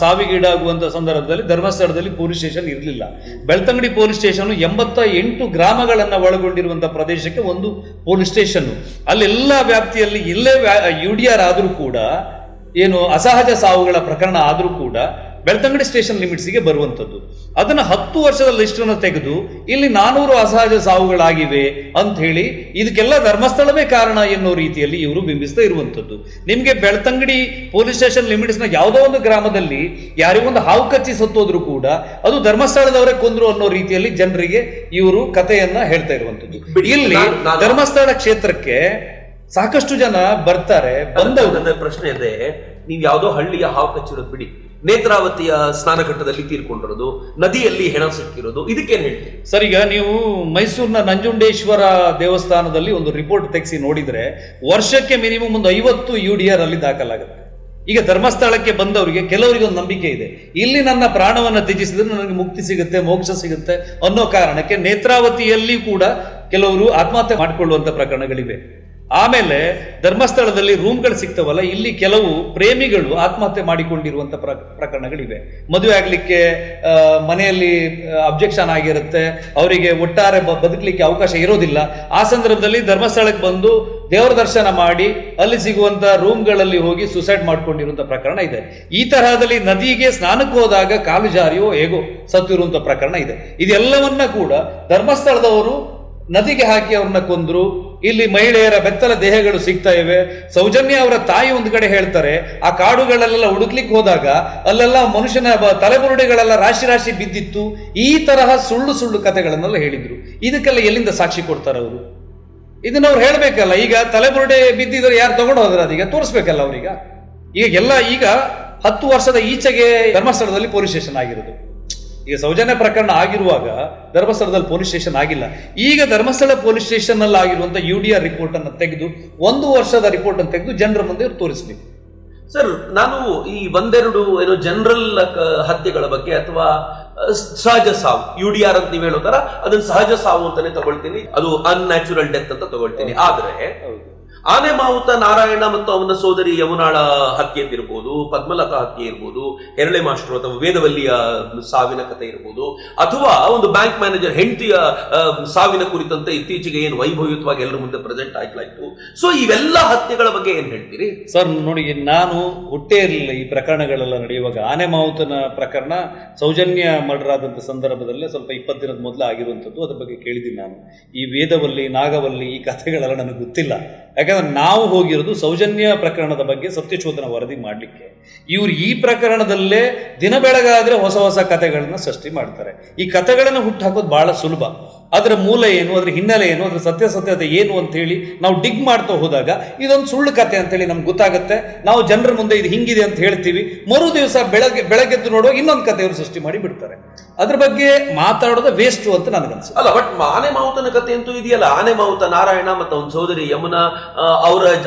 ಸಾವಿಗೀಡಾಗುವಂತ ಸಂದರ್ಭದಲ್ಲಿ ಧರ್ಮಸ್ಥಳದಲ್ಲಿ ಪೊಲೀಸ್ ಸ್ಟೇಷನ್ ಇರಲಿಲ್ಲ. ಬೆಳ್ತಂಗಡಿ ಪೊಲೀಸ್ ಸ್ಟೇಷನ್ 88 ಗ್ರಾಮಗಳನ್ನ ಒಳಗೊಂಡಿರುವಂತಹ ಪ್ರದೇಶಕ್ಕೆ ಒಂದು ಪೊಲೀಸ್ ಸ್ಟೇಷನ್. ಅಲ್ಲೆಲ್ಲ ವ್ಯಾಪ್ತಿಯಲ್ಲಿ ಎಲ್ಲೇ UDR ಆದರೂ ಕೂಡ, ಏನು ಅಸಹಜ ಸಾವುಗಳ ಪ್ರಕರಣ ಆದರೂ ಕೂಡ ಬೆಳ್ತಂಗಡಿ ಸ್ಟೇಷನ್ ಲಿಮಿಟ್ಸ್ಗೆ ಬರುವಂಥದ್ದು. ಅದನ್ನು 10 ವರ್ಷದ ಲಿಸ್ಟನ್ನು ತೆಗೆದು ಇಲ್ಲಿ 400 ಅಸಹಜ ಸಾವುಗಳಾಗಿವೆ ಅಂತ ಹೇಳಿ ಇದಕ್ಕೆಲ್ಲ ಧರ್ಮಸ್ಥಳವೇ ಕಾರಣ ಎನ್ನುವ ರೀತಿಯಲ್ಲಿ ಇವರು ಬಿಂಬಿಸ್ತಾ ಇರುವಂಥದ್ದು. ನಿಮಗೆ ಬೆಳ್ತಂಗಡಿ ಪೊಲೀಸ್ ಸ್ಟೇಷನ್ ಲಿಮಿಟ್ಸ್ನ ಯಾವುದೋ ಒಂದು ಗ್ರಾಮದಲ್ಲಿ ಯಾರಿಗೊಂದು ಹಾವು ಕಚ್ಚಿ ಸತ್ತೋದ್ರು ಕೂಡ ಅದು ಧರ್ಮಸ್ಥಳದವರೇ ಕೊಂದ್ರು ಅನ್ನೋ ರೀತಿಯಲ್ಲಿ ಜನರಿಗೆ ಇವರು ಕಥೆಯನ್ನ ಹೇಳ್ತಾ ಇರುವಂಥದ್ದು. ಇಲ್ಲಿ ಧರ್ಮಸ್ಥಳ ಕ್ಷೇತ್ರಕ್ಕೆ ಸಾಕಷ್ಟು ಜನ ಬರ್ತಾರೆ. ನನ್ನ ಪ್ರಶ್ನೆ ಇದೆ, ನೀವು ಯಾವುದೋ ಹಳ್ಳಿಯ ಹಾವು ಕಚ್ಚಿರೋದು ಬಿಡಿ, ನೇತ್ರಾವತಿಯ ಸ್ನಾನಘಟ್ಟದಲ್ಲಿ ತೀರ್ಕೊಂಡಿರೋದು, ನದಿಯಲ್ಲಿ ಹೆಣ ಸಿಕ್ಕಿರೋದು, ಇದಕ್ಕೇನ್ ಹೇಳ್ತೀವಿ ಸರ್? ಈಗ ನೀವು ಮೈಸೂರಿನ ನಂಜುಂಡೇಶ್ವರ ದೇವಸ್ಥಾನದಲ್ಲಿ ಒಂದು ರಿಪೋರ್ಟ್ ತೆಗೆಸಿ ನೋಡಿದ್ರೆ ವರ್ಷಕ್ಕೆ ಮಿನಿಮಮ್ ಒಂದು 50 UDR ಅಲ್ಲಿ ದಾಖಲಾಗುತ್ತೆ. ಈಗ ಧರ್ಮಸ್ಥಳಕ್ಕೆ ಬಂದವರಿಗೆ ಕೆಲವರಿಗೆ ಒಂದು ನಂಬಿಕೆ ಇದೆ, ಇಲ್ಲಿ ನನ್ನ ಪ್ರಾಣವನ್ನು ತ್ಯಜಿಸಿದ್ರೆ ನನಗೆ ಮುಕ್ತಿ ಸಿಗುತ್ತೆ, ಮೋಕ್ಷ ಸಿಗುತ್ತೆ ಅನ್ನೋ ಕಾರಣಕ್ಕೆ ನೇತ್ರಾವತಿಯಲ್ಲಿ ಕೂಡ ಕೆಲವರು ಆತ್ಮಹತ್ಯೆ ಮಾಡಿಕೊಳ್ಳುವಂತ ಪ್ರಕರಣಗಳಿವೆ. ಆಮೇಲೆ ಧರ್ಮಸ್ಥಳದಲ್ಲಿ ರೂಮ್ಗಳು ಸಿಗ್ತವಲ್ಲ, ಇಲ್ಲಿ ಕೆಲವು ಪ್ರೇಮಿಗಳು ಆತ್ಮಹತ್ಯೆ ಮಾಡಿಕೊಂಡಿರುವಂತ ಪ್ರಕರಣಗಳಿವೆ. ಮದುವೆ ಆಗ್ಲಿಕ್ಕೆ ಮನೆಯಲ್ಲಿ ಅಬ್ಜೆಕ್ಷನ್ ಆಗಿರುತ್ತೆ, ಅವರಿಗೆ ಒಟ್ಟಾರೆ ಬದುಕಲಿಕ್ಕೆ ಅವಕಾಶ ಇರೋದಿಲ್ಲ. ಆ ಸಂದರ್ಭದಲ್ಲಿ ಧರ್ಮಸ್ಥಳಕ್ಕೆ ಬಂದು ದೇವರ ದರ್ಶನ ಮಾಡಿ ಅಲ್ಲಿ ಸಿಗುವಂತ ರೂಮ್ಗಳಲ್ಲಿ ಹೋಗಿ ಸುಸೈಡ್ ಮಾಡ್ಕೊಂಡಿರುವಂತ ಪ್ರಕರಣ ಇದೆ. ಈ ತರಹದಲ್ಲಿ ನದಿಗೆ ಸ್ನಾನಕ್ಕೆ ಹೋದಾಗ ಕಾಲು ಜಾರಿಯೋ ಹೇಗೋ ಸತ್ತಿರುವಂತ ಪ್ರಕರಣ ಇದೆ. ಇದೆಲ್ಲವನ್ನ ಕೂಡ ಧರ್ಮಸ್ಥಳದವರು ನದಿಗೆ ಹಾಕಿ ಅವ್ರನ್ನ ಕೊಂದ್ರು. ಇಲ್ಲಿ ಮಹಿಳೆಯರ ಬೆತ್ತಲ ದೇಹಗಳು ಸಿಗ್ತಾ ಇವೆ. ಸೌಜನ್ಯ ಅವರ ತಾಯಿ ಒಂದು ಕಡೆ ಹೇಳ್ತಾರೆ, ಆ ಕಾಡುಗಳಲ್ಲೆಲ್ಲ ಹುಡುಕ್ಲಿಕ್ಕೆ ಹೋದಾಗ ಅಲ್ಲೆಲ್ಲ ಮನುಷ್ಯನ ತಲೆಬುರುಡೆಗಳೆಲ್ಲ ರಾಶಿ ರಾಶಿ ಬಿದ್ದಿತ್ತು. ಈ ತರಹ ಸುಳ್ಳು ಸುಳ್ಳು ಕಥೆಗಳನ್ನೆಲ್ಲ ಹೇಳಿದ್ರು. ಇದಕ್ಕೆಲ್ಲ ಎಲ್ಲಿಂದ ಸಾಕ್ಷಿ ಕೊಡ್ತಾರೆ ಅವರು? ಇದನ್ನ ಅವ್ರು ಹೇಳ್ಬೇಕಲ್ಲ. ಈಗ ತಲೆಬುರುಡೆ ಬಿದ್ದಿದ್ರೆ ಯಾರು ತಗೊಂಡು ಹೋದ್ರೆ ಅದೀಗ ತೋರಿಸ್ಬೇಕಲ್ಲ ಅವ್ರೀಗ. ಈಗ 10 ವರ್ಷದ ಈಚೆಗೆ ಧರ್ಮಸ್ಥಳದಲ್ಲಿ ಪೊಲೀಸ್ ಸ್ಟೇಷನ್ ಆಗಿರೋದು. ಈಗ ಸೌಜನ್ಯ ಪ್ರಕರಣ ಆಗಿರುವಾಗ ಧರ್ಮಸ್ಥಳದಲ್ಲಿ ಪೊಲೀಸ್ ಸ್ಟೇಷನ್ ಆಗಿಲ್ಲ. ಈಗ ಧರ್ಮಸ್ಥಳ ಪೊಲೀಸ್ ಸ್ಟೇಷನ್ ಅಲ್ಲಿ ಆಗಿರುವಂತಹ UDR ರಿಪೋರ್ಟ್ ಅನ್ನು ತೆಗೆದು 1 ವರ್ಷದ ರಿಪೋರ್ಟ್ ಅನ್ನು ತೆಗೆದು ಜನರ ಮುಂದೆ ತೋರಿಸಬೇಕು. ಸರ್, ನಾನು ಈ ಒಂದೆರಡು ಏನೋ ಜನರಲ್ ಹತ್ಯೆಗಳ ಬಗ್ಗೆ ಅಥವಾ ಸಹಜ ಸಾವು, UDR ಅಂತ ನೀವು ಹೇಳೋತರ ಅದನ್ನ ಸಹಜ ಸಾವು ಅಂತಾನೆ ತಗೊಳ್ತೀನಿ, ಅದು ಅನ್ಯಾಚುರಲ್ ಡೆತ್ ಅಂತ ತಗೊಳ್ತೀನಿ. ಆದ್ರೆ ಆನೆ ಮಾವುತ ನಾರಾಯಣ ಮತ್ತು ಅವನ ಸೋದರಿ ಯಮುನಾಳ ಹತ್ಯೆ ಇರ್ಬೋದು, ಪದ್ಮಲತಾ ಹತ್ಯೆ ಇರ್ಬೋದು, ಹೆರಳೆ ಮಾಸ್ಟರ್ ಅಥವಾ ವೇದವಲ್ಲಿಯ ಸಾವಿನ ಕಥೆ ಇರ್ಬೋದು, ಅಥವಾ ಒಂದು ಬ್ಯಾಂಕ್ ಮ್ಯಾನೇಜರ್ ಹೆಂಡತಿಯ ಸಾವಿನ ಕುರಿತಂತೆ ಇತ್ತೀಚೆಗೆ ಏನು ವೈಭವಯುತವಾಗಿ ಎಲ್ಲರ ಮುಂದೆ ಪ್ರೆಸೆಂಟ್ ಆಗ್ಲಾಯ್ತು. ಸೊ ಇವೆಲ್ಲ ಹತ್ಯೆಗಳ ಬಗ್ಗೆ ಏನ್ ಹೇಳ್ತೀರಿ ಸರ್? ನೋಡಿ, ನಾನು ಹುಟ್ಟೇ ಇರಲಿಲ್ಲ ಈ ಪ್ರಕರಣಗಳೆಲ್ಲ ನಡೆಯುವಾಗ. ಆನೆ ಮಾವುತನ ಪ್ರಕರಣ ಸೌಜನ್ಯ ಮರ್ಡರ್ ಆದಂತ ಸಂದರ್ಭದಲ್ಲೇ ಸ್ವಲ್ಪ 20 ದಿನದ ಮೊದಲು ಆಗಿರುವಂಥದ್ದು. ಅದ್ರ ಬಗ್ಗೆ ಕೇಳಿದ್ದೀನಿ ನಾನು. ಈ ವೇದವಲ್ಲಿ, ನಾಗವಲ್ಲಿ, ಈ ಕಥೆಗಳೆಲ್ಲ ನನಗೆ ಗೊತ್ತಿಲ್ಲ. ಯಾಕಂದ್ರೆ ನಾವು ಹೋಗಿರೋದು ಸೌಜನ್ಯ ಪ್ರಕರಣದ ಬಗ್ಗೆ ಸತ್ಯಶೋಧನ ವರದಿ ಮಾಡಲಿಕ್ಕೆ. ಇವರು ಈ ಪ್ರಕರಣದಲ್ಲೇ ದಿನ ಬೆಳಗಾದ್ರೆ ಹೊಸ ಹೊಸ ಕಥೆಗಳನ್ನ ಸೃಷ್ಟಿ ಮಾಡ್ತಾರೆ. ಈ ಕಥೆಗಳನ್ನು ಹುಟ್ಟುಹಾಕೋದು ಬಹಳ ಸುಲಭ. ಅದರ ಮೂಲ ಏನು, ಅದರ ಹಿನ್ನೆಲೆ ಏನು, ಅದರ ಸತ್ಯಾಸತ್ಯತೆ ಏನು ಅಂತ ಹೇಳಿ ನಾವು ಡಿಗ್ ಮಾಡ್ತಾ ಹೋದಾಗ ಇದೊಂದು ಸುಳ್ಳು ಕಥೆ ಅಂತೇಳಿ ನಮ್ಗೆ ಗೊತ್ತಾಗುತ್ತೆ. ನಾವು ಜನರ ಮುಂದೆ ಇದು ಹಿಂಗಿದೆ ಅಂತ ಹೇಳ್ತೀವಿ. ಮರು ದಿವಸ ಬೆಳಗ್ಗೆದ್ದು ನೋಡುವಾಗ ಇನ್ನೊಂದು ಕಥೆಯವರು ಸೃಷ್ಟಿ ಮಾಡಿ ಬಿಡ್ತಾರೆ. ಅದ್ರ ಬಗ್ಗೆ ಮಾತಾಡೋದು ವೇಸ್ಟ್ ಅಂತ ನನಗನ್ಸುತ್ತೆ. ಅಲ್ಲ, ಬಟ್ ಆನೆ ಮಾವುತನ ಕಥೆ ಅಂತೂ ಇದೆಯಲ್ಲ. ಆನೆ ಮಾವುತ ನಾರಾಯಣ ಮತ್ತು ಅವನ ಸೋದರಿ ಯಮುನಾ,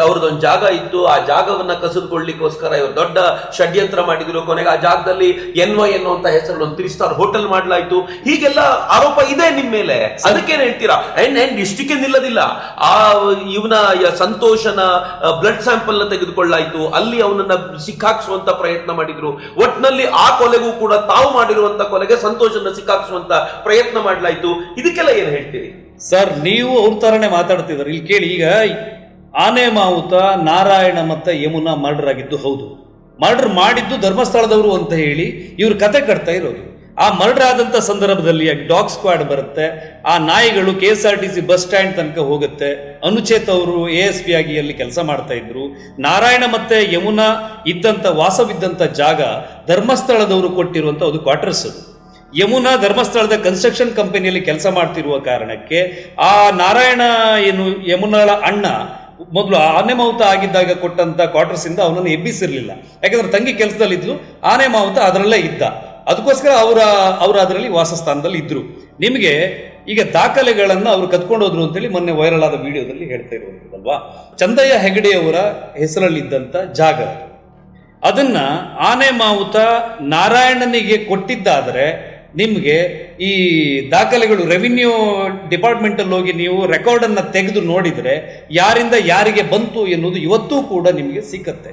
ಅವ್ರದೊಂದು ಜಾಗ ಇತ್ತು. ಆ ಜಾಗವನ್ನ ಕಸಿದುಕೊಳ್ಳಿಕ್ಕೋಸ್ಕರ ಇವರು ದೊಡ್ಡ ಷಡ್ಯಂತ್ರ ಮಾಡಿದ್ರು. ಕೊನೆಗೆ ಆ ಜಾಗದಲ್ಲಿ NY ಅನ್ನುವಂತ ಹೆಸರಲ್ಲಿ ಒಂದು 3 ಸ್ಟಾರ್ ಹೋಟೆಲ್ ಮಾಡಲಾಯ್ತು. ಹೀಗೆಲ್ಲ ಆರೋಪ ಇದೆ ನಿಮ್ಮ ಮೇಲೆ. ಅದಕ್ಕೇನ್ ಹೇಳ್ತೀರಾ? ಅಂಡ್ ಇಷ್ಟಕ್ಕೆ ನಿಲ್ಲದಿಲ್ಲ, ಆ ಇವನ ಸಂತೋಷನ ಬ್ಲಡ್ ಸ್ಯಾಂಪಲ್ ನ ತೆಗೆದುಕೊಳ್ಳಾಯ್ತು. ಅಲ್ಲಿ ಅವನನ್ನ ಸಿಕ್ಕಾಕ್ಸುವಂತ ಪ್ರಯತ್ನ ಮಾಡಿದ್ರು. ಒಟ್ನಲ್ಲಿ ಆ ಕೊಲೆಗೂ ಕೂಡ ತಾವು ಮಾಡಿರುವಂತ ಕೊಲೆಗೆ ಸಂತೋಷನ ಸಿಕ್ಕಾಕ್ಸುವಂತ ಪ್ರಯತ್ನ ಮಾಡಲಾಯ್ತು. ಇದಕ್ಕೆಲ್ಲ ಏನ್ ಹೇಳ್ತೀರಿ ಸರ್? ನೀವು ಅವ್ರ ತರನೇ ಮಾತಾಡ್ತಿದ್ದಾರೆ. ಇಲ್ಲಿ ಕೇಳಿ, ಈಗ ಆನೆ ಮಾವುತ ನಾರಾಯಣ ಮತ್ತೆ ಯಮುನಾ ಮರ್ಡರ್ ಆಗಿದ್ದು ಹೌದು. ಮರ್ಡರ್ ಮಾಡಿದ್ದು ಧರ್ಮಸ್ಥಳದವರು ಅಂತ ಹೇಳಿ ಇವ್ರು ಕತೆ ಕಟ್ತಾ ಇರೋದು. ಆ ಮರ್ಡರ್ ಆದಂತ ಸಂದರ್ಭದಲ್ಲಿ ಡಾಗ್ ಸ್ಕ್ವಾಡ್ ಬರುತ್ತೆ. ಆ ನಾಯಿಗಳು KSRTC ಬಸ್ ಸ್ಟ್ಯಾಂಡ್ ತನಕ ಹೋಗುತ್ತೆ. ಅನುಚೇತ್ ಅವರು ASP ಆಗಿ ಅಲ್ಲಿ ಕೆಲಸ ಮಾಡ್ತಾ ಇದ್ರು. ನಾರಾಯಣ ಮತ್ತೆ ಯಮುನಾ ಇದ್ದಂತ ವಾಸವಿದ್ದಂತ ಜಾಗ ಧರ್ಮಸ್ಥಳದವರು ಕೊಟ್ಟಿರುವಂತ ಒಂದು ಕ್ವಾರ್ಟರ್ಸ್. ಯಮುನಾ ಧರ್ಮಸ್ಥಳದ ಕನ್ಸ್ಟ್ರಕ್ಷನ್ ಕಂಪನಿಯಲ್ಲಿ ಕೆಲಸ ಮಾಡ್ತಿರುವ ಕಾರಣಕ್ಕೆ ಆ ನಾರಾಯಣ ಏನು ಯಮುನಾಳ ಅಣ್ಣ ಮೊದಲು ಆನೆ ಮಾವುತ ಆಗಿದ್ದಾಗ ಕೊಟ್ಟಂತ ಕ್ವಾರ್ಟರ್ಸ್ ಇಂದ ಅವನನ್ನು ಎಬ್ಬಿಸಿರ್ಲಿಲ್ಲ. ಯಾಕಂದ್ರೆ ತಂಗಿ ಕೆಲಸದಲ್ಲಿದ್ಲು, ಆನೆ ಮಾವುತ ಅದರಲ್ಲೇ ಇದ್ದ. ಅದಕ್ಕೋಸ್ಕರ ಅವರು ಅದರಲ್ಲಿ ವಾಸಸ್ಥಾನದಲ್ಲಿ ಇದ್ರು. ನಿಮಗೆ ಈಗ ದಾಖಲೆಗಳನ್ನ ಅವರು ಕತ್ಕೊಂಡು ಹೋದ್ರು ಅಂತೇಳಿ ಮೊನ್ನೆ ವೈರಲ್ ಆದ ವಿಡಿಯೋದಲ್ಲಿ ಹೇಳ್ತಾ ಇರುವಂತದಲ್ವಾ. ಚಂದಯ್ಯ ಹೆಗಡೆಯವರ ಹೆಸರಲ್ಲಿದ್ದಂತ ಜಾಗ, ಅದನ್ನ ಆನೆ ಮಾವುತ ನಾರಾಯಣನಿಗೆ ಕೊಟ್ಟಿದ್ದಾದರೆ ನಿಮಗೆ ಈ ದಾಖಲೆಗಳು ರೆವಿನ್ಯೂ ಡಿಪಾರ್ಟ್ಮೆಂಟ್ ಅಲ್ಲಿ ಹೋಗಿ ನೀವು ರೆಕಾರ್ಡ್ ಅನ್ನ ತೆಗೆದು ನೋಡಿದ್ರೆ ಯಾರಿಂದ ಯಾರಿಗೆ ಬಂತು ಎನ್ನುವುದು ಇವತ್ತೂ ಕೂಡ ನಿಮಗೆ ಸಿಕ್ಕತ್ತೆ.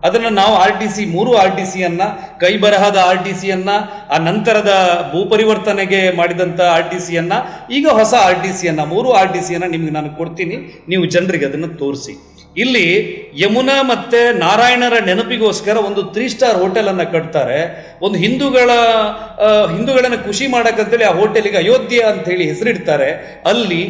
ಅದನ್ನು ನಾವು RTC 3 RTC ಅನ್ನ, ಕೈ ಬರಹದ RTC ಅನ್ನ, ಆ ನಂತರದ ಭೂಪರಿವರ್ತನೆಗೆ ಮಾಡಿದಂಥ RTC ಅನ್ನ, ಈಗ ಹೊಸ RTC ಅನ್ನ, 3 RTC ಅನ್ನ ನಿಮ್ಗೆ ನಾನು ಕೊಡ್ತೀನಿ, ನೀವು ಜನರಿಗೆ ಅದನ್ನು ತೋರಿಸಿ. ಇಲ್ಲಿ ಯಮುನಾ ಮತ್ತೆ ನಾರಾಯಣರ ನೆನಪಿಗೋಸ್ಕರ ಒಂದು 3 ಸ್ಟಾರ್ ಹೋಟೆಲ್ ಅನ್ನ ಕಟ್ತಾರೆ. ಒಂದು ಹಿಂದೂಗಳನ್ನ ಖುಷಿ ಮಾಡಕ್ಕಂತೇಳಿ ಆ ಹೋಟೆಲಿಗೆ ಅಯೋಧ್ಯ ಅಂತ ಹೇಳಿ ಹೆಸರಿಡ್ತಾರೆ. ಅಲ್ಲಿ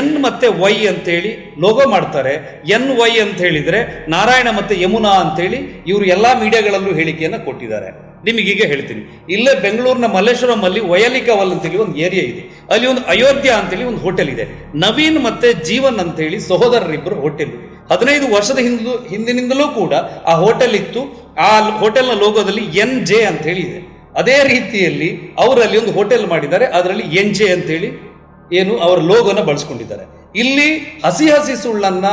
N ಮತ್ತೆ Y ಅಂತೇಳಿ ಲೋಗೋ ಮಾಡ್ತಾರೆ. NY ಅಂತ ಹೇಳಿದ್ರೆ ನಾರಾಯಣ ಮತ್ತೆ ಯಮುನಾ ಅಂತೇಳಿ ಇವರು ಎಲ್ಲಾ ಮೀಡಿಯಾಗಳಲ್ಲೂ ಹೇಳಿಕೆಯನ್ನು ಕೊಟ್ಟಿದ್ದಾರೆ. ನಿಮಗೀಗ ಹೇಳ್ತೀನಿ, ಇಲ್ಲೇ ಬೆಂಗಳೂರಿನ ಮಲ್ಲೇಶ್ವರಂ ಅಲ್ಲಿ ವಯಲಿಕವಲ್ ಅಂತೇಳಿ ಒಂದು ಏರಿಯಾ ಇದೆ, ಅಲ್ಲಿ ಒಂದು ಅಯೋಧ್ಯ ಅಂತೇಳಿ ಒಂದು ಹೋಟೆಲ್ ಇದೆ. ನವೀನ್ ಮತ್ತೆ ಜೀವನ್ ಅಂತೇಳಿ ಸಹೋದರರಿಬ್ಬರು ಹೋಟೆಲ್, 15 ವರ್ಷದ ಹಿಂದಿನಿಂದಲೂ ಕೂಡ ಆ ಹೋಟೆಲ್ ಇತ್ತು. ಆ ಹೋಟೆಲ್ನ ಲೋಗೋದಲ್ಲಿ NJ ಅಂತ ಹೇಳಿ ಇದೆ. ಅದೇ ರೀತಿಯಲ್ಲಿ ಅವರಲ್ಲಿ ಒಂದು ಹೋಟೆಲ್ ಮಾಡಿದ್ದಾರೆ, ಅದರಲ್ಲಿ NJ ಅಂತೇಳಿ ಏನು ಅವರ ಲೋಗೋನ ಬಳಸ್ಕೊಂಡಿದ್ದಾರೆ. ಇಲ್ಲಿ ಹಸಿ ಸುಳ್ಳನ್ನ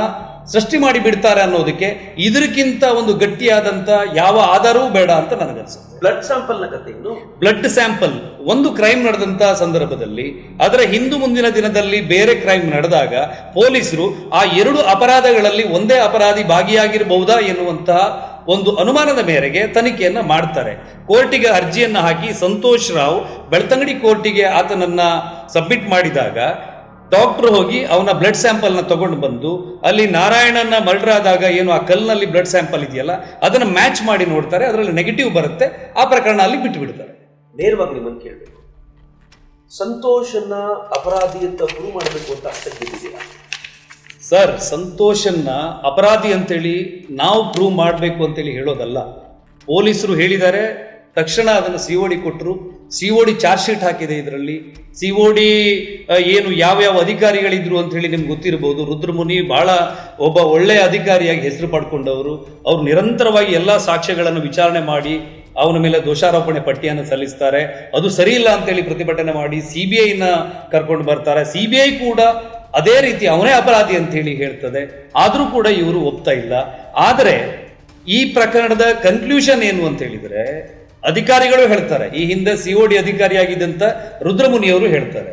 ಸೃಷ್ಟಿ ಮಾಡಿ ಬಿಡ್ತಾರೆ ಅನ್ನೋದಕ್ಕೆ ಇದಕ್ಕಿಂತ ಒಂದು ಗಟ್ಟಿಯಾದಂತ ಯಾವ ಆಧಾರವೂ ಬೇಡ ಅಂತ ನನಗನ್ಸುತ್ತೆ. ಬ್ಲಡ್ ಸ್ಯಾಂಪಲ್ ನ ಕಥೆ ಏನು? ಬ್ಲಡ್ ಸ್ಯಾಂಪಲ್ ಒಂದು ಕ್ರೈಮ್ ನಡೆದಂತ ಸಂದರ್ಭದಲ್ಲಿ, ಅದರ ಮುಂದಿನ ದಿನದಲ್ಲಿ ಬೇರೆ ಕ್ರೈಮ್ ನಡೆದಾಗ ಪೊಲೀಸರು ಆ 2 ಅಪರಾಧಗಳಲ್ಲಿ ಒಂದೇ ಅಪರಾಧಿ ಭಾಗಿಯಾಗಿರಬಹುದಾ ಎನ್ನುವಂತಹ ಒಂದು ಅನುಮಾನದ ಮೇರೆಗೆ ತನಿಖೆಯನ್ನ ಮಾಡ್ತಾರೆ. ಕೋರ್ಟಿಗೆ ಅರ್ಜಿಯನ್ನ ಹಾಕಿ ಸಂತೋಷ್ ರಾವ್ ಬೆಳ್ತಂಗಡಿ ಕೋರ್ಟಿಗೆ ಆತನನ್ನ ಸಬ್ಮಿಟ್ ಮಾಡಿದಾಗ ಡಾಕ್ಟರ್ ಹೋಗಿ ಅವನ ಬ್ಲಡ್ ಸ್ಯಾಂಪಲ್ನ ತಗೊಂಡು ಬಂದು ಅಲ್ಲಿ ನಾರಾಯಣನ ಮರ್ಡರ್ ಆದಾಗ ಏನು ಆ ಕಲ್ಲಿನಲ್ಲಿ ಬ್ಲಡ್ ಸ್ಯಾಂಪಲ್ ಇದೆಯಲ್ಲ ಅದನ್ನ ಮ್ಯಾಚ್ ಮಾಡಿ ನೋಡ್ತಾರೆ, ಅದರಲ್ಲಿ ನೆಗೆಟಿವ್ ಬರುತ್ತೆ, ಆ ಪ್ರಕರಣ ಅಲ್ಲಿ ಬಿಟ್ಟು ಬಿಡ್ತಾರೆ. ನೇರವಾಗಿ ನಿಮ್ಮನ್ನು ಕೇಳಬೇಕು, ಸಂತೋಷನ್ನ ಅಪರಾಧಿ ಅಂತ ಪ್ರೂವ್ ಮಾಡಬೇಕು ಅಂತ ಆಸಕ್ತಿದ್ದೀರಾ? ಸರ್, ಸಂತೋಷನ್ನ ಅಪರಾಧಿ ಅಂತೇಳಿ ನಾವು ಪ್ರೂವ್ ಮಾಡಬೇಕು ಅಂತೇಳಿ ಹೇಳೋದಲ್ಲ. ಪೊಲೀಸರು ಹೇಳಿದ್ದಾರೆ, ತಕ್ಷಣ ಅದನ್ನು COD ಕೊಟ್ಟರು. COD ಚಾರ್ಜ್ ಶೀಟ್ ಹಾಕಿದೆ. ಇದರಲ್ಲಿ COD ಏನು ಯಾವ್ಯಾವ ಅಧಿಕಾರಿಗಳಿದ್ರು ಅಂತ ಹೇಳಿ ನಿಮ್ಗೆ ಗೊತ್ತಿರಬಹುದು. ರುದ್ರಮುನಿ ಬಹಳ ಒಬ್ಬ ಒಳ್ಳೆಯ ಅಧಿಕಾರಿಯಾಗಿ ಹೆಸರು ಪಡ್ಕೊಂಡವರು. ಅವರು ನಿರಂತರವಾಗಿ ಎಲ್ಲ ಸಾಕ್ಷ್ಯಗಳನ್ನು ವಿಚಾರಣೆ ಮಾಡಿ ಅವನ ಮೇಲೆ ದೋಷಾರೋಪಣೆ ಪಟ್ಟಿಯನ್ನು ಸಲ್ಲಿಸ್ತಾರೆ. ಅದು ಸರಿ ಇಲ್ಲ ಅಂತೇಳಿ ಪ್ರತಿಭಟನೆ ಮಾಡಿ CBIನ ಕರ್ಕೊಂಡು ಬರ್ತಾರೆ. CBI ಕೂಡ ಅದೇ ರೀತಿ ಅವನೇ ಅಪರಾಧಿ ಅಂತ ಹೇಳಿ ಹೇಳ್ತದೆ. ಆದರೂ ಕೂಡ ಇವರು ಒಪ್ತಾ ಇಲ್ಲ. ಆದರೆ ಈ ಪ್ರಕರಣದ ಕನ್ಕ್ಲೂಷನ್ ಏನು ಅಂತ ಹೇಳಿದ್ರೆ, ಅಧಿಕಾರಿಗಳು ಹೇಳ್ತಾರೆ, ಈ ಹಿಂದೆ COD ಅಧಿಕಾರಿಯಾಗಿದ್ದಂತ ರುದ್ರಮುನಿಯವರು ಹೇಳ್ತಾರೆ,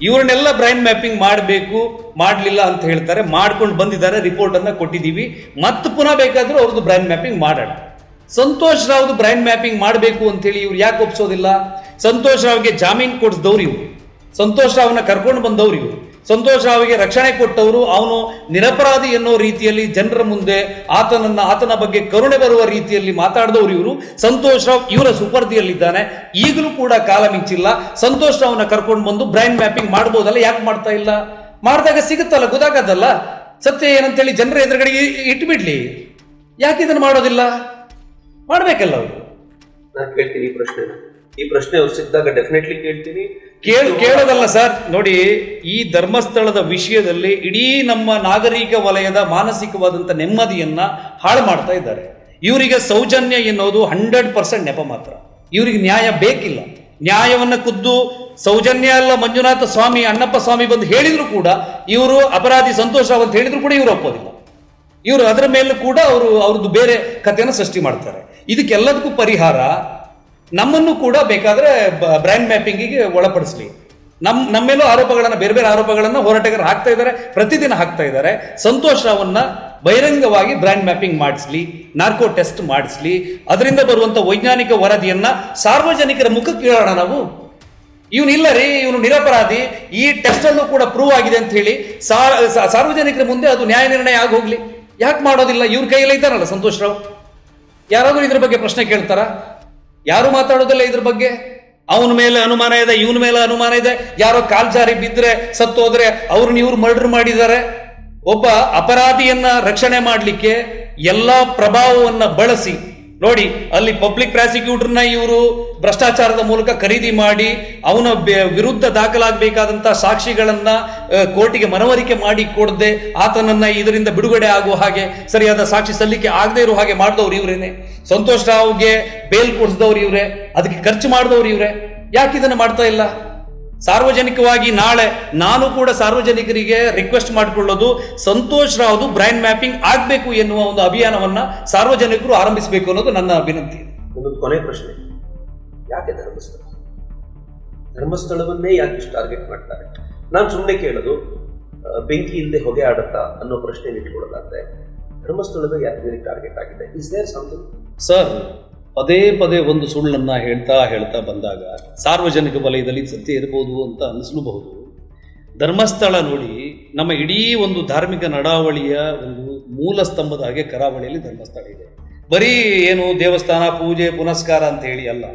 ಇವ್ರನ್ನೆಲ್ಲ ಬ್ರೈನ್ ಮ್ಯಾಪಿಂಗ್ ಮಾಡಬೇಕು, ಮಾಡಲಿಲ್ಲ ಅಂತ ಹೇಳ್ತಾರೆ. ಮಾಡ್ಕೊಂಡು ಬಂದಿದ್ದಾರೆ, ರಿಪೋರ್ಟ್ ಅನ್ನ ಕೊಟ್ಟಿದ್ದೀವಿ, ಮತ್ತೆ ಪುನಃ ಬೇಕಾದ್ರೂ ಅವ್ರದ್ದು ಬ್ರೈನ್ ಮ್ಯಾಪಿಂಗ್ ಮಾಡೋಣ. ಸಂತೋಷ್ ರಾವ್ದು ಬ್ರೈನ್ ಮ್ಯಾಪಿಂಗ್ ಮಾಡಬೇಕು ಅಂತೇಳಿ ಇವ್ರು ಯಾಕೆ ಒಪ್ಸೋದಿಲ್ಲ? ಸಂತೋಷ್ ರಾವ್ಗೆ ಜಾಮೀನು ಕೊಡಿಸಿದವ್ರು ಇವರು, ಸಂತೋಷ್ ರಾವ್ನ ಕರ್ಕೊಂಡು ಬಂದವ್ರು ಇವರು, ಸಂತೋಷ್ ರಾವ್ಗೆ ರಕ್ಷಣೆ ಕೊಟ್ಟವರು, ಅವನು ನಿರಪರಾಧಿ ಎನ್ನೋ ರೀತಿಯಲ್ಲಿ ಜನರ ಮುಂದೆ ಆತನ ಬಗ್ಗೆ ಕರುಣೆ ಬರುವ ರೀತಿಯಲ್ಲಿ ಮಾತಾಡಿದವರು ಇವರು. ಸಂತೋಷ್ ರಾವ್ ಇವರ ಸುಪರ್ದಿಯಲ್ಲಿದ್ದಾನೆ. ಈಗಲೂ ಕೂಡ ಕಾಲ ಮಿಂಚಿಲ್ಲ. ಸಂತೋಷ್ ರಾವ್ನ ಕರ್ಕೊಂಡು ಬಂದು ಬ್ರೈನ್ ಮ್ಯಾಪಿಂಗ್ ಮಾಡ್ಬೋದಲ್ಲ, ಯಾಕೆ ಮಾಡ್ತಾ ಇಲ್ಲ? ಮಾಡಿದಾಗ ಸಿಗುತ್ತಲ್ಲ, ಗೊತ್ತಾಗದಲ್ಲ ಸತ್ಯ ಏನಂತೇಳಿ ಜನರ ಎದುರುಗಡೆಗೆ ಇಟ್ಬಿಡ್ಲಿ. ಯಾಕೆ ಇದನ್ನು ಮಾಡೋದಿಲ್ಲ? ಮಾಡ್ಬೇಕಲ್ಲ ಅವರು. ನಾನು ಕೇಳ್ತೀನಿ ಈ ಪ್ರಶ್ನೆ ಅವ್ರು ಸಿಕ್ಕಿದಾಗ ಡೆಫಿನೆಟ್ಲಿ ಕೇಳ್ತೀನಿ. ಕೇಳೋದಲ್ಲ ಸರ್. ನೋಡಿ, ಈ ಧರ್ಮಸ್ಥಳದ ವಿಷಯದಲ್ಲಿ ಇಡೀ ನಮ್ಮ ನಾಗರಿಕ ವಲಯದ ಮಾನಸಿಕವಾದಂಥ ನೆಮ್ಮದಿಯನ್ನ ಹಾಳು ಮಾಡ್ತಾ ಇದ್ದಾರೆ. ಇವರಿಗೆ ಸೌಜನ್ಯ ಎನ್ನುವುದು 100% ನೆಪ ಮಾತ್ರ. ಇವರಿಗೆ ನ್ಯಾಯ ಬೇಕಿಲ್ಲ. ನ್ಯಾಯವನ್ನ ಖುದ್ದು ಸೌಜನ್ಯ ಅಲ್ಲ ಮಂಜುನಾಥ ಸ್ವಾಮಿ, ಅಣ್ಣಪ್ಪ ಸ್ವಾಮಿ ಬಂದು ಹೇಳಿದ್ರು ಕೂಡ ಇವರು ಅಪರಾಧಿ ಸಂತೋಷ ಅಂತ ಹೇಳಿದ್ರು ಕೂಡ ಇವರು ಒಪ್ಪೋದಿಲ್ಲ. ಇವರು ಅದರ ಮೇಲೂ ಕೂಡ ಅವ್ರದ್ದು ಬೇರೆ ಕಥೆಯನ್ನು ಸೃಷ್ಟಿ ಮಾಡ್ತಾರೆ. ಇದಕ್ಕೆಲ್ಲದಕ್ಕೂ ಪರಿಹಾರ ನಮ್ಮನ್ನು ಕೂಡ ಬೇಕಾದ್ರೆ ಬ್ರೈನ್ ಮ್ಯಾಪಿಂಗಿಗೆ ಒಳಪಡಿಸಲಿ. ನಮ್ಮೇಲೂ ಆರೋಪಗಳನ್ನ, ಬೇರೆ ಬೇರೆ ಆರೋಪಗಳನ್ನ ಹೋರಾಟಗಾರರು ಹಾಕ್ತಾ ಇದ್ದಾರೆ, ಪ್ರತಿದಿನ ಹಾಕ್ತಾ ಇದ್ದಾರೆ. ಸಂತೋಷ್ ರಾವನ್ನ ಬಹಿರಂಗವಾಗಿ ಬ್ರೈನ್ ಮ್ಯಾಪಿಂಗ್ ಮಾಡಿಸ್ಲಿ, ನಾರ್ಕೋ ಟೆಸ್ಟ್ ಮಾಡಿಸ್ಲಿ, ಅದರಿಂದ ಬರುವಂತ ವೈಜ್ಞಾನಿಕ ವರದಿಯನ್ನ ಸಾರ್ವಜನಿಕರ ಮುಖಕ್ಕೆ ಕೇಳೋಣ ನಾವು. ಇವನಿಲ್ಲ ರೀ, ಇವನು ನಿರಪರಾಧಿ, ಈ ಟೆಸ್ಟ್ ಅಲ್ಲೂ ಕೂಡ ಪ್ರೂವ್ ಆಗಿದೆ ಅಂತ ಹೇಳಿ ಸಾರ್ವಜನಿಕರ ಮುಂದೆ ಅದು ನ್ಯಾಯ ನಿರ್ಣಯ ಆಗಿ ಹೋಗ್ಲಿ. ಯಾಕೆ ಮಾಡೋದಿಲ್ಲ? ಇವ್ರ ಕೈಯಲ್ಲಿ ಇದ್ದಾರಲ್ಲ ಸಂತೋಷ್ ರಾವ್. ಯಾರಾದ್ರೂ ಇದ್ರ ಬಗ್ಗೆ ಪ್ರಶ್ನೆ ಕೇಳ್ತಾರ? ಯಾರು ಮಾತಾಡೋದಿಲ್ಲ ಇದ್ರ ಬಗ್ಗೆ. ಅವನ ಮೇಲೆ ಅನುಮಾನ ಇದೆ, ಇವನ ಮೇಲೆ ಅನುಮಾನ ಇದೆ, ಯಾರೋ ಕಾಲ್ಜಾರಿ ಬಿದ್ರೆ ಸತ್ತೋದ್ರೆ ಅವ್ರನ್ನ ಇವ್ರು ಮರ್ಡರ್ ಮಾಡಿದ್ದಾರೆ. ಒಬ್ಬ ಅಪರಾಧಿಯನ್ನ ರಕ್ಷಣೆ ಮಾಡಲಿಕ್ಕೆ ಎಲ್ಲಾ ಪ್ರಭಾವವನ್ನ ಬಳಸಿ ನೋಡಿ, ಅಲ್ಲಿ ಪಬ್ಲಿಕ್ ಪ್ರಾಸಿಕ್ಯೂಟರ್ನ ಇವರು ಭ್ರಷ್ಟಾಚಾರದ ಮೂಲಕ ಖರೀದಿ ಮಾಡಿ ಅವನ ವಿರುದ್ಧ ದಾಖಲಾಗಬೇಕಾದಂತ ಸಾಕ್ಷಿಗಳನ್ನ ಕೋರ್ಟಿಗೆ ಮನವರಿಕೆ ಮಾಡಿ ಕೊಡದೆ ಆತನನ್ನ ಇದರಿಂದ ಬಿಡುಗಡೆ ಆಗುವ ಹಾಗೆ, ಸರಿಯಾದ ಸಾಕ್ಷಿ ಸಲ್ಲಿಕೆ ಆಗದೆ ಇರುವ ಹಾಗೆ ಮಾಡಿದವ್ರು ಇವರೇನೆ. ಸಂತೋಷ್ ರಾವ್ಗೆ ಬೇಲ್ ಕೊಡಿಸಿದವ್ರು ಇವರೇ, ಅದಕ್ಕೆ ಖರ್ಚು ಮಾಡಿದವ್ರು ಇವರೇ. ಯಾಕೆ ಇದನ್ನು ಮಾಡ್ತಾ ಇಲ್ಲ? ಸಾರ್ವಜನಿಕವಾಗಿ ನಾಳೆ ನಾನು ಕೂಡ ಸಾರ್ವಜನಿಕರಿಗೆ ರಿಕ್ವೆಸ್ಟ್ ಮಾಡಿಕೊಳ್ಳೋದು, ಸಂತೋಷ್ ರಾವ್ದು ಬ್ರೈನ್ ಮ್ಯಾಪಿಂಗ್ ಆಗಬೇಕು ಎನ್ನುವ ಒಂದು ಅಭಿಯಾನವನ್ನ ಸಾರ್ವಜನಿಕರು ಆರಂಭಿಸಬೇಕು ಅನ್ನೋದು ನನ್ನ ವಿನಂತಿ. ಒಂದು ಕೊನೆ ಪ್ರಶ್ನೆ, ಯಾಕೆ ಧರ್ಮಸ್ಥಳವನ್ನೇ ಯಾಕೆ ಇಷ್ಟು ಟಾರ್ಗೆಟ್ ಮಾಡ್ತಾರೆ? ನಾನು ಸುಮ್ಮನೆ ಕೇಳೋದು, ಬೆಂಕಿ ಇಲ್ಲದೆ ಹೊಗೆ ಆಡತ್ತಾ ಅನ್ನೋ ಪ್ರಶ್ನೆ ಇಟ್ಕೊಳ್ಳೋದಾದ್ರೆ ಧರ್ಮಸ್ಥಳದ ಯಾದಗಿರಿ ಟಾರ್ಗೆಟ್ ಆಗಿದೆ. Is there something? ಸರ್, ಪದೇ ಪದೇ ಒಂದು ಸುಳ್ಳನ್ನು ಹೇಳ್ತಾ ಬಂದಾಗ ಸಾರ್ವಜನಿಕ ವಲಯದಲ್ಲಿ ಸತ್ಯ ಇರಬಹುದು ಅಂತ ಅನಿಸಲೂಬಹುದು. ಧರ್ಮಸ್ಥಳ ನೋಡಿ, ನಮ್ಮ ಇಡೀ ಒಂದು ಧಾರ್ಮಿಕ ನಡಾವಳಿಯ ಒಂದು ಮೂಲ ಸ್ತಂಭದ ಹಾಗೆ ಕರಾವಳಿಯಲ್ಲಿ ಧರ್ಮಸ್ಥಳ ಇದೆ. ಬರೀ ಏನು ದೇವಸ್ಥಾನ, ಪೂಜೆ, ಪುನಸ್ಕಾರ ಅಂತ ಹೇಳಿ ಅಲ್ಲ,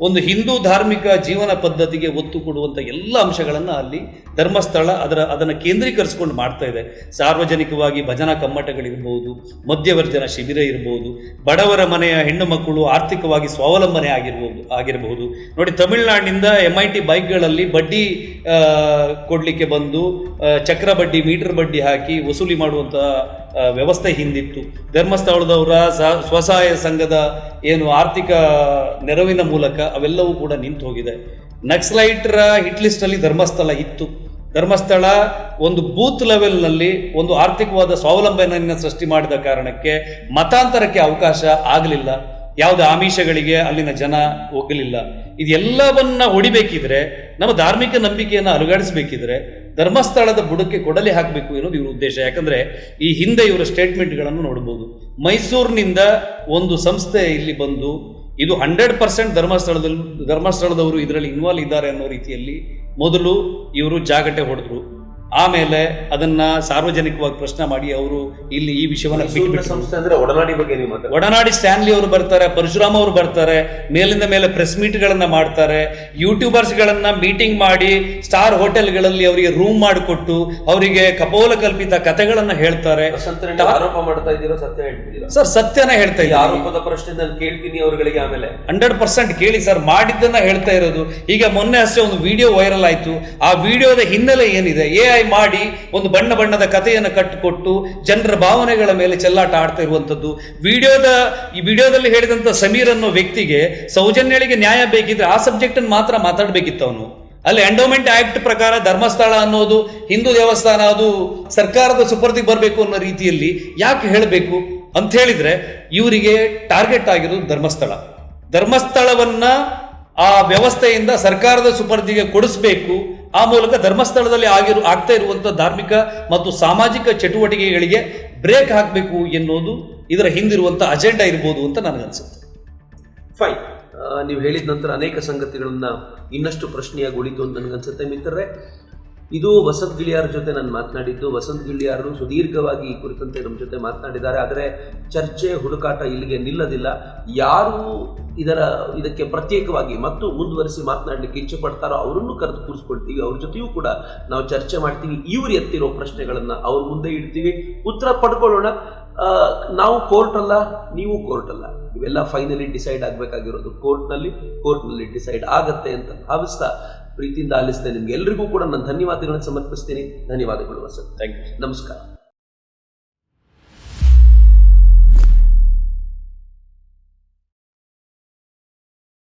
ಒಂದು ಹಿಂದೂ ಧಾರ್ಮಿಕ ಜೀವನ ಪದ್ಧತಿಗೆ ಒತ್ತು ಕೊಡುವಂಥ ಎಲ್ಲ ಅಂಶಗಳನ್ನು ಅಲ್ಲಿ ಧರ್ಮಸ್ಥಳ ಅದನ್ನು ಕೇಂದ್ರೀಕರಿಸಿಕೊಂಡು ಮಾಡ್ತಾ ಇದೆ. ಸಾರ್ವಜನಿಕವಾಗಿ ಭಜನಾ ಕಮ್ಮಟಗಳಿರ್ಬೋದು, ಮಧ್ಯವರ್ಜನ ಶಿಬಿರ ಇರ್ಬೋದು, ಬಡವರ ಮನೆಯ ಹೆಣ್ಣು ಮಕ್ಕಳು ಆರ್ಥಿಕವಾಗಿ ಸ್ವಾವಲಂಬನೆ ಆಗಿರಬಹುದು. ನೋಡಿ, ತಮಿಳುನಾಡಿನಿಂದ MIT ಬೈಕ್ಗಳಲ್ಲಿ ಬಡ್ಡಿ ಕೊಡಲಿಕ್ಕೆ ಬಂದು ಚಕ್ರ ಬಡ್ಡಿ, ಮೀಟರ್ ಬಡ್ಡಿ ಹಾಕಿ ವಸೂಲಿ ಮಾಡುವಂಥ ವ್ಯವಸ್ಥೆ ಹಿಂದಿತ್ತು. ಧರ್ಮಸ್ಥಳದವರ ಸ್ವಸಹಾಯ ಸಂಘದ ಏನು ಆರ್ಥಿಕ ನೆರವಿನ ಮೂಲಕ ಅವೆಲ್ಲವೂ ಕೂಡ ನಿಂತು ಹೋಗಿದೆ. ನಕ್ಸಲೈಟರ ಹಿಟ್ ಲಿಸ್ಟಲ್ಲಿ ಧರ್ಮಸ್ಥಳ ಇತ್ತು. ಧರ್ಮಸ್ಥಳ ಒಂದು ಬೂತ್ ಲೆವೆಲ್ನಲ್ಲಿ ಒಂದು ಆರ್ಥಿಕವಾದ ಸ್ವಾವಲಂಬನೆಯನ್ನು ಸೃಷ್ಟಿ ಮಾಡಿದ ಕಾರಣಕ್ಕೆ ಮತಾಂತರಕ್ಕೆ ಅವಕಾಶ ಆಗಲಿಲ್ಲ. ಯಾವುದೇ ಆಮಿಷಗಳಿಗೆ ಅಲ್ಲಿನ ಜನ ಒಗ್ಗಲಿಲ್ಲ. ಇದೆಲ್ಲವನ್ನ ಹೊಡಿಬೇಕಿದ್ರೆ, ನಮ್ಮ ಧಾರ್ಮಿಕ ನಂಬಿಕೆಯನ್ನು ಅಲುಗಾಡಿಸಬೇಕಿದ್ರೆ ಧರ್ಮಸ್ಥಳದ ಬುಡಕ್ಕೆ ಕೊಡಲಿ ಹಾಕಬೇಕು ಅನ್ನೋದು ಇವ್ರ ಉದ್ದೇಶ. ಯಾಕಂದ್ರೆ ಈ ಹಿಂದೆ ಇವರ ಸ್ಟೇಟ್ಮೆಂಟ್ಗಳನ್ನು ನೋಡ್ಬೋದು. ಮೈಸೂರಿನಿಂದ ಒಂದು ಸಂಸ್ಥೆ ಇಲ್ಲಿ ಬಂದು ಇದು 100% ಧರ್ಮಸ್ಥಳದವರು ಇದರಲ್ಲಿ ಇನ್ವಾಲ್ವ್ ಇದ್ದಾರೆ ಅನ್ನೋ ರೀತಿಯಲ್ಲಿ ಮೊದಲು ಇವರು ಜಾಗಟೆ ಹೊಡೆದ್ರು. ಆಮೇಲೆ ಅದನ್ನ ಸಾರ್ವಜನಿಕವಾಗಿ ಪ್ರಶ್ನೆ ಮಾಡಿ ಅವರು ಇಲ್ಲಿ ಈ ವಿಷಯವನ್ನು ಸಂಸ್ಥೆ ಅಂದ್ರೆ ಒಡನಾಡಿ ಬಗ್ಗೆ ನೀವು ಮಾತಾಡ್ತೀರಾ? ಒಡನಾಡಿ ಸ್ಟ್ಯಾನ್ಲಿ ಅವರು ಬರ್ತಾರೆ, ಪರಶುರಾಮ ಅವರು ಬರ್ತಾರೆ, ಮೇಲಿಂದ ಮೇಲೆ ಪ್ರೆಸ್ ಮೀಟ್ಗಳನ್ನ ಮಾಡ್ತಾರೆ, ಯೂಟ್ಯೂಬರ್ಸ್ಗಳನ್ನ ಮೀಟಿಂಗ್ ಮಾಡಿ ಸ್ಟಾರ್ ಹೋಟೆಲ್ಗಳಲ್ಲಿ ಅವರಿಗೆ ರೂಮ್ ಮಾಡಿಕೊಟ್ಟು ಅವರಿಗೆ ಕಪೋಲ ಕಲ್ಪಿತ ಕಥೆಗಳನ್ನ ಹೇಳ್ತಾರೆ. ಆರೋಪ ಮಾಡ್ತಾ ಇದ್ದೀರಾ, ಸತ್ಯ ಹೇಳ್ತಿದ್ದೀರಾ? ಸರ್, ಸತ್ಯನ ಹೇಳ್ತಾ ಇದ್ದೀರಾ. ಆರೋಪದ ಪ್ರಶ್ನೆ ನಾನು ಕೇಳ್ತೀನಿ ಅವರುಗಳಿಗೆ, ಆಮೇಲೆ 100% ಕೇಳಿ ಸರ್, ಮಾಡಿದ್ದನ್ನ ಹೇಳ್ತಾ ಇರೋದು. ಈಗ ಮೊನ್ನೆ ಅಷ್ಟೇ ಒಂದು ವಿಡಿಯೋ ವೈರಲ್ ಆಯ್ತು. ಆ ವಿಡಿಯೋದ ಹಿನ್ನೆಲೆ ಏನಿದೆ? AI ಮಾಡಿ ಒಂದು ಬಣ್ಣದ ಕಥೆಯನ್ನು ಕಟ್ಟಿಕೊಟ್ಟು ಜನರ ಭಾವನೆಗಳ ಮೇಲೆ ಚೆಲ್ಲಾಟ ಆಡ್ತಾ ಇರುವಂತದ್ದು. ಈ ವಿಡಿಯೋದಲ್ಲಿ ಹೇಳಿದಂತ ಸಮೀರ್ ಅನ್ನೋ ವ್ಯಕ್ತಿಗೆ ಸೌಜನ್ಯಳಿಗೆ ನ್ಯಾಯ ಬೇಕಿದ್ರೆ ಆ ಸಬ್ಜೆಕ್ಟ್ ಅನ್ನು ಮಾತ್ರ ಮಾತಾಡ್ಬೇಕಿತ್ತು ಅವನು. ಅಲ್ಲಿ ಎಂಡೋಮೆಂಟ್ ಆಕ್ಟ್ ಪ್ರಕಾರ ಧರ್ಮಸ್ಥಳ ಅನ್ನೋದು ಹಿಂದೂ ದೇವಸ್ಥಾನ, ಅದು ಸರ್ಕಾರದ ಸುಪರ್ದಿಗೆ ಬರಬೇಕು ಅನ್ನೋ ರೀತಿಯಲ್ಲಿ ಯಾಕೆ ಹೇಳಬೇಕು ಅಂತ ಹೇಳಿದ್ರೆ, ಇವರಿಗೆ ಟಾರ್ಗೆಟ್ ಆಗಿರೋದು ಧರ್ಮಸ್ಥಳವನ್ನ ಆ ವ್ಯವಸ್ಥೆಯಿಂದ ಸರ್ಕಾರದ ಸುಪರ್ದಿಗೆ ಕೊಡಿಸ್ಬೇಕು. ಆ ಮೂಲಕ ಧರ್ಮಸ್ಥಳದಲ್ಲಿ ಆಗ್ತಾ ಇರುವಂತಹ ಧಾರ್ಮಿಕ ಮತ್ತು ಸಾಮಾಜಿಕ ಚಟುವಟಿಕೆಗಳಿಗೆ ಬ್ರೇಕ್ ಹಾಕಬೇಕು ಎನ್ನುವುದು ಇದರ ಹಿಂದಿರುವಂತ ಅಜೆಂಡಾ ಇರಬಹುದು ಅಂತ ನನಗನ್ಸುತ್ತೆ. ಫೈನ್. ನೀವು ಹೇಳಿದ ನಂತರ ಅನೇಕ ಸಂಗತಿಗಳನ್ನ ಇನ್ನಷ್ಟು ಪ್ರಶ್ನೆಯಾಗಿ ಉಳಿತು ಅಂತ ನನಗನ್ಸುತ್ತೆ. ಮಿತ್ರರೇ, ಇದು ವಸಂತ್ ಗಿಳಿಯಾರ್ ಜೊತೆ ನಾನು ಮಾತನಾಡಿದ್ದು. ವಸಂತ್ ಗಿಳಿಯಾರು ಸುದೀರ್ಘವಾಗಿ ಈ ಕುರಿತಂತೆ ನಮ್ಮ ಜೊತೆ ಮಾತನಾಡಿದ್ದಾರೆ. ಆದರೆ ಚರ್ಚೆ, ಹುಡುಕಾಟ ಇಲ್ಲಿಗೆ ನಿಲ್ಲದಿಲ್ಲ. ಯಾರು ಇದಕ್ಕೆ ಪ್ರತ್ಯೇಕವಾಗಿ ಮತ್ತು ಮುಂದುವರಿಸಿ ಮಾತನಾಡಲಿಕ್ಕೆ ಇಚ್ಛೆ ಪಡ್ತಾರೋ ಅವರನ್ನು ಕರೆದು ಕೂರಿಸ್ಕೊಳ್ತೀವಿ. ಅವ್ರ ಜೊತೆಯೂ ಕೂಡ ನಾವು ಚರ್ಚೆ ಮಾಡ್ತೀವಿ. ಇವ್ರು ಎತ್ತಿರೋ ಪ್ರಶ್ನೆಗಳನ್ನ ಅವ್ರ ಮುಂದೆ ಇಡ್ತೀವಿ, ಉತ್ತರ ಪಡ್ಕೊಳ್ಳೋಣ. ನಾವು ಕೋರ್ಟ್ ಅಲ್ಲ, ನೀವು ಕೋರ್ಟ್ ಅಲ್ಲ. ಇವೆಲ್ಲ ಫೈನಲಿ ಡಿಸೈಡ್ ಆಗಬೇಕಾಗಿರೋದು ಕೋರ್ಟ್ನಲ್ಲಿ ಡಿಸೈಡ್ ಆಗತ್ತೆ ಅಂತ ಭಾವಿಸ್ತಾ ಪ್ರೀತಿಯಿಂದ ಆಲಿಸ್ತೇನೆ. ನಿಮ್ಗೆ ಎಲ್ರಿಗೂ ಕೂಡ ನಾನು ಧನ್ಯವಾದಗಳನ್ನು ಸಮರ್ಪಿಸ್ತೀನಿ. ಧನ್ಯವಾದಗಳು ವಸಂತ್. Thank you. ನಮಸ್ಕಾರ.